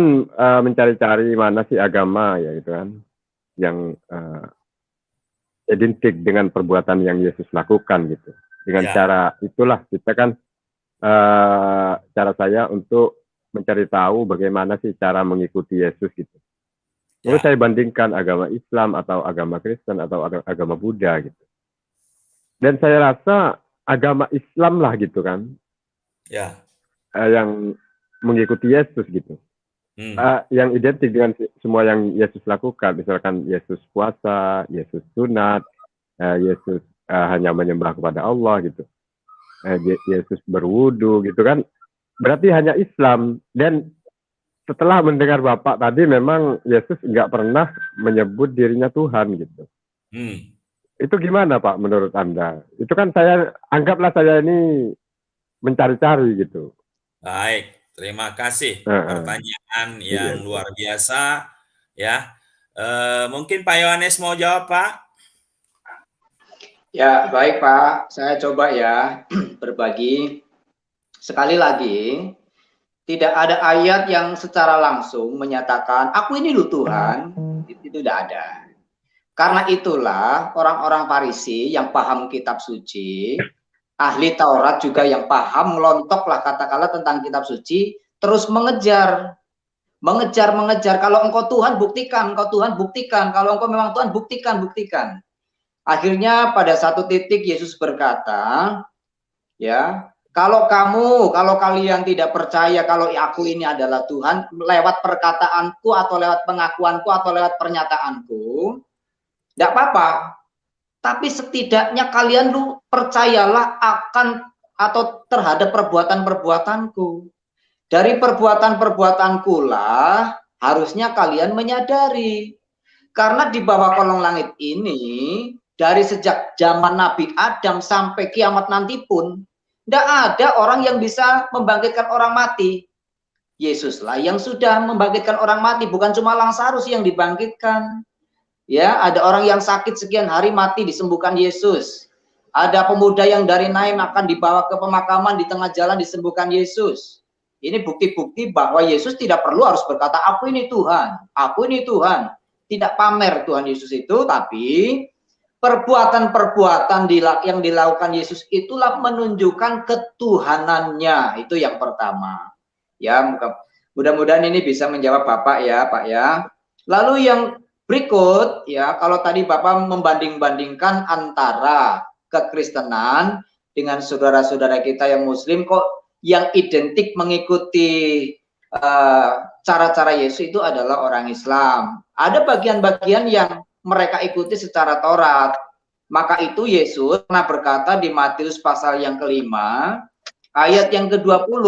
mencari-cari mana sih agama ya gitu kan yang identik dengan perbuatan yang Yesus lakukan gitu. Dengan cara itulah kita kan cara saya untuk mencari tahu bagaimana sih cara mengikuti Yesus gitu. Lalu saya bandingkan agama Islam atau agama Kristen atau agama Buddha gitu. Dan saya rasa agama Islam lah gitu kan. Yang mengikuti Yesus gitu. Yang identik dengan semua yang Yesus lakukan. Misalkan Yesus puasa, Yesus sunat, Yesus hanya menyembah kepada Allah gitu. Yesus berwudu gitu kan. Berarti hanya Islam. Dan setelah mendengar Bapak tadi memang Yesus nggak pernah menyebut dirinya Tuhan gitu. Itu gimana Pak menurut Anda? Itu kan saya anggaplah saya ini mencari-cari gitu. Baik, terima kasih. Heeh. Pertanyaan Iya. yang luar biasa ya. Mungkin Pak Yohanes mau jawab, Pak? Ya, baik Pak. Saya coba ya berbagi. Sekali lagi, tidak ada ayat yang secara langsung menyatakan, aku ini loh Tuhan. Itu tidak ada. Karena itulah orang-orang Farisi yang paham kitab suci, ahli Taurat juga yang paham melontok lah katakanlah tentang kitab suci, terus mengejar. Kalau engkau Tuhan buktikan, engkau Tuhan buktikan, kalau engkau memang Tuhan buktikan. Akhirnya pada satu titik Yesus berkata, ya, kalau kalian tidak percaya kalau aku ini adalah Tuhan lewat perkataanku atau lewat pengakuanku atau lewat pernyataanku, tidak apa-apa. Tapi setidaknya kalian lu percayalah akan atau terhadap perbuatan-perbuatanku. Dari perbuatan-perbuatanku lah harusnya kalian menyadari. Karena di bawah kolong langit ini, dari sejak zaman Nabi Adam sampai kiamat nanti pun, tidak ada orang yang bisa membangkitkan orang mati. Yesuslah yang sudah membangkitkan orang mati, bukan cuma Lazarus yang dibangkitkan. Ya, ada orang yang sakit sekian hari mati disembuhkan Yesus. Ada pemuda yang dari Naim akan dibawa ke pemakaman di tengah jalan disembuhkan Yesus. Ini bukti-bukti bahwa Yesus tidak perlu harus berkata, aku ini Tuhan, aku ini Tuhan. Tidak pamer Tuhan Yesus itu, tapi perbuatan-perbuatan yang dilakukan Yesus itulah menunjukkan ketuhanannya. Itu yang pertama. Ya, mudah-mudahan ini bisa menjawab Bapak ya, Pak ya. Lalu yang berikut, ya, kalau tadi Bapak membanding-bandingkan antara kekristenan dengan saudara-saudara kita yang Muslim, kok yang identik mengikuti cara-cara Yesus itu adalah orang Islam. Ada bagian-bagian yang mereka ikuti secara Taurat. Maka itu Yesus pernah berkata di Matius pasal yang kelima, ayat yang ke-20.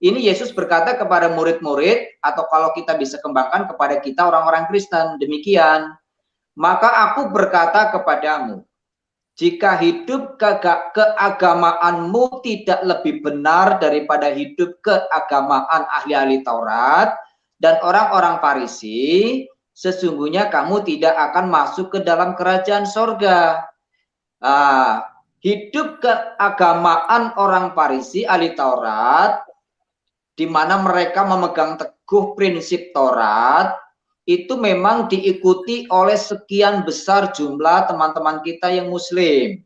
Ini Yesus berkata kepada murid-murid, atau kalau kita bisa kembangkan kepada kita orang-orang Kristen, demikian. Maka aku berkata kepadamu, jika hidup keagamaanmu tidak lebih benar daripada hidup keagamaan ahli-ahli Taurat dan orang-orang Farisi, sesungguhnya kamu tidak akan masuk ke dalam kerajaan sorga. Hidup keagamaan orang Farisi, ahli Taurat, di mana mereka memegang teguh prinsip Taurat, itu memang diikuti oleh sekian besar jumlah teman-teman kita yang Muslim,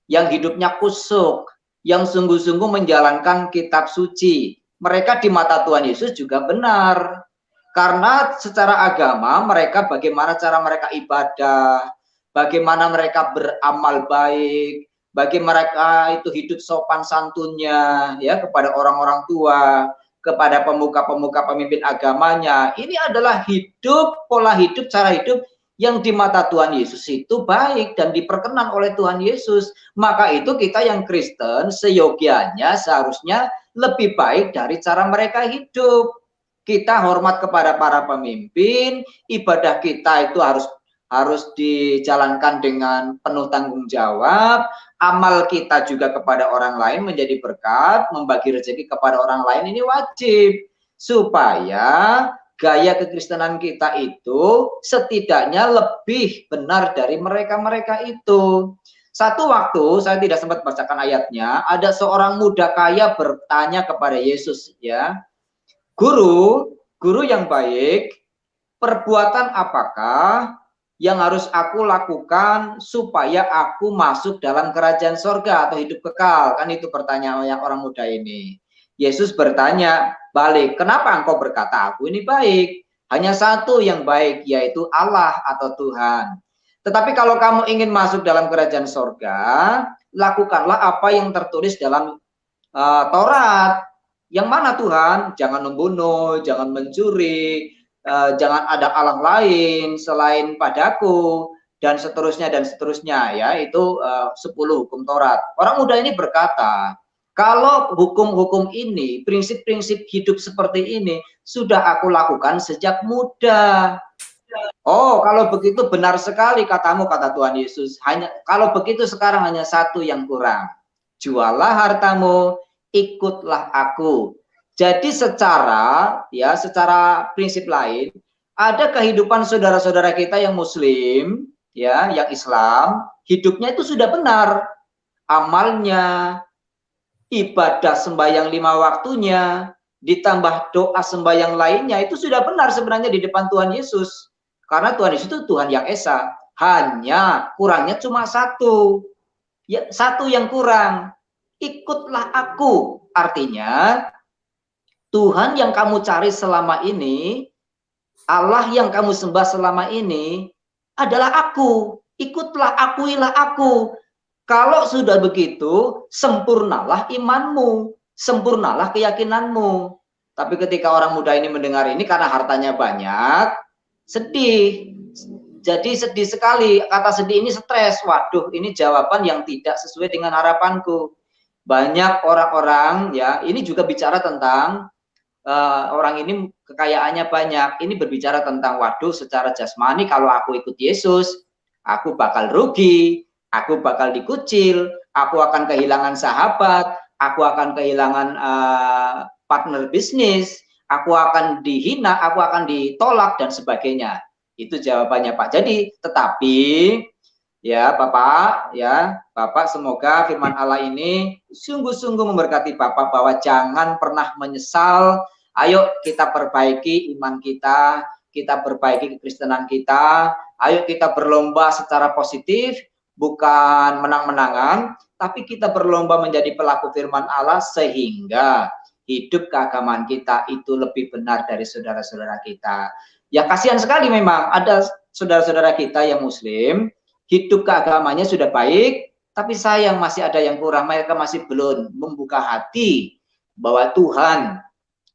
yang hidupnya kusuk, yang sungguh-sungguh menjalankan kitab suci. Mereka di mata Tuhan Yesus juga benar. Karena secara agama mereka bagaimana cara mereka ibadah, bagaimana mereka beramal baik, bagaimana mereka itu hidup sopan santunnya ya kepada orang-orang tua, kepada pemuka-pemuka pemimpin agamanya. Ini adalah hidup, pola hidup, cara hidup yang di mata Tuhan Yesus itu baik dan diperkenan oleh Tuhan Yesus. Maka itu kita yang Kristen seyogianya seharusnya lebih baik dari cara mereka hidup. Kita hormat kepada para pemimpin, ibadah kita itu harus dijalankan dengan penuh tanggung jawab. Amal kita juga kepada orang lain menjadi berkat, membagi rezeki kepada orang lain ini wajib, supaya gaya kekristenan kita itu setidaknya lebih benar dari mereka-mereka itu. Satu waktu, saya tidak sempat bacakan ayatnya, ada seorang muda kaya bertanya kepada Yesus, ya, Guru yang baik, perbuatan apakah yang harus aku lakukan supaya aku masuk dalam kerajaan sorga atau hidup kekal? Kan itu pertanyaan yang orang muda ini. Yesus bertanya balik, kenapa engkau berkata aku ini baik? Hanya satu yang baik, yaitu Allah atau Tuhan. Tetapi kalau kamu ingin masuk dalam kerajaan sorga, lakukanlah apa yang tertulis dalam Taurat. Yang mana Tuhan? Jangan membunuh, jangan mencuri, jangan ada Allah lain selain padaku, dan seterusnya ya, itu 10 hukum Taurat. Orang muda ini berkata, kalau hukum-hukum ini, prinsip-prinsip hidup seperti ini sudah aku lakukan sejak muda. Oh, kalau begitu benar sekali katamu, kata Tuhan Yesus. Kalau begitu sekarang hanya satu yang kurang. Jualah hartamu, ikutlah aku. Jadi secara prinsip lain, ada kehidupan saudara-saudara kita yang Muslim, ya, yang Islam, hidupnya itu sudah benar. Amalnya, ibadah sembahyang 5 waktunya, ditambah doa sembahyang lainnya, itu sudah benar sebenarnya di depan Tuhan Yesus. Karena Tuhan Yesus itu Tuhan yang esa. Hanya kurangnya cuma satu. Ya, satu yang kurang. Ikutlah aku. Artinya, Tuhan yang kamu cari selama ini, Allah yang kamu sembah selama ini, adalah aku. Ikutlah, akuilah aku. Kalau sudah begitu, sempurnalah imanmu, sempurnalah keyakinanmu. Tapi ketika orang muda ini mendengar ini karena hartanya banyak, sedih. Jadi sedih sekali. Kata sedih ini stres. Waduh, ini jawaban yang tidak sesuai dengan harapanku. Banyak orang-orang, ya, ini juga bicara tentang orang ini kekayaannya banyak. Ini berbicara tentang, waduh, secara jasmani kalau aku ikut Yesus, aku bakal rugi. Aku bakal dikucil, aku akan kehilangan sahabat, aku akan kehilangan partner bisnis, aku akan dihina, aku akan ditolak dan sebagainya. Itu jawabannya Pak. Jadi, tetapi ya Bapak semoga firman Allah ini sungguh-sungguh memberkati Bapak bahwa jangan pernah menyesal. Ayo kita perbaiki iman kita perbaiki kekristenan kita. Ayo kita berlomba secara positif. Bukan menang-menangan, tapi kita berlomba menjadi pelaku firman Allah sehingga hidup keagamaan kita itu lebih benar dari saudara-saudara kita. Ya kasihan sekali memang ada saudara-saudara kita yang Muslim, hidup keagamanya sudah baik, tapi sayang masih ada yang kurang. Mereka masih belum membuka hati bahwa Tuhan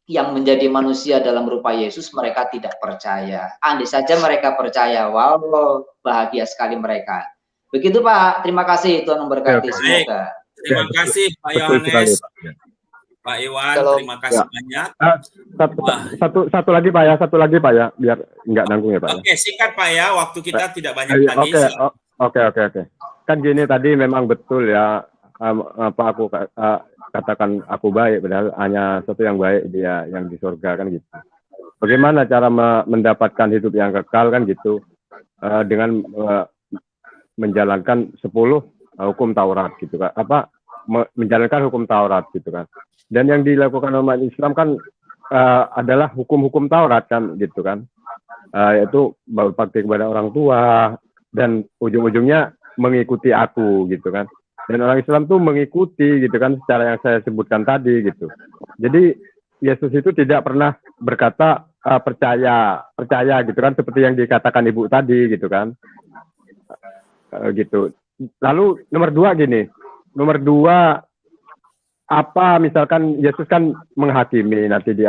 yang menjadi manusia dalam rupa Yesus mereka tidak percaya. Andai saja mereka percaya, wow, bahagia sekali mereka. Begitu Pak, terima kasih, Tuhan memberkati semoga. Terima kasih Pak Yohanes, Pak Iwan, terima kasih banyak. Satu lagi Pak ya, biar nggak nanggung ya Pak. Oke, singkat Pak ya, waktu kita tidak banyak tadi. Oke. Kan gini tadi memang betul ya, apa aku katakan aku baik, padahal hanya satu yang baik, dia yang di surga kan gitu. Bagaimana cara mendapatkan hidup yang kekal kan gitu, dengan menjalankan 10 hukum Taurat gitu kan, menjalankan hukum Taurat gitu kan. Dan yang dilakukan umat Islam kan adalah hukum-hukum Taurat kan gitu kan, yaitu berbakti kepada orang tua dan ujung-ujungnya mengikuti aku gitu kan. Dan orang Islam tuh mengikuti gitu kan secara yang saya sebutkan tadi gitu. Jadi Yesus itu tidak pernah berkata percaya gitu kan, seperti yang dikatakan Ibu tadi gitu kan. Gitu. Lalu nomor 2 gini, apa misalkan Yesus kan menghakimi nanti di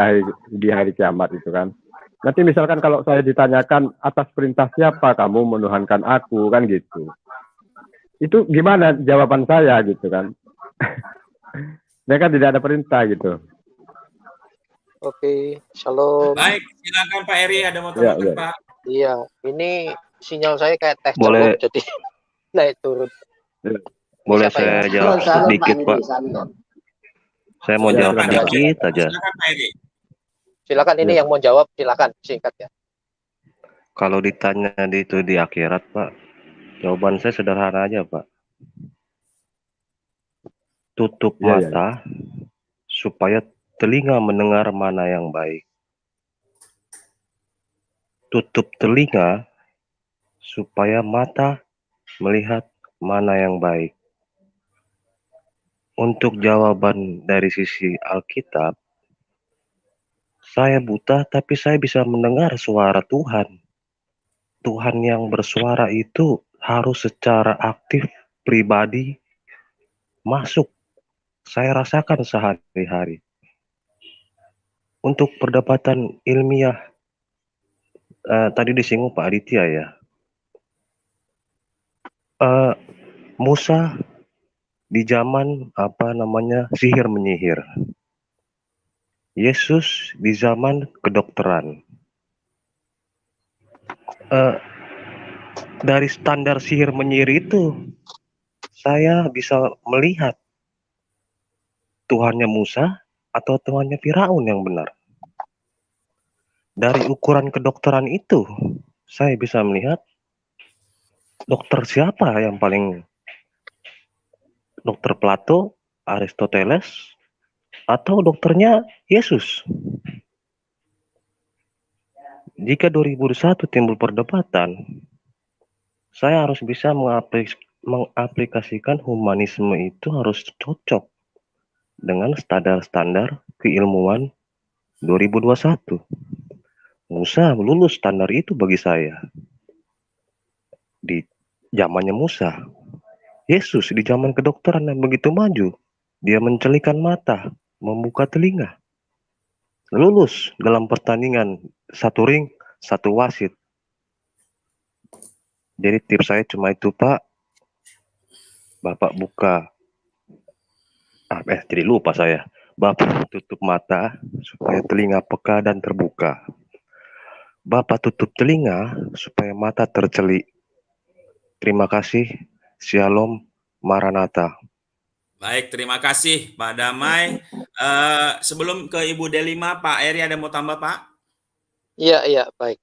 hari kiamat itu kan. Nanti misalkan kalau saya ditanyakan atas perintah siapa kamu menuhankan aku kan gitu. Itu gimana jawaban saya gitu kan. Mereka tidak ada perintah gitu. Oke, shalom. Baik, silakan Pak Eri, ada mau tambahkan Pak? Iya, ini sinyal saya kayak teh boleh jeruk, jadi naik turun. Boleh Siapa saya ya? jawab sedikit Pak? Saya mau jawab sedikit aja. Silakan Pak Eri. Silakan, ini yang mau jawab, silakan singkat ya. Kalau ditanya itu di akhirat Pak, jawaban saya sederhana aja Pak. Tutup mata supaya telinga mendengar mana yang baik. Tutup telinga supaya mata melihat mana yang baik. Untuk jawaban dari sisi Alkitab, saya buta tapi saya bisa mendengar suara Tuhan. Tuhan yang bersuara itu harus secara aktif, pribadi, masuk. Saya rasakan sehari-hari. Untuk perdebatan ilmiah, tadi disinggung Pak Aditya ya. Musa di zaman sihir menyihir. Yesus di zaman kedokteran. dari standar sihir menyihir itu, saya bisa melihat Tuhannya Musa atau Tuhannya Firaun yang benar. Dari ukuran kedokteran itu, saya bisa melihat dokter siapa yang paling, dokter Plato, Aristoteles, atau dokternya Yesus. Jika 2001 timbul perdebatan, saya harus bisa mengaplikasikan humanisme itu harus cocok dengan standar-standar keilmuan 2021. Musa lulus standar itu bagi saya. Di zamannya Musa. Yesus di zaman kedokteran yang begitu maju. Dia mencelikan mata, membuka telinga. Lulus dalam pertandingan satu ring, satu wasit. Jadi tips saya cuma itu, Pak. Bapak buka. Jadi lupa saya. Bapak tutup mata supaya telinga peka dan terbuka. Bapak tutup telinga supaya mata tercelik. Terima kasih. Shalom. Maranatha. Baik, terima kasih Pak Damai. Sebelum ke Ibu Delima, Pak Eri ada mau tambah, Pak? Iya, baik.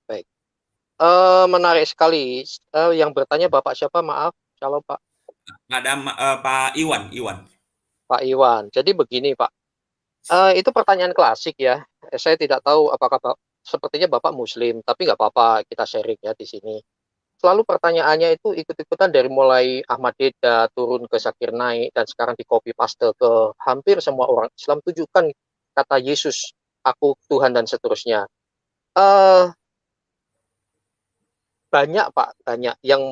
Menarik sekali. Yang bertanya Bapak siapa? Maaf, kalau Pak Pak Iwan. Pak Iwan. Jadi begini, Pak. Itu pertanyaan klasik ya. Saya tidak tahu apakah sepertinya Bapak Muslim, tapi nggak apa-apa, kita sharing ya di sini. Selalu pertanyaannya itu ikut-ikutan dari mulai Ahmad Deda turun ke Zakir Naik dan sekarang di copy paste ke hampir semua orang Islam, tujukan kata Yesus, aku Tuhan dan seterusnya. Banyak Pak, banyak yang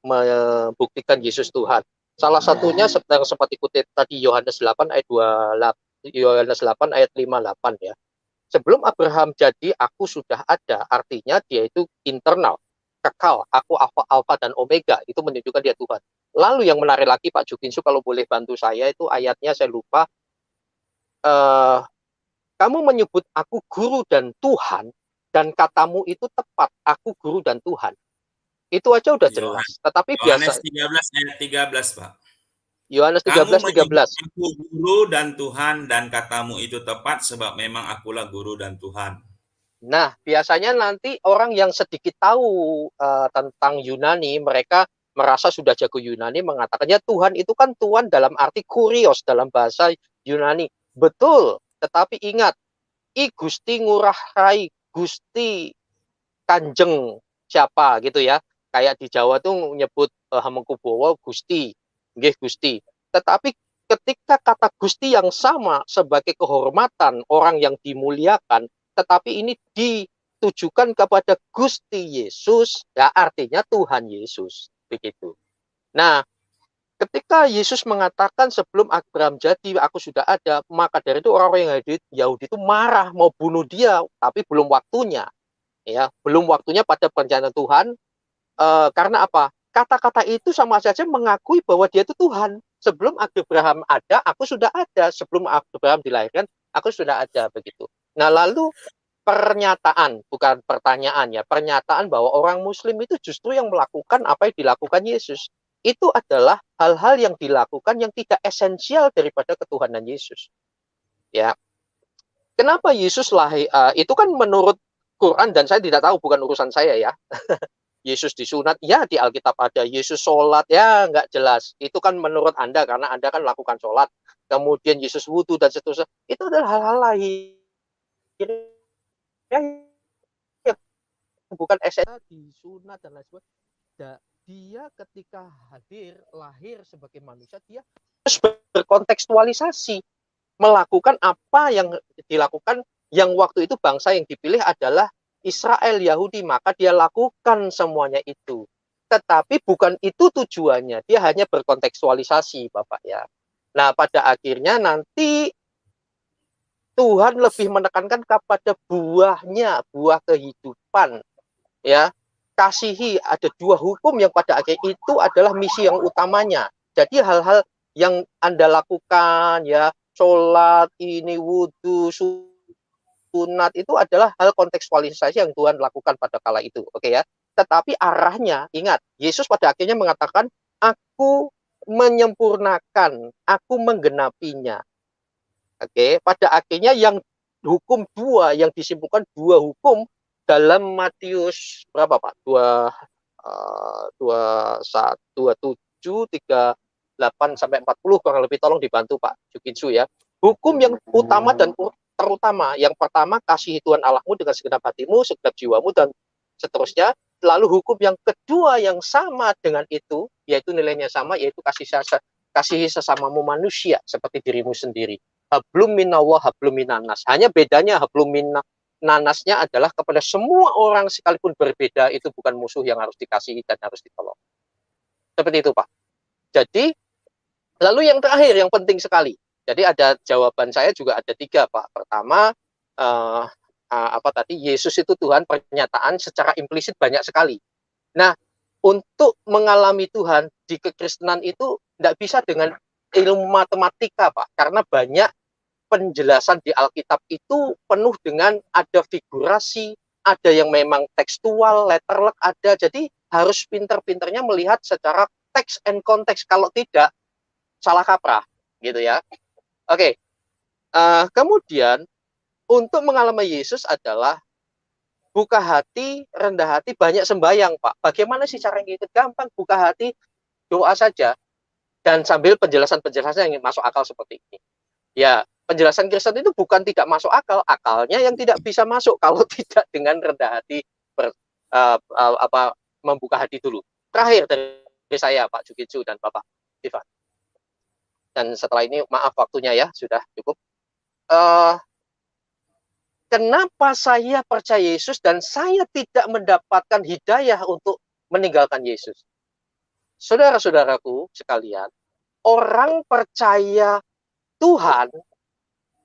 membuktikan Yesus Tuhan. Salah satunya yang sempat ikuti tadi Yohanes 8 ayat 28, Yohanes 8 ayat 58 ya. Sebelum Abraham jadi, aku sudah ada. Artinya dia itu internal, kekal. Aku alfa dan omega. Itu menunjukkan dia Tuhan. Lalu yang menarik lagi Pak Jukinsu, kalau boleh bantu saya, itu ayatnya saya lupa. Kamu menyebut aku guru dan Tuhan, dan katamu itu tepat. Aku guru dan Tuhan. Itu aja udah jelas. Tetapi Yohanes biasa 13 ayat 13, Pak. Yohanes 13 Kamu 13. Aku guru dan Tuhan, dan katamu itu tepat sebab memang akulah guru dan Tuhan. Nah, biasanya nanti orang yang sedikit tahu tentang Yunani, mereka merasa sudah jago Yunani, mengatakan ya Tuhan itu kan Tuhan dalam arti kurios dalam bahasa Yunani. Betul, tetapi ingat, I Gusti Ngurah Rai, Gusti Kanjeng siapa gitu ya. Kayak di Jawa tuh nyebut Hamengkubuwono Gusti, nggih Gusti. Tetapi ketika kata Gusti yang sama sebagai kehormatan orang yang dimuliakan, tetapi ini ditujukan kepada Gusti Yesus, ya artinya Tuhan Yesus, begitu. Nah, ketika Yesus mengatakan sebelum Abraham jadi, aku sudah ada, maka dari itu orang-orang Yahudi itu marah mau bunuh dia, tapi belum waktunya. Ya, belum waktunya pada perencanaan Tuhan. Karena apa? Kata-kata itu sama saja mengakui bahwa dia itu Tuhan. Sebelum Abraham ada, aku sudah ada. Sebelum Abraham dilahirkan, aku sudah ada, begitu. Nah, lalu pernyataan, bukan pertanyaan ya, pernyataan bahwa orang Muslim itu justru yang melakukan apa yang dilakukan Yesus. Itu adalah hal-hal yang dilakukan yang tidak esensial daripada ketuhanan Yesus. Ya, kenapa Yesus lahir? Itu kan menurut Quran, dan saya tidak tahu, bukan urusan saya ya. Yesus disunat, ya di Alkitab ada. Yesus sholat, ya nggak jelas. Itu kan menurut Anda, karena Anda kan melakukan sholat. Kemudian Yesus wudhu dan seterusnya. Itu adalah hal-hal lain. Ya, bukan esensial disunat dan lain sebagainya. Dia ketika lahir sebagai manusia, dia harus berkontekstualisasi. Melakukan apa yang dilakukan, yang waktu itu bangsa yang dipilih adalah Israel, Yahudi, maka dia lakukan semuanya itu. Tetapi bukan itu tujuannya, dia hanya berkontekstualisasi, Bapak ya. Nah, pada akhirnya nanti Tuhan lebih menekankan kepada buahnya, buah kehidupan. Ya, kasihi, ada dua hukum yang pada akhirnya itu adalah misi yang utamanya. Jadi hal-hal yang Anda lakukan ya, sholat, ini wudhu, sunat itu adalah hal kontekstualisasi yang Tuhan lakukan pada kala itu, oke ya. Tetapi arahnya, ingat, Yesus pada akhirnya mengatakan, aku menyempurnakan, aku menggenapinya. Oke, pada akhirnya yang hukum dua, yang disimpulkan dua hukum dalam Matius berapa Pak? 27, 38 sampai 40 kurang lebih, tolong dibantu Pak Jukinsu ya. Hukum yang utama dan terutama, yang pertama, kasihi Tuhan Allahmu dengan segenap hatimu, segenap jiwamu, dan seterusnya. Lalu hukum yang kedua yang sama dengan itu, yaitu nilainya sama, yaitu kasihi sesamamu manusia seperti dirimu sendiri. Hablum minallah, hablum minanas. Hanya bedanya hablum minanasnya adalah kepada semua orang sekalipun berbeda, itu bukan musuh yang harus dikasihi dan harus ditolong. Seperti itu Pak. Jadi, lalu yang terakhir, yang penting sekali. Jadi ada jawaban saya juga ada 3 Pak. Pertama, Yesus itu Tuhan, pernyataan secara implisit banyak sekali. Nah, untuk mengalami Tuhan di kekristenan itu tidak bisa dengan ilmu matematika Pak, karena banyak penjelasan di Alkitab itu penuh dengan ada figurasi, ada yang memang tekstual, letterlek ada, jadi harus pinter-pinternya melihat secara teks and konteks, kalau tidak salah kaprah gitu ya. Oke, kemudian untuk mengalami Yesus adalah buka hati, rendah hati, banyak sembahyang Pak. Bagaimana sih caranya itu? Gampang, buka hati, doa saja, dan sambil penjelasan-penjelasan yang masuk akal seperti ini. Ya, penjelasan Kristen itu bukan tidak masuk akal, akalnya yang tidak bisa masuk kalau tidak dengan rendah hati, membuka hati dulu. Terakhir dari saya Pak Jukinsu dan Bapak Ivan. Dan setelah ini maaf waktunya ya, sudah cukup. Kenapa saya percaya Yesus dan saya tidak mendapatkan hidayah untuk meninggalkan Yesus? Saudara-saudaraku sekalian, orang percaya Tuhan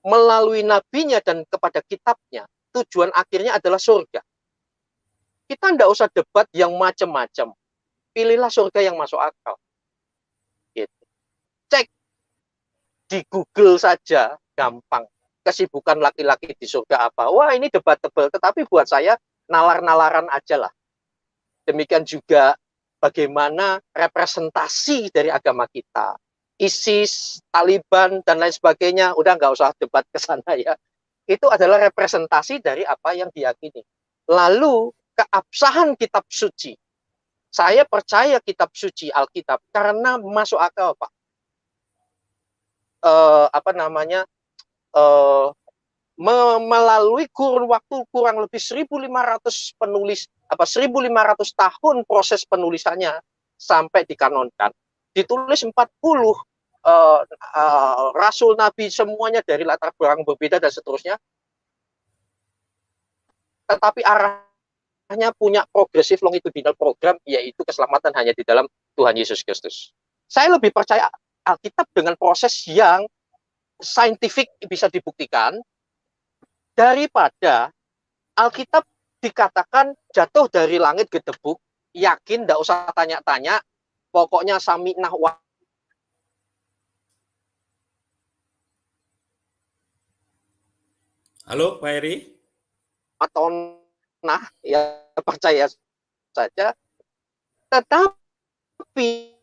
melalui nabinya dan kepada kitabnya, tujuan akhirnya adalah surga. Kita tidak usah debat yang macam-macam. Pilihlah surga yang masuk akal. Gitu. Cek di Google saja, gampang. Kesibukan laki-laki di surga apa? Wah, ini debatable. Tetapi buat saya, nalar-nalaran aja lah. Demikian juga bagaimana representasi dari agama kita. ISIS, Taliban, dan lain sebagainya. Udah nggak usah debat ke sana ya. Itu adalah representasi dari apa yang diyakini. Lalu, keabsahan kitab suci. Saya percaya kitab suci Alkitab karena masuk akal Pak. Melalui kurun waktu kurang lebih 1.500 penulis, 1.500 tahun proses penulisannya sampai dikanonkan, ditulis 40 rasul nabi, semuanya dari latar belakang berbeda dan seterusnya, tetapi arahnya punya progressive longitudinal program, yaitu keselamatan hanya di dalam Tuhan Yesus Kristus. Saya lebih percaya Alkitab dengan proses yang saintifik bisa dibuktikan daripada Alkitab dikatakan jatuh dari langit gedebuk, yakin, tidak usah tanya-tanya, pokoknya sami'nah wa. Halo Pak Heri? Atau nah, ya percaya saja, tetapi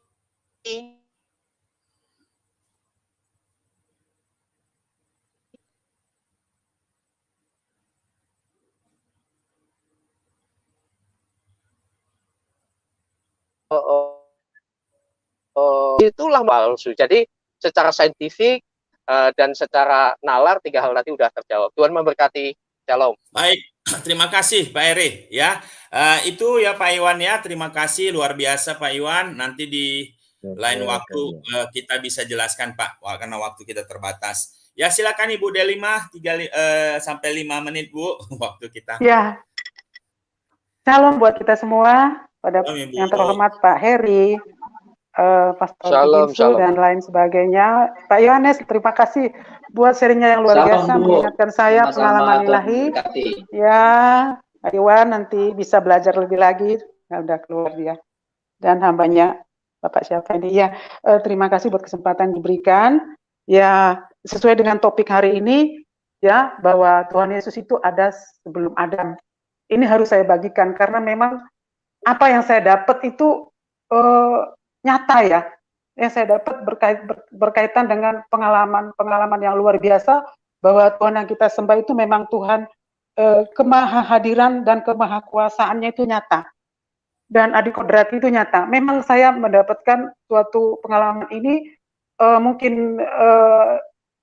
itulah palsu. Jadi secara saintifik dan secara nalar 3 hal tadi sudah terjawab. Tuhan memberkati. Shalom. Baik, terima kasih Pak Heri ya. Itu ya Pak Iwan ya, terima kasih luar biasa Pak Iwan. Nanti di lain waktu kita bisa jelaskan Pak, karena waktu kita terbatas. Ya silakan Ibu Delima, 3 sampai 5 menit Bu waktu kita. Ya. Shalom buat kita semua, pada yang terhormat Pak Heri, Pastor Jukinsu dan lain sebagainya. Pak Yohanes, terima kasih buat sharingnya yang luar biasa, mengingatkan saya pengalaman ilahi. Ya, Pak Iwan nanti bisa belajar lebih lagi. Nah, udah keluar dia. Dan hambanya Bapak siapa ini? Ya, terima kasih buat kesempatan diberikan. Ya, sesuai dengan topik hari ini, ya, bahwa Tuhan Yesus itu ada sebelum Adam. Ini harus saya bagikan karena memang apa yang saya dapat itu nyata ya. Yang saya dapat berkaitan dengan pengalaman yang luar biasa, bahwa Tuhan yang kita sembah itu memang Tuhan kemahahadiran dan kemahakuasaannya itu nyata. Dan adikodrat itu nyata. Memang saya mendapatkan suatu pengalaman ini mungkin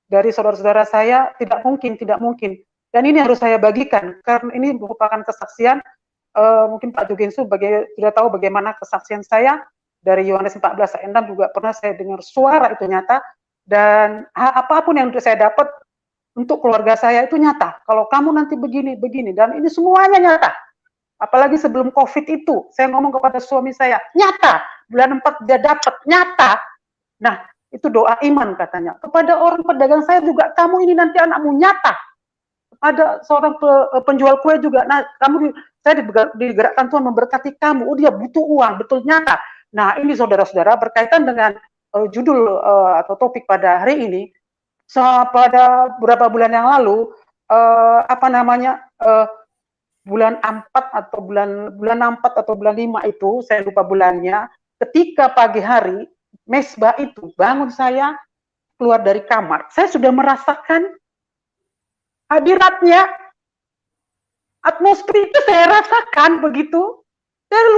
dari saudara-saudara saya tidak mungkin. Dan ini harus saya bagikan karena ini merupakan kesaksian. Mungkin Pak Jugensu sudah tahu bagaimana kesaksian saya dari Yohanes 14 ayat 6 juga pernah saya dengar suara itu nyata, dan apapun yang saya dapat untuk keluarga saya itu nyata. Kalau kamu nanti begini, dan ini semuanya nyata. Apalagi sebelum COVID itu, saya ngomong kepada suami saya, nyata. Bulan 4 dia dapat, nyata. Nah, itu doa iman katanya. Kepada orang pedagang saya juga, kamu ini nanti anakmu, nyata. Ada seorang penjual kue juga, nah saya digerakkan Tuhan memberkati kamu, dia butuh uang, betul nyata. Nah, ini saudara-saudara berkaitan dengan judul atau topik pada hari ini. Pada beberapa bulan yang lalu, bulan 4 atau bulan 4 atau bulan 5 itu, saya lupa bulannya, ketika pagi hari, mesbah itu bangun saya keluar dari kamar, saya sudah merasakan hadiratnya, atmosfer itu saya rasakan begitu. Saya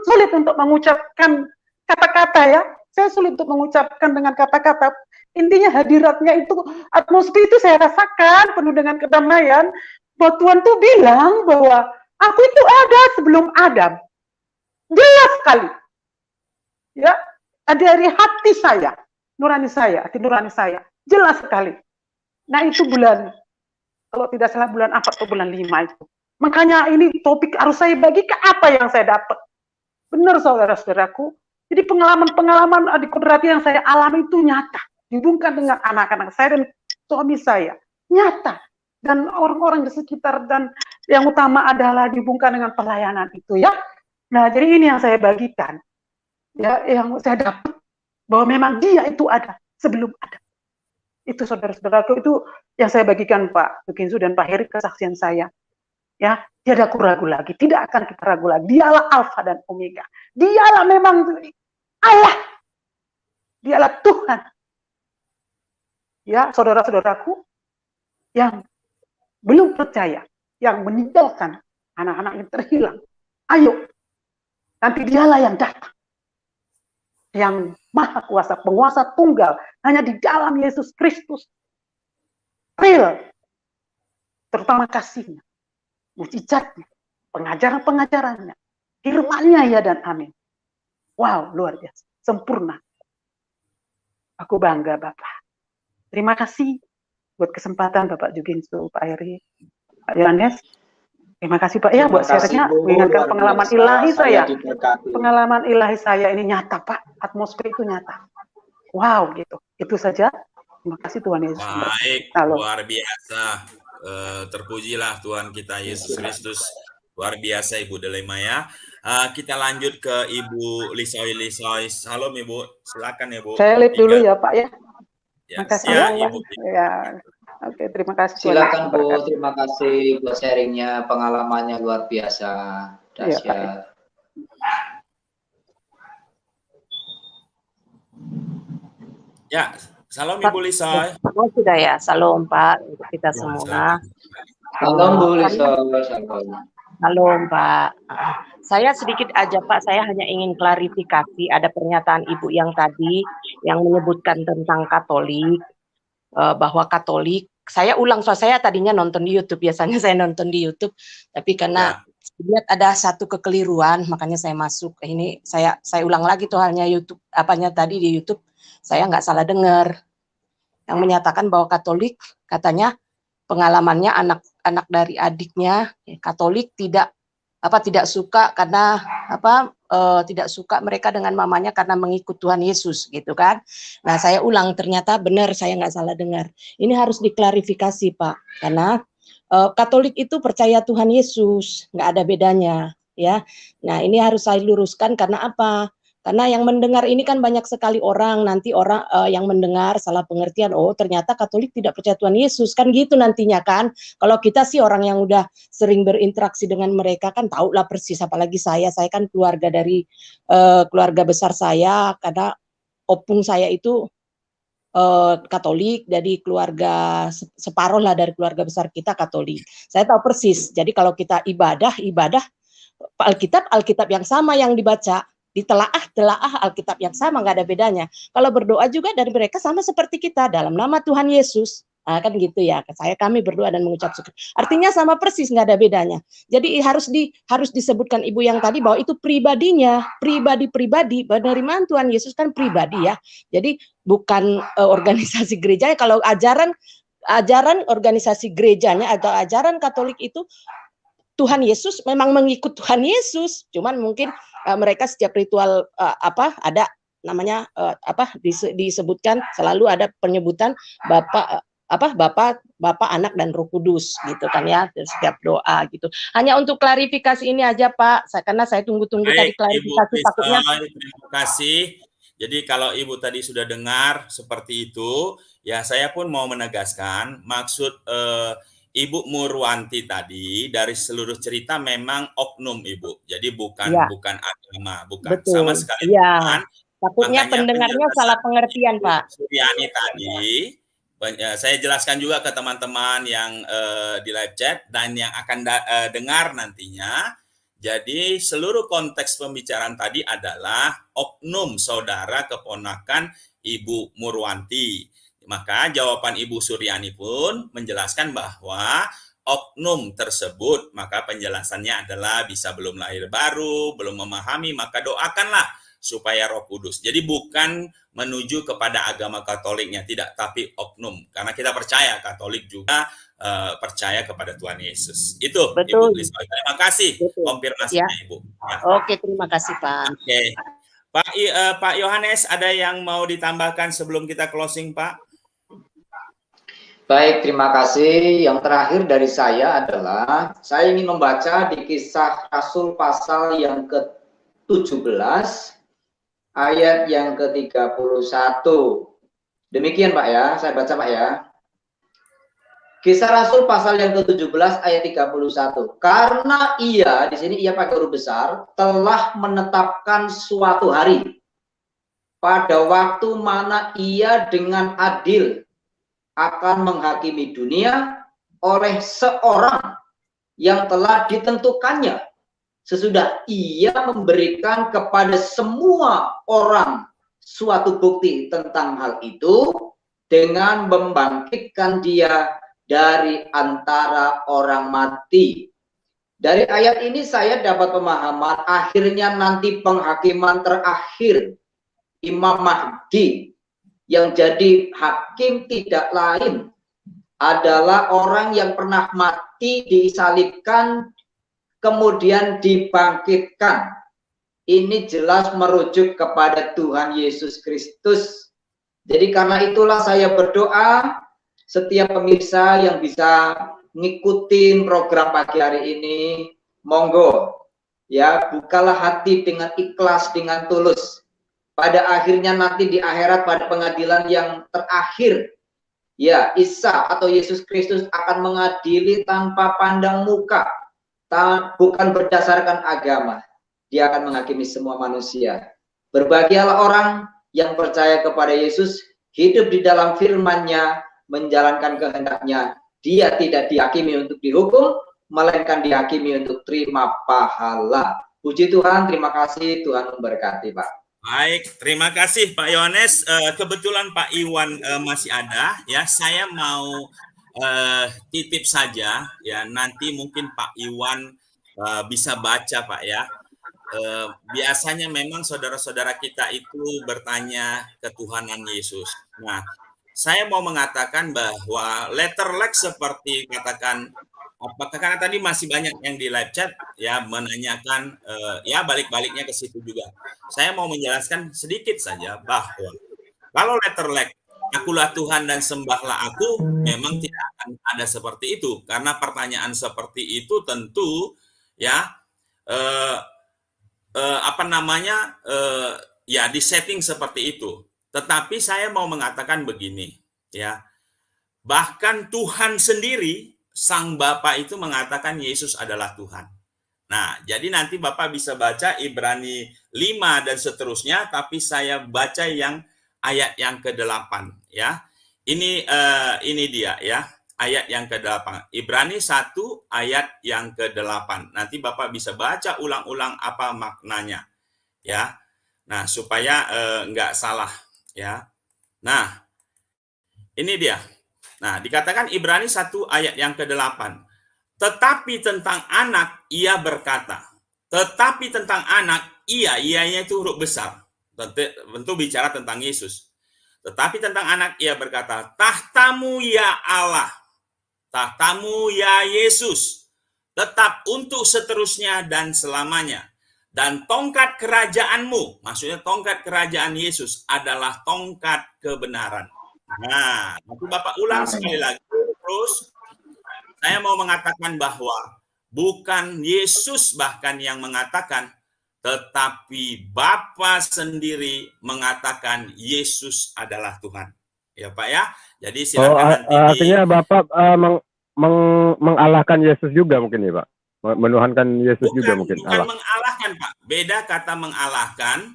sulit untuk mengucapkan kata-kata ya. Saya sulit untuk mengucapkan dengan kata-kata. Intinya hadiratnya itu, atmosfer itu saya rasakan penuh dengan kedamaian. Bahwa Tuhan tuh bilang bahwa aku itu ada sebelum Adam. Jelas sekali. Ya, ada dari hati saya, hati nurani saya. Jelas sekali. Nah, itu bulan, kalau tidak salah bulan 4 atau bulan 5 itu. Makanya ini topik harus saya bagi ke apa yang saya dapat. Benar saudara-saudaraku. Jadi pengalaman-pengalaman adikodrati yang saya alami itu nyata. Dihubungkan dengan anak-anak saya dan suami saya. Nyata. Dan orang-orang di sekitar, dan yang utama adalah dihubungkan dengan pelayanan itu ya. Nah, jadi ini yang saya bagikan. Ya, yang saya dapat bahwa memang dia itu ada sebelum ada. Itu saudara-saudaraku, itu yang saya bagikan Pak Jugensu dan Pak Heri, kesaksian saya. Ya, tidak aku ragu lagi, tidak akan kita ragu lagi. Dialah Alfa dan Omega. Dialah memang Allah. Dialah Tuhan. Ya, saudara-saudaraku yang belum percaya, yang meninggalkan anak-anak yang terhilang. Ayo, nanti dialah yang datang. Yang maha kuasa, penguasa tunggal, hanya di dalam Yesus Kristus. Real, terutama kasihnya, mujizatnya, pengajaran-pengajarannya, firman-Nya ya dan amin. Wow, luar biasa, sempurna. Aku bangga Bapak. Terima kasih buat kesempatan Bapak Jugensu, Pak Heri, Pak Yohanes. Terima kasih Pak ya buat share-nya, mengingatkan pengalaman ilahi saya. Pengalaman ilahi saya ini nyata Pak, atmosfer itu nyata. Wow gitu, itu saja. Terima kasih Tuhan Yesus. Baik, luar biasa. Terpujilah Tuhan kita Yesus Kristus. Luar biasa Ibu Delema ya. Kita lanjut ke Ibu Lisoy. Halo Ibu, silakan Ibu. Saya live dulu ya Pak ya. Ya, makasih ya, Ibu. Ya. Oke, terima kasih. Silakan Bu, terima kasih buat sharingnya, pengalamannya luar biasa, dahsyat. Ya, salam Ibu Lisoy. Sudah ya, salam Pak untuk kita semua. Salam Bu Lisoy, salam Pak. Saya sedikit aja Pak, saya hanya ingin klarifikasi ada pernyataan Ibu yang tadi yang menyebutkan tentang Katolik, bahwa Katolik, saya ulang, soal saya tadinya nonton di YouTube, biasanya saya nonton di YouTube, tapi karena lihat ada satu kekeliruan, makanya saya masuk. Ini saya ulang lagi tuh halnya YouTube, apanya tadi di YouTube, saya nggak salah dengar. Yang menyatakan bahwa Katolik, katanya pengalamannya anak dari adiknya, Katolik tidak suka karena tidak suka mereka dengan mamanya karena mengikut Tuhan Yesus gitu kan. Nah saya ulang, ternyata benar, saya nggak salah dengar. Ini harus diklarifikasi Pak, karena Katolik itu percaya Tuhan Yesus, nggak ada bedanya ya. Nah ini harus saya luruskan, karena apa? Karena yang mendengar ini kan banyak sekali orang, nanti orang yang mendengar salah pengertian, oh ternyata Katolik tidak percaya Tuhan Yesus, kan gitu nantinya kan. Kalau kita sih orang yang udah sering berinteraksi dengan mereka kan tahu lah persis, apalagi saya kan keluarga dari keluarga besar saya, karena opung saya itu Katolik, jadi keluarga separuh lah dari keluarga besar kita Katolik. Saya tahu persis, jadi kalau kita ibadah Alkitab yang sama yang dibaca, ditelaah Alkitab yang sama, nggak ada bedanya. Kalau berdoa juga dari mereka sama seperti kita, dalam nama Tuhan Yesus. Nah, kan gitu ya. Kami berdoa dan mengucap syukur. Artinya sama persis, nggak ada bedanya. Jadi harus disebutkan Ibu yang tadi bahwa itu pribadinya, pribadi, penerimaan Tuhan Yesus kan pribadi ya. Jadi bukan organisasi gerejanya. Kalau ajaran organisasi gerejanya atau ajaran Katolik itu Tuhan Yesus memang mengikut Tuhan Yesus, cuman mungkin mereka setiap ritual ada namanya disebutkan, selalu ada penyebutan Bapa, Anak dan Roh Kudus gitu kan ya, setiap doa gitu. Hanya untuk klarifikasi ini aja Pak, karena saya tunggu-tunggu tadi klarifikasi takutnya. Terima kasih. Jadi kalau Ibu tadi sudah dengar seperti itu, ya saya pun mau menegaskan maksud Ibu Murwanti tadi dari seluruh cerita memang oknum Ibu, jadi bukan agama, bukan. Betul. Sama sekali bukan. Takutnya pendengarnya salah pengertian Pak. Suryani tadi, saya jelaskan juga ke teman-teman yang di live chat dan yang akan dengar nantinya. Jadi seluruh konteks pembicaraan tadi adalah oknum saudara keponakan Ibu Murwanti. Maka jawaban Ibu Suryani pun menjelaskan bahwa oknum tersebut, maka penjelasannya adalah bisa belum lahir baru, belum memahami, maka doakanlah supaya Roh Kudus. Jadi bukan menuju kepada agama Katoliknya, tidak, tapi oknum. Karena kita percaya Katolik juga percaya kepada Tuhan Yesus. Itu betul. Ibu Lisbeth. Terima kasih konfirmasinya ya. Ibu. Ya. Oke, terima kasih Pak. Oke. Pak Yohanes, ada yang mau ditambahkan sebelum kita closing, Pak? Baik, terima kasih. Yang terakhir dari saya adalah saya ingin membaca di Kisah Rasul pasal yang ke-17 ayat yang ke-31. Demikian Pak ya, saya baca Pak ya. Kisah Rasul pasal yang ke-17 ayat 31. Karena ia, di sini ia pakai huruf besar, telah menetapkan suatu hari pada waktu mana ia dengan adil akan menghakimi dunia oleh seorang yang telah ditentukannya, sesudah ia memberikan kepada semua orang suatu bukti tentang hal itu dengan membangkitkan dia dari antara orang mati. Dari ayat ini saya dapat pemahaman akhirnya nanti penghakiman terakhir Imam Mahdi yang jadi hakim tidak lain adalah orang yang pernah mati, disalibkan, kemudian dibangkitkan. Ini jelas merujuk kepada Tuhan Yesus Kristus. Jadi karena itulah saya berdoa, setiap pemirsa yang bisa ngikutin program pagi hari ini, monggo ya, bukalah hati dengan ikhlas, dengan tulus. Pada akhirnya nanti di akhirat, pada pengadilan yang terakhir, ya Isa atau Yesus Kristus akan mengadili tanpa pandang muka, bukan berdasarkan agama. Dia akan menghakimi semua manusia. Berbahagialah orang yang percaya kepada Yesus, hidup di dalam firman-Nya, menjalankan kehendak-Nya. Dia tidak dihakimi untuk dihukum, melainkan dihakimi untuk terima pahala. Puji Tuhan, terima kasih, Tuhan memberkati Pak. Baik, terima kasih Pak Yohanes. Kebetulan Pak Iwan masih ada, ya. Saya mau titip saja, ya. Nanti mungkin Pak Iwan bisa baca, Pak ya. Biasanya memang saudara-saudara kita itu bertanya ketuhanan Yesus. Nah, saya mau mengatakan bahwa letterlek seperti katakan, apakah karena tadi masih banyak yang di live chat ya menanyakan ya balik-baliknya ke situ juga. Saya mau menjelaskan sedikit saja bahwa kalau letterlek akulah Tuhan dan sembahlah aku, memang tidak akan ada seperti itu, karena pertanyaan seperti itu tentu ya ya disetting seperti itu. Tetapi saya mau mengatakan begini, ya. Bahkan Tuhan sendiri, Sang Bapa itu mengatakan Yesus adalah Tuhan. Nah, jadi nanti Bapak bisa baca Ibrani 5 dan seterusnya, tapi saya baca yang ayat yang ke-8 ya. Ini dia ya, ayat yang ke-8. Ibrani 1 ayat yang ke-8. Nanti Bapak bisa baca ulang-ulang apa maknanya ya. Nah, supaya nggak salah ya. Nah, ini dia. Nah, dikatakan Ibrani 1 ayat yang ke-8. Tetapi tentang anak ia berkata. Tetapi tentang anak ianya itu huruf besar. Tentu bicara tentang Yesus. Tetapi tentang anak ia berkata, tahtamu ya Allah, tahtamu ya Yesus, tetap untuk seterusnya dan selamanya. Dan tongkat kerajaanmu, maksudnya tongkat kerajaan Yesus adalah tongkat kebenaran. Nah, nanti Bapak ulang sekali lagi. Terus, saya mau mengatakan bahwa bukan Yesus bahkan yang mengatakan, tetapi Bapa sendiri mengatakan Yesus adalah Tuhan. Ya Pak ya. Jadi silakan nanti. Artinya Bapak mengalahkan Yesus juga mungkin ya Pak? Menuhankan Yesus juga mungkin. Bukan mengalahkan Pak. Beda kata mengalahkan,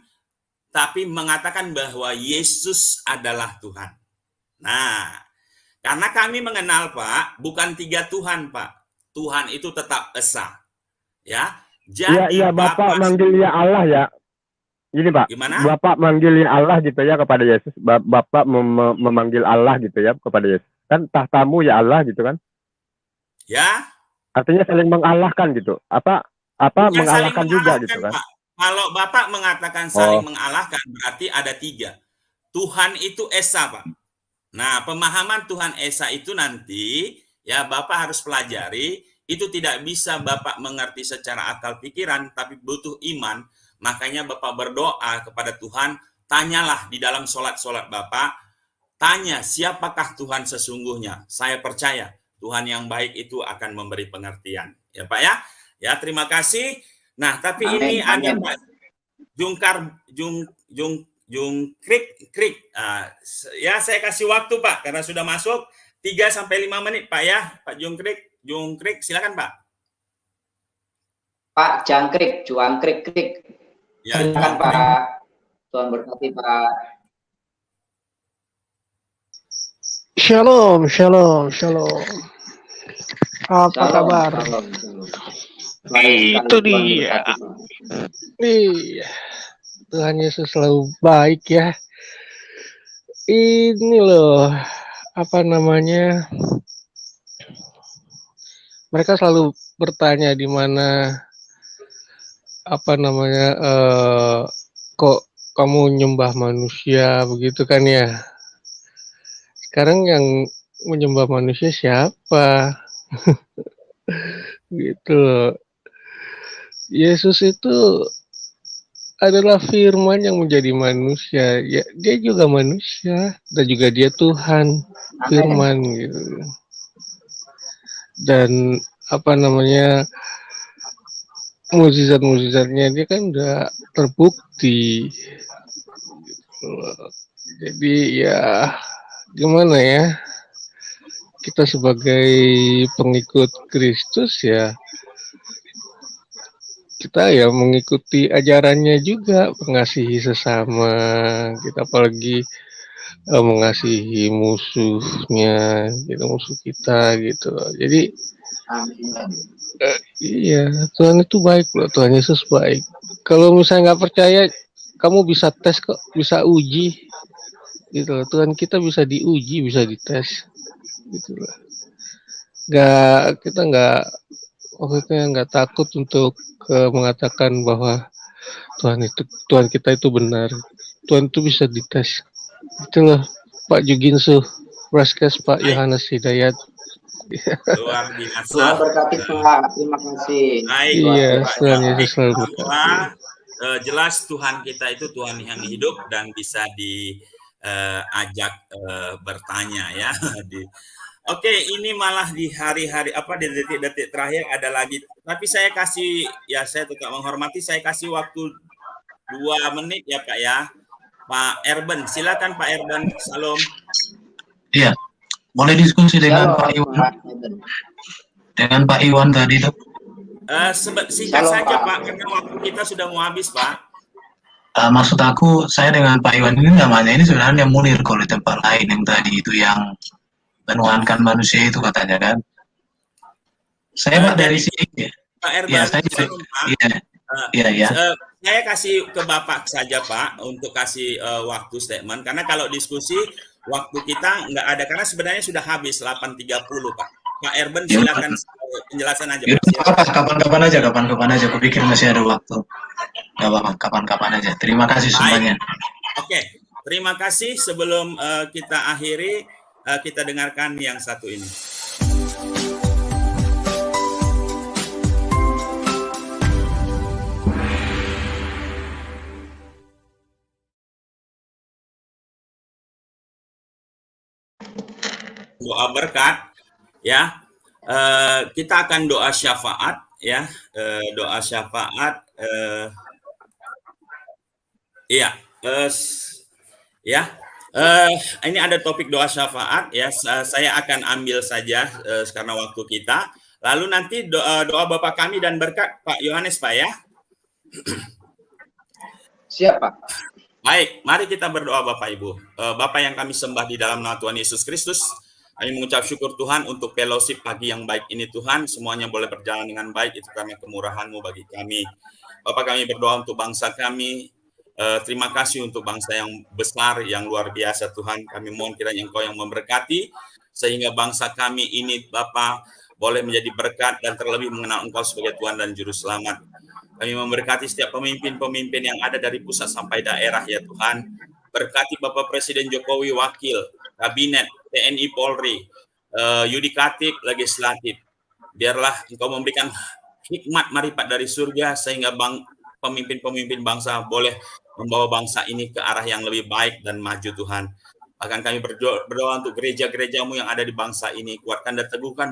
tapi mengatakan bahwa Yesus adalah Tuhan. Nah, karena kami mengenal Pak, bukan 3 Tuhan Pak. Tuhan itu tetap esa. Ya. Jadi iya, Bapak manggil ya Allah ya. Ini Pak. Gimana? Bapak manggil ya Allah gitu ya kepada Yesus. Bapak memanggil Allah gitu ya kepada Yesus. Kan tahtamu ya Allah gitu kan? Ya. Artinya saling mengalahkan gitu. Apa bukan mengalahkan juga gitu kan? Pak. Kalau Bapak mengatakan saling mengalahkan berarti ada 3. Tuhan itu esa Pak. Nah, pemahaman Tuhan esa itu nanti ya Bapak harus pelajari. Itu tidak bisa Bapak mengerti secara akal pikiran, tapi butuh iman. Makanya Bapak berdoa kepada Tuhan, tanyalah di dalam solat-solat Bapak, tanya siapakah Tuhan sesungguhnya. Saya percaya Tuhan yang baik itu akan memberi pengertian. Ya Pak ya. Ya, terima kasih. Nah, tapi ini ada Pak Jungkrik. Ya, saya kasih waktu Pak, karena sudah masuk 3-5 menit Pak ya, Pak Jungkrik, silakan Pak. Pak Juangkrik. Ya, silakan Pak. Tuhan berkati Pak. Shalom. Apa kabar? Itu dia. Iya. Tuhan Yesus selalu baik ya. Ini loh, apa namanya? Mereka selalu bertanya di mana apa namanya kok kamu nyembah manusia begitu kan ya. Sekarang yang menyembah manusia siapa? Gitu loh. Yesus itu adalah firman yang menjadi manusia. Ya, dia juga manusia dan juga dia Tuhan, firman gitu. Dan apa namanya mukjizat-mukjizatnya dia kan udah terbukti gitu. Jadi ya gimana ya, kita sebagai pengikut Kristus ya kita ya mengikuti ajarannya juga, mengasihi sesama kita, apalagi mengasihi musuhnya gitu, musuh kita gitu. Jadi iya, Tuhan itu baik loh, Tuhan Yesus baik. Kalau misalnya nggak percaya, kamu bisa tes kok, bisa uji gitu loh. Tuhan kita bisa diuji, bisa dites gitu loh. Kita nggak takut untuk mengatakan bahwa Tuhan kita itu benar. Tuhan itu bisa dites. Itulah Pak Juginsu, Braskes Pak Yohanes Hidayat. Luar biasa. Tuhan berkati Pak, terima kasih. Baik, Iya, Tuhan Yesus selalu berkati. Jelas Tuhan kita itu Tuhan yang hidup dan bisa diajak bertanya ya. Oke, ini malah di hari-hari di detik-detik terakhir ada lagi. Tapi saya kasih, ya saya tetap menghormati, saya kasih waktu 2 menit ya Pak ya. Pak Erben, silakan Pak Erben. Salam. Iya, boleh diskusi dengan Pak Iwan. Dengan Pak Iwan tadi tuh. Singkat saja Pak, karena waktu kita sudah mau habis Pak. Maksud aku, saya dengan Pak Iwan ini namanya ini sebenarnya Munir kalau di tempat lain yang tadi itu yang menuhankan manusia itu katanya kan. Saya Pak dari sini ya. Pak Erben, ya, saya saya kasih ke Bapak saja Pak untuk kasih waktu statement, karena kalau diskusi waktu kita nggak ada, karena sebenarnya sudah habis 8.30 Pak. Pak Erben silakan penjelasan aja Pak. Kapan-kapan aja, aku pikir masih ada waktu. Nggak apa-apa, kapan-kapan aja. Terima kasih semuanya. Oke, terima kasih. Sebelum kita akhiri, kita dengarkan yang satu ini. Doa berkat ya, kita akan doa syafaat ya, doa syafaat ini ada topik doa syafaat ya, saya akan ambil saja karena waktu kita, lalu nanti doa Bapak kami dan berkat Pak Yohanes Pak ya. Siap Pak. Baik, mari kita berdoa Bapak Ibu. Bapak yang kami sembah di dalam nama Tuhan Yesus Kristus, kami mengucap syukur Tuhan untuk fellowship pagi yang baik ini Tuhan. Semuanya boleh berjalan dengan baik, itu karena kemurahan-Mu bagi kami. Bapak, kami berdoa untuk bangsa kami. Terima kasih untuk bangsa yang besar, yang luar biasa Tuhan. Kami mohon kiranya Engkau yang memberkati, sehingga bangsa kami ini Bapak boleh menjadi berkat dan terlebih mengenal Engkau sebagai Tuhan dan Juru Selamat. Kami memberkati setiap pemimpin-pemimpin yang ada dari pusat sampai daerah ya Tuhan. Berkati Bapak Presiden Jokowi, Wakil, Kabinet, TNI Polri, Yudikatif, Legislatif. Biarlah Engkau memberikan hikmat marifat dari surga sehingga pemimpin-pemimpin bangsa boleh membawa bangsa ini ke arah yang lebih baik dan maju Tuhan. Bahkan kami berdoa untuk gereja-gereja-Mu yang ada di bangsa ini. Kuatkan dan teguhkan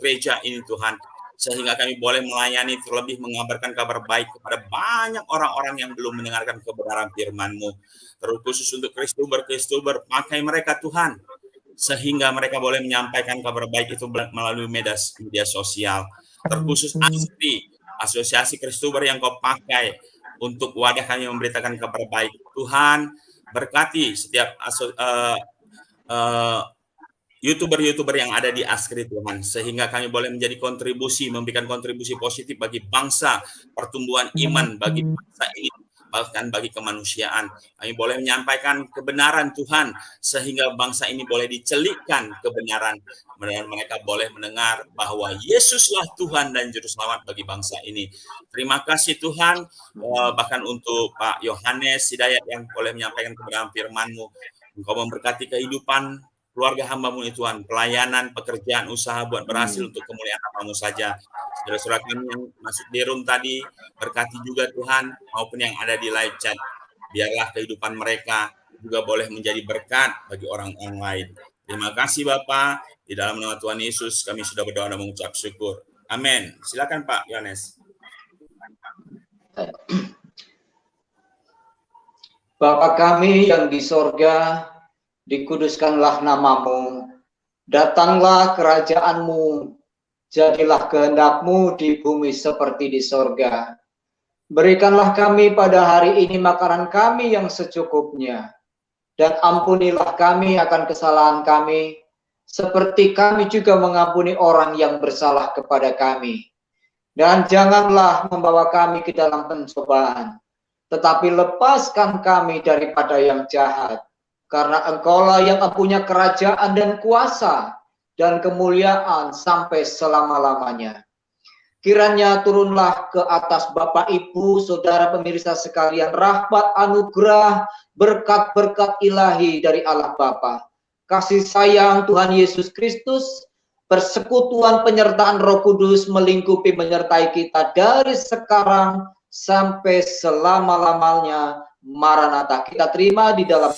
gereja ini Tuhan, sehingga kami boleh melayani, terlebih mengabarkan kabar baik kepada banyak orang-orang yang belum mendengarkan kebenaran firman-Mu. Terkhusus untuk Kristuber, pakai mereka Tuhan, sehingga mereka boleh menyampaikan kabar baik itu melalui media sosial. Terkhusus Asosiasi Kristuber yang Kau pakai untuk wadah kami memberitakan kabar baik. Tuhan, berkati setiap YouTuber yang ada di Askri Tuhan, sehingga kami boleh menjadi memberikan kontribusi positif bagi bangsa, pertumbuhan iman bagi bangsa ini, bahkan bagi kemanusiaan. Kami boleh menyampaikan kebenaran Tuhan, sehingga bangsa ini boleh dicelikkan kebenaran, dan mereka boleh mendengar bahwa Yesuslah Tuhan dan Juru Selamat bagi bangsa ini. Terima kasih Tuhan, bahkan untuk Pak Yohanes Hidayat yang boleh menyampaikan kebenaran firman-Mu. Engkau memberkati kehidupan keluarga hamba-Mu ini Tuhan, pelayanan, pekerjaan, usaha buat berhasil untuk kemuliaan nama-Mu saja. Saudara-saudara kami yang masuk di room tadi, berkati juga Tuhan, maupun yang ada di live chat. Biarlah kehidupan mereka juga boleh menjadi berkat bagi orang-orang lain. Terima kasih Bapak, di dalam nama Tuhan Yesus kami sudah berdoa dan mengucap syukur. Amin. Silakan Pak Yohanes. Bapa kami yang di sorga, dikuduskanlah nama-Mu, datanglah kerajaan-Mu, jadilah kehendak-Mu di bumi seperti di sorga. Berikanlah kami pada hari ini makanan kami yang secukupnya, dan ampunilah kami akan kesalahan kami, seperti kami juga mengampuni orang yang bersalah kepada kami. Dan janganlah membawa kami ke dalam pencobaan, tetapi lepaskan kami daripada yang jahat. Karena Engkaulah yang mempunyai kerajaan dan kuasa dan kemuliaan sampai selama-lamanya. Kiranya turunlah ke atas Bapak, Ibu, Saudara pemirsa sekalian, rahmat, anugerah, berkat-berkat ilahi dari Allah Bapa, kasih sayang Tuhan Yesus Kristus, persekutuan penyertaan Roh Kudus melingkupi menyertai kita dari sekarang sampai selama-lamanya. Maranatha, kita terima di dalam